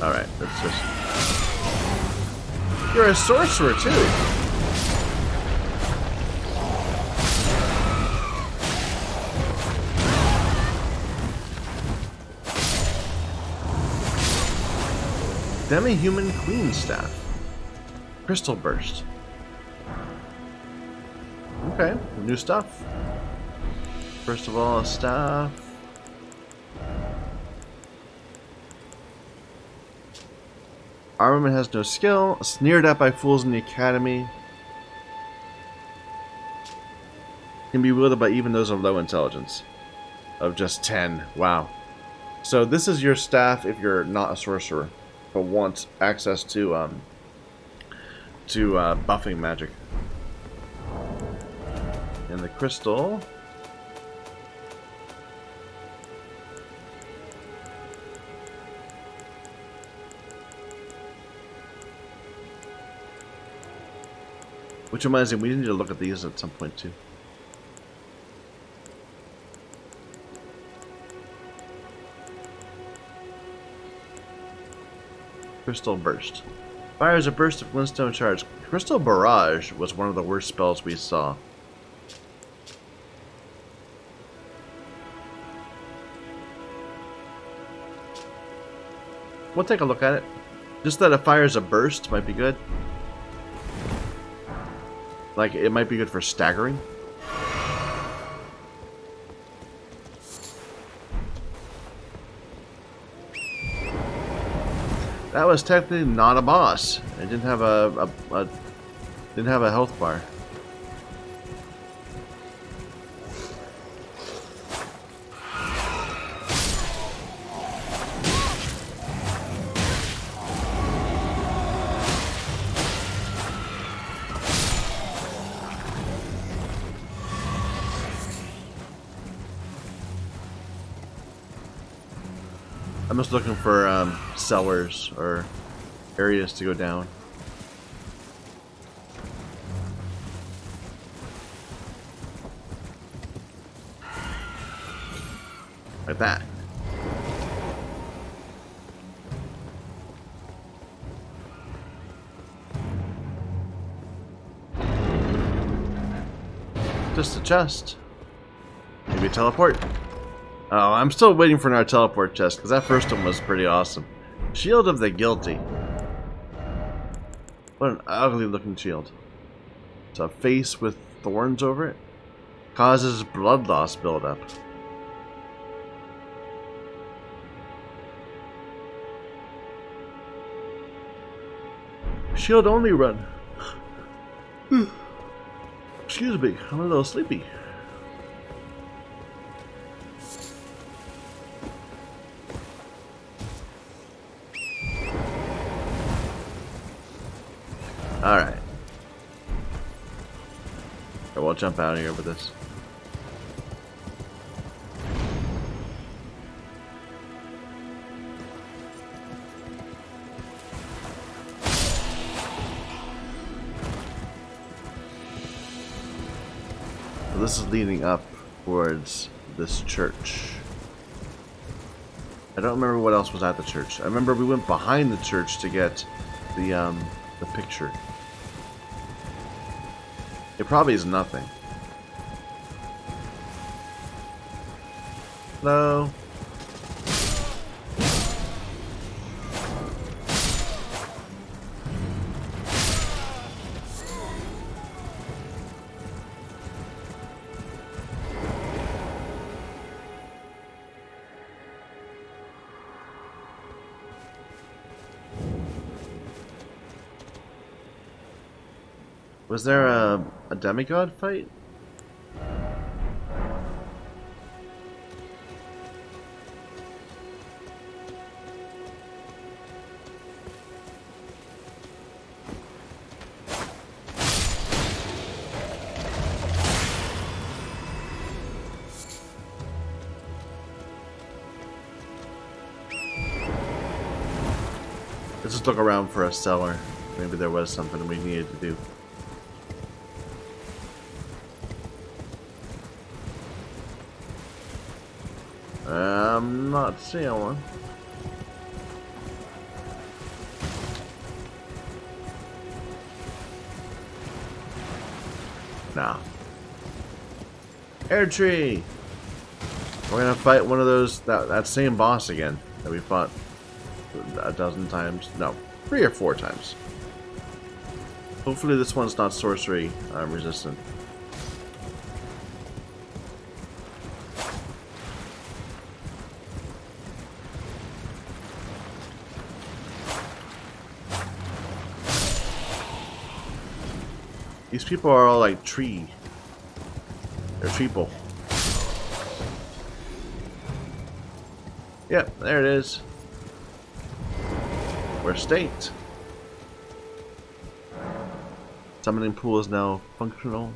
Alright, let's just... You're a sorcerer, too! Demi-human queen staff. Crystal burst. Okay, new stuff. First of all, a staff. Armament has no skill. Sneered at by fools in the academy. Can be wielded by even those of low intelligence. Of just 10. Wow. So this is your staff if you're not a sorcerer, but want access to buffing magic. And the crystal. Which reminds me, we need to look at these at some point too. Crystal Burst. Fires a burst of glintstone shards. Crystal Barrage was one of the worst spells we saw. We'll take a look at it. Just that it fires a burst might be good. Like, it might be good for staggering. That was technically not a boss. It didn't have didn't have a health bar. I'm just looking for cellars or areas to go down. Like that. Just a chest. Maybe maybe teleport. Oh, I'm still waiting for our teleport chest, because that first one was pretty awesome. Shield of the Guilty. What an ugly looking shield. It's a face with thorns over it. Causes blood loss buildup. Shield only run. Excuse me, I'm a little sleepy. Alright. We'll jump out of here with this. So this is leading up towards this church. I don't remember what else was at the church. I remember we went behind the church to get the picture. It probably is nothing. Hello? Was there a demigod fight? Let's just look around for a cellar. Maybe there was something we needed to do. I'm not seeing one. Nah. Air tree! We're gonna fight one of those, that same boss again that we fought a dozen times. No, 3 or 4 times. Hopefully this one's not sorcery resistant. These people are all like tree. They're treeple. Yep, there it is. We're staked. Summoning pool is now functional.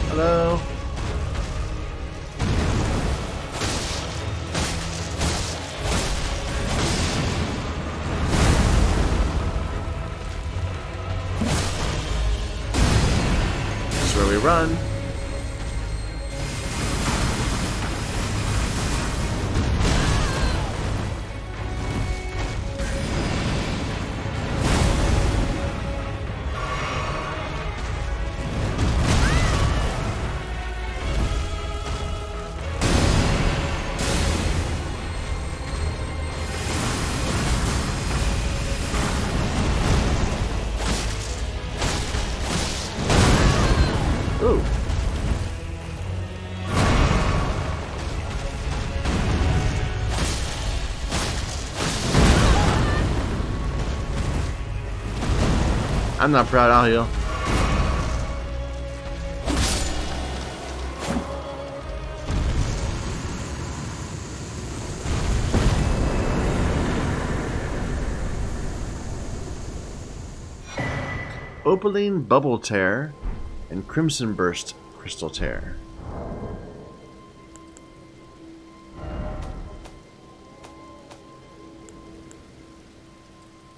Hello. This is where we run. Ooh. I'm not proud, I'll heal. Opaline Bubble Tear and Crimson Burst Crystal Tear.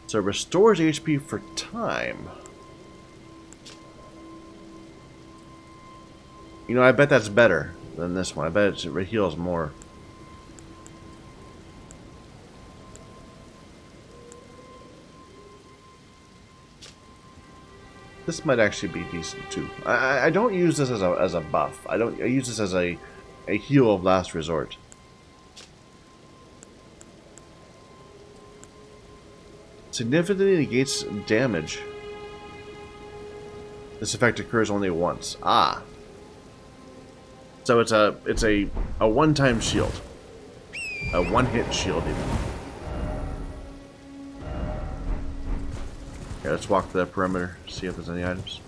So restores HP for time. You know, I bet that's better than this one. I bet it heals more. This might actually be decent too. I don't use this as a buff. I use this as a heal of last resort. Significantly negates damage. This effect occurs only once. Ah. So it's a one-time shield. A one-hit shield even. Okay, let's walk the perimeter, see if there's any items.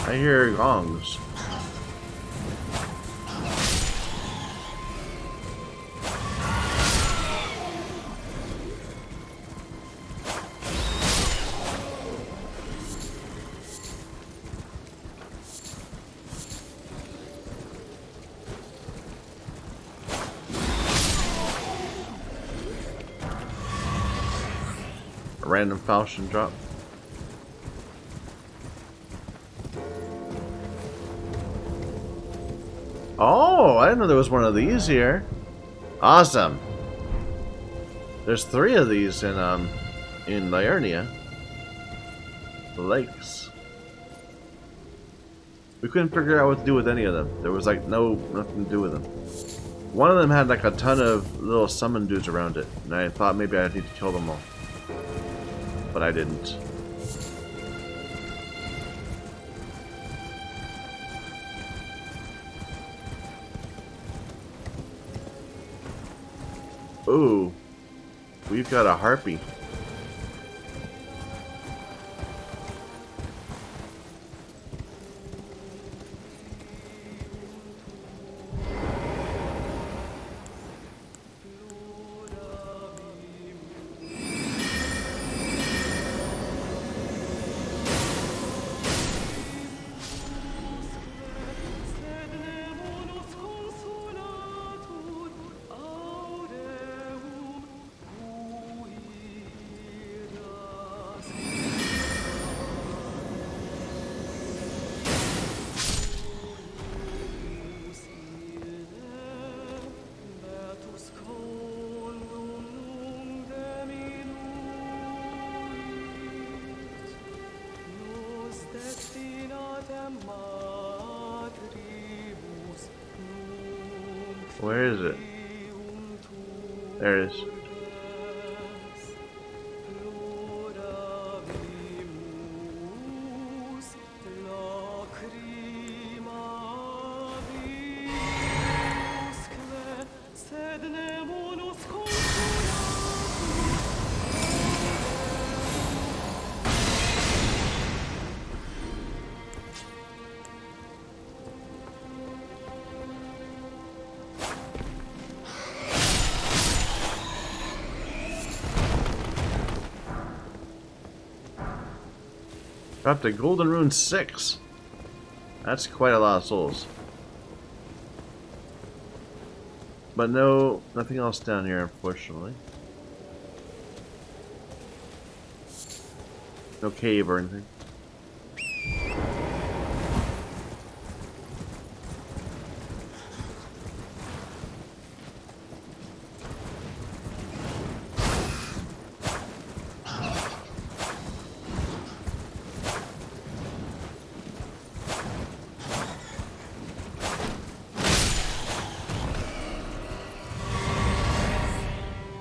I hear gongs. A random falchion drop. Oh, I didn't know there was one of these here. Awesome. There's 3 of these in Liurnia. The lakes. We couldn't figure out what to do with any of them. There was like nothing to do with them. One of them had like a ton of little summon dudes around it, and I thought maybe I'd need to kill them all. But I didn't. Ooh, we've got a harpy. Where is it? There it is. Dropped a golden rune 6. That's quite a lot of souls. But nothing else down here, unfortunately. No cave or anything.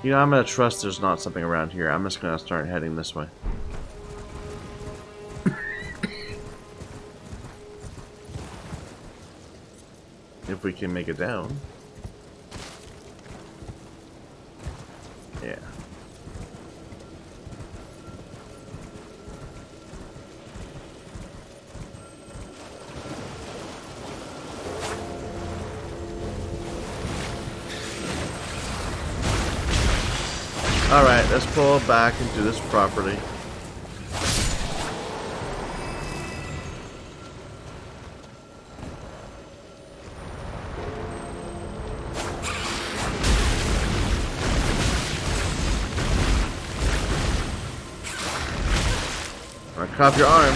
You know, I'm gonna trust there's not something around here. I'm just gonna start heading this way. If we can make it down. Yeah. Alright, let's pull back into this property. Alright, cut off your arm.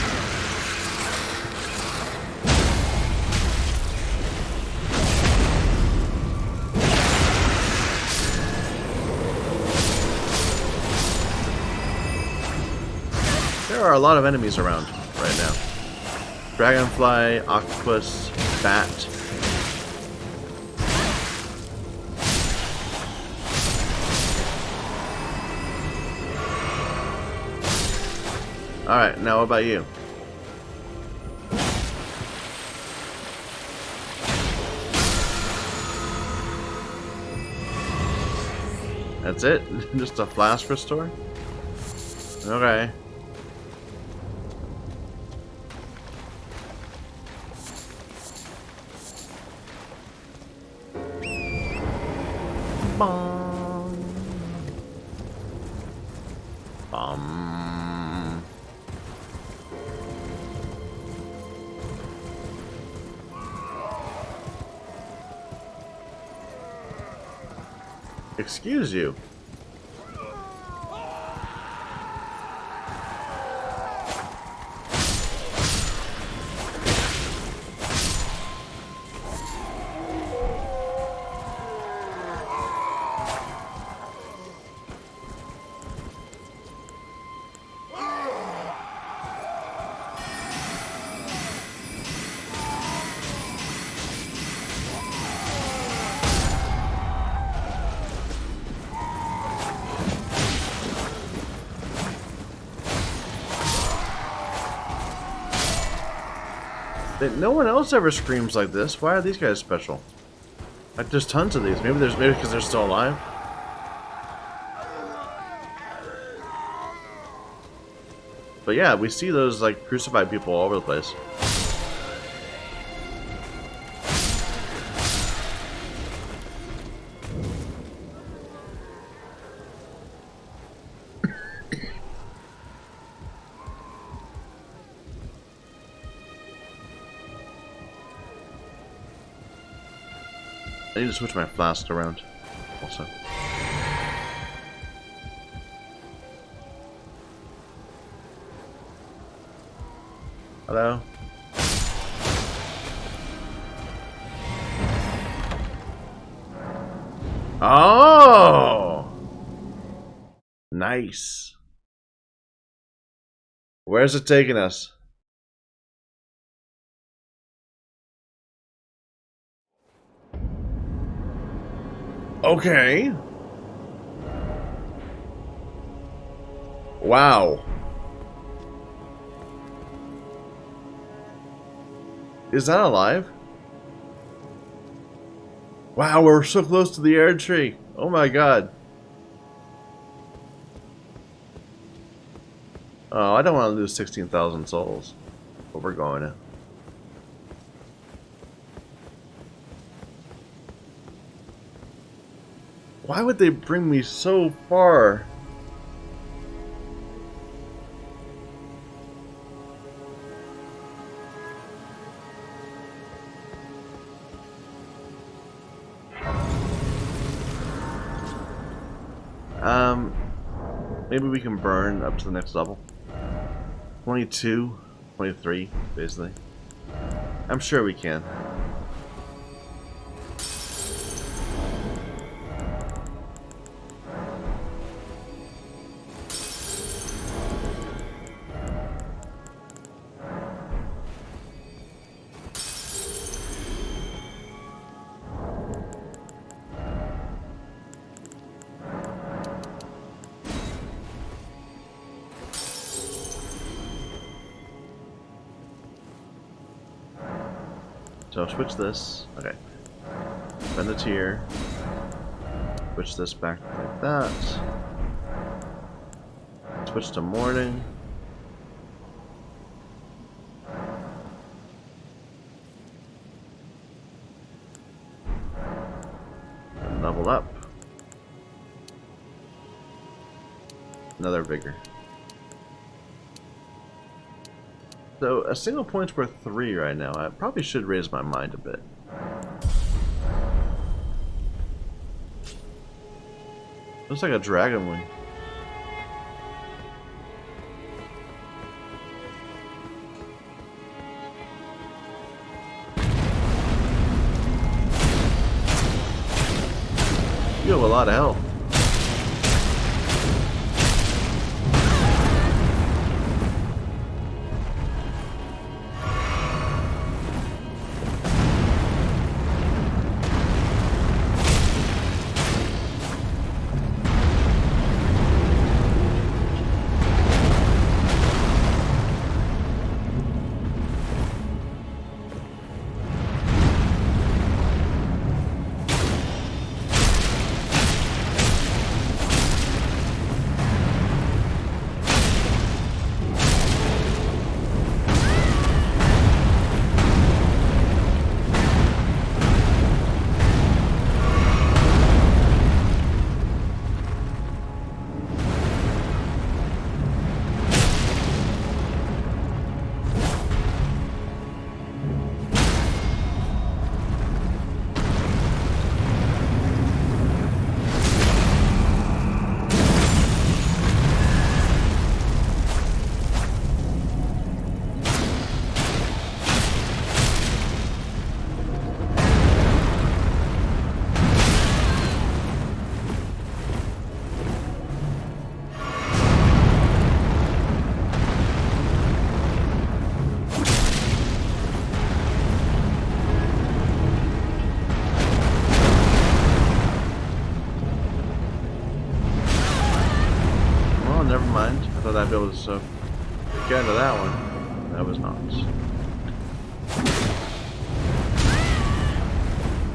There are a lot of enemies around right now. Dragonfly, octopus, bat. Alright, now what about you? That's it? Just a flask restore? Okay. Excuse you. No one else ever screams like this. Why are these guys special? Like, there's tons of these. Maybe because they're still alive. But yeah, we see those like crucified people all over the place. I need to switch my flask around also. Hello? Oh! Nice. Where's it taking us? Okay. Wow. Is that alive? Wow, we're so close to the air tree. Oh my god. Oh, I don't want to lose 16,000 souls. But we're going to. Why would they bring me so far? Maybe we can burn up to the next level. 22, 23, basically. I'm sure we can. So I'll switch this. Okay. Bend it here. Switch this back like that. Switch to morning. And level up. Another vigor. So a single point's worth 3 right now. I probably should raise my mind a bit. Looks like a dragon wing. You have a lot of health. Never mind. I thought I'd be able to get into that one. That was not.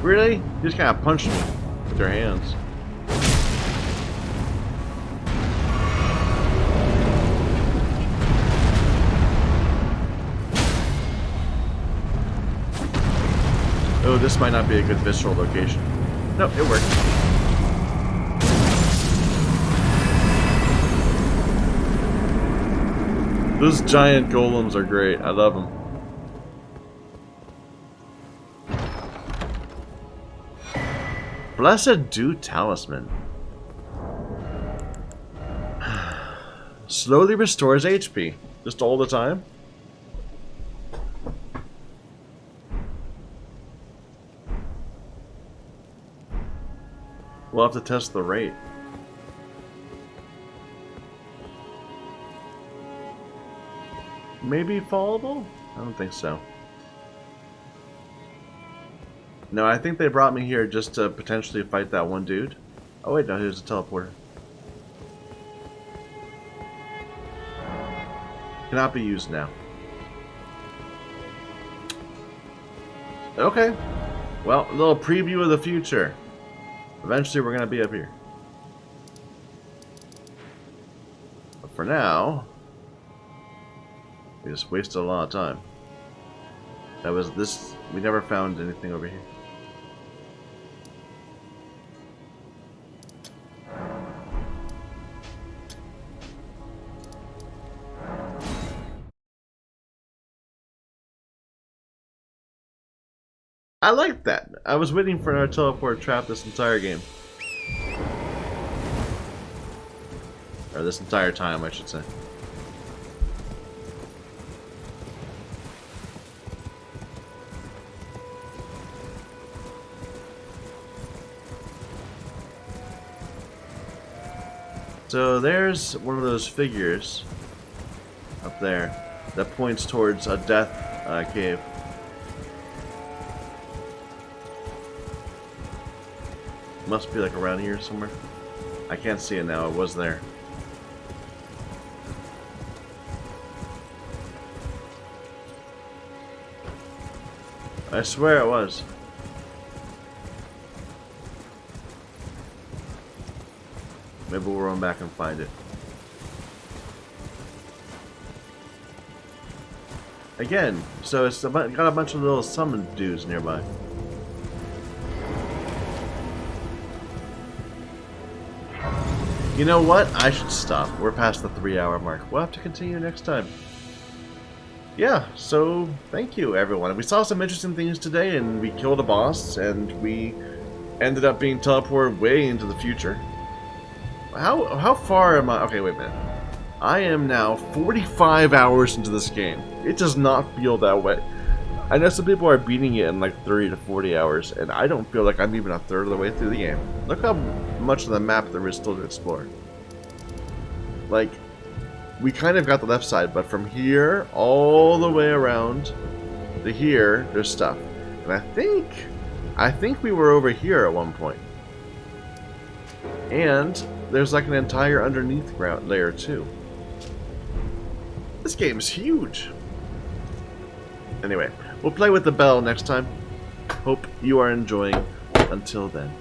Really? You just kind of punched me with your hands. Oh, this might not be a good visceral location. Nope, it worked. Those giant golems are great. I love them. Blessed Dew Talisman. Slowly restores HP. Just all the time. We'll have to test the rate. Maybe fallable? I don't think so. No, I think they brought me here just to potentially fight that one dude. Oh wait, no, here's a teleporter. Cannot be used now. Okay. Well, a little preview of the future. Eventually we're gonna be up here. But for now, we just wasted a lot of time. That was this. We never found anything over here. I like that. I was waiting for our teleport trap this entire game. Or this entire time, I should say. So there's one of those figures up there that points towards a death cave. Must be like around here somewhere. I can't see it now. It was there. I swear it was. Maybe we'll run back and find it. Again, so it's got a bunch of little summon dudes nearby. You know what? I should stop. We're past the 3-hour mark. We'll have to continue next time. Yeah, so thank you, everyone. We saw some interesting things today, and we killed a boss, and we ended up being teleported way into the future. How far am I? Okay, wait a minute. I am now 45 hours into this game. It does not feel that way. I know some people are beating it in like 30 to 40 hours, and I don't feel like I'm even a third of the way through the game. Look how much of the map there is still to explore. Like, we kind of got the left side, but from here all the way around to here, there's stuff. And I think we were over here at one point. And there's like an entire underneath ground layer too. This game's huge. Anyway, we'll play with the bell next time. Hope you are enjoying. Until then.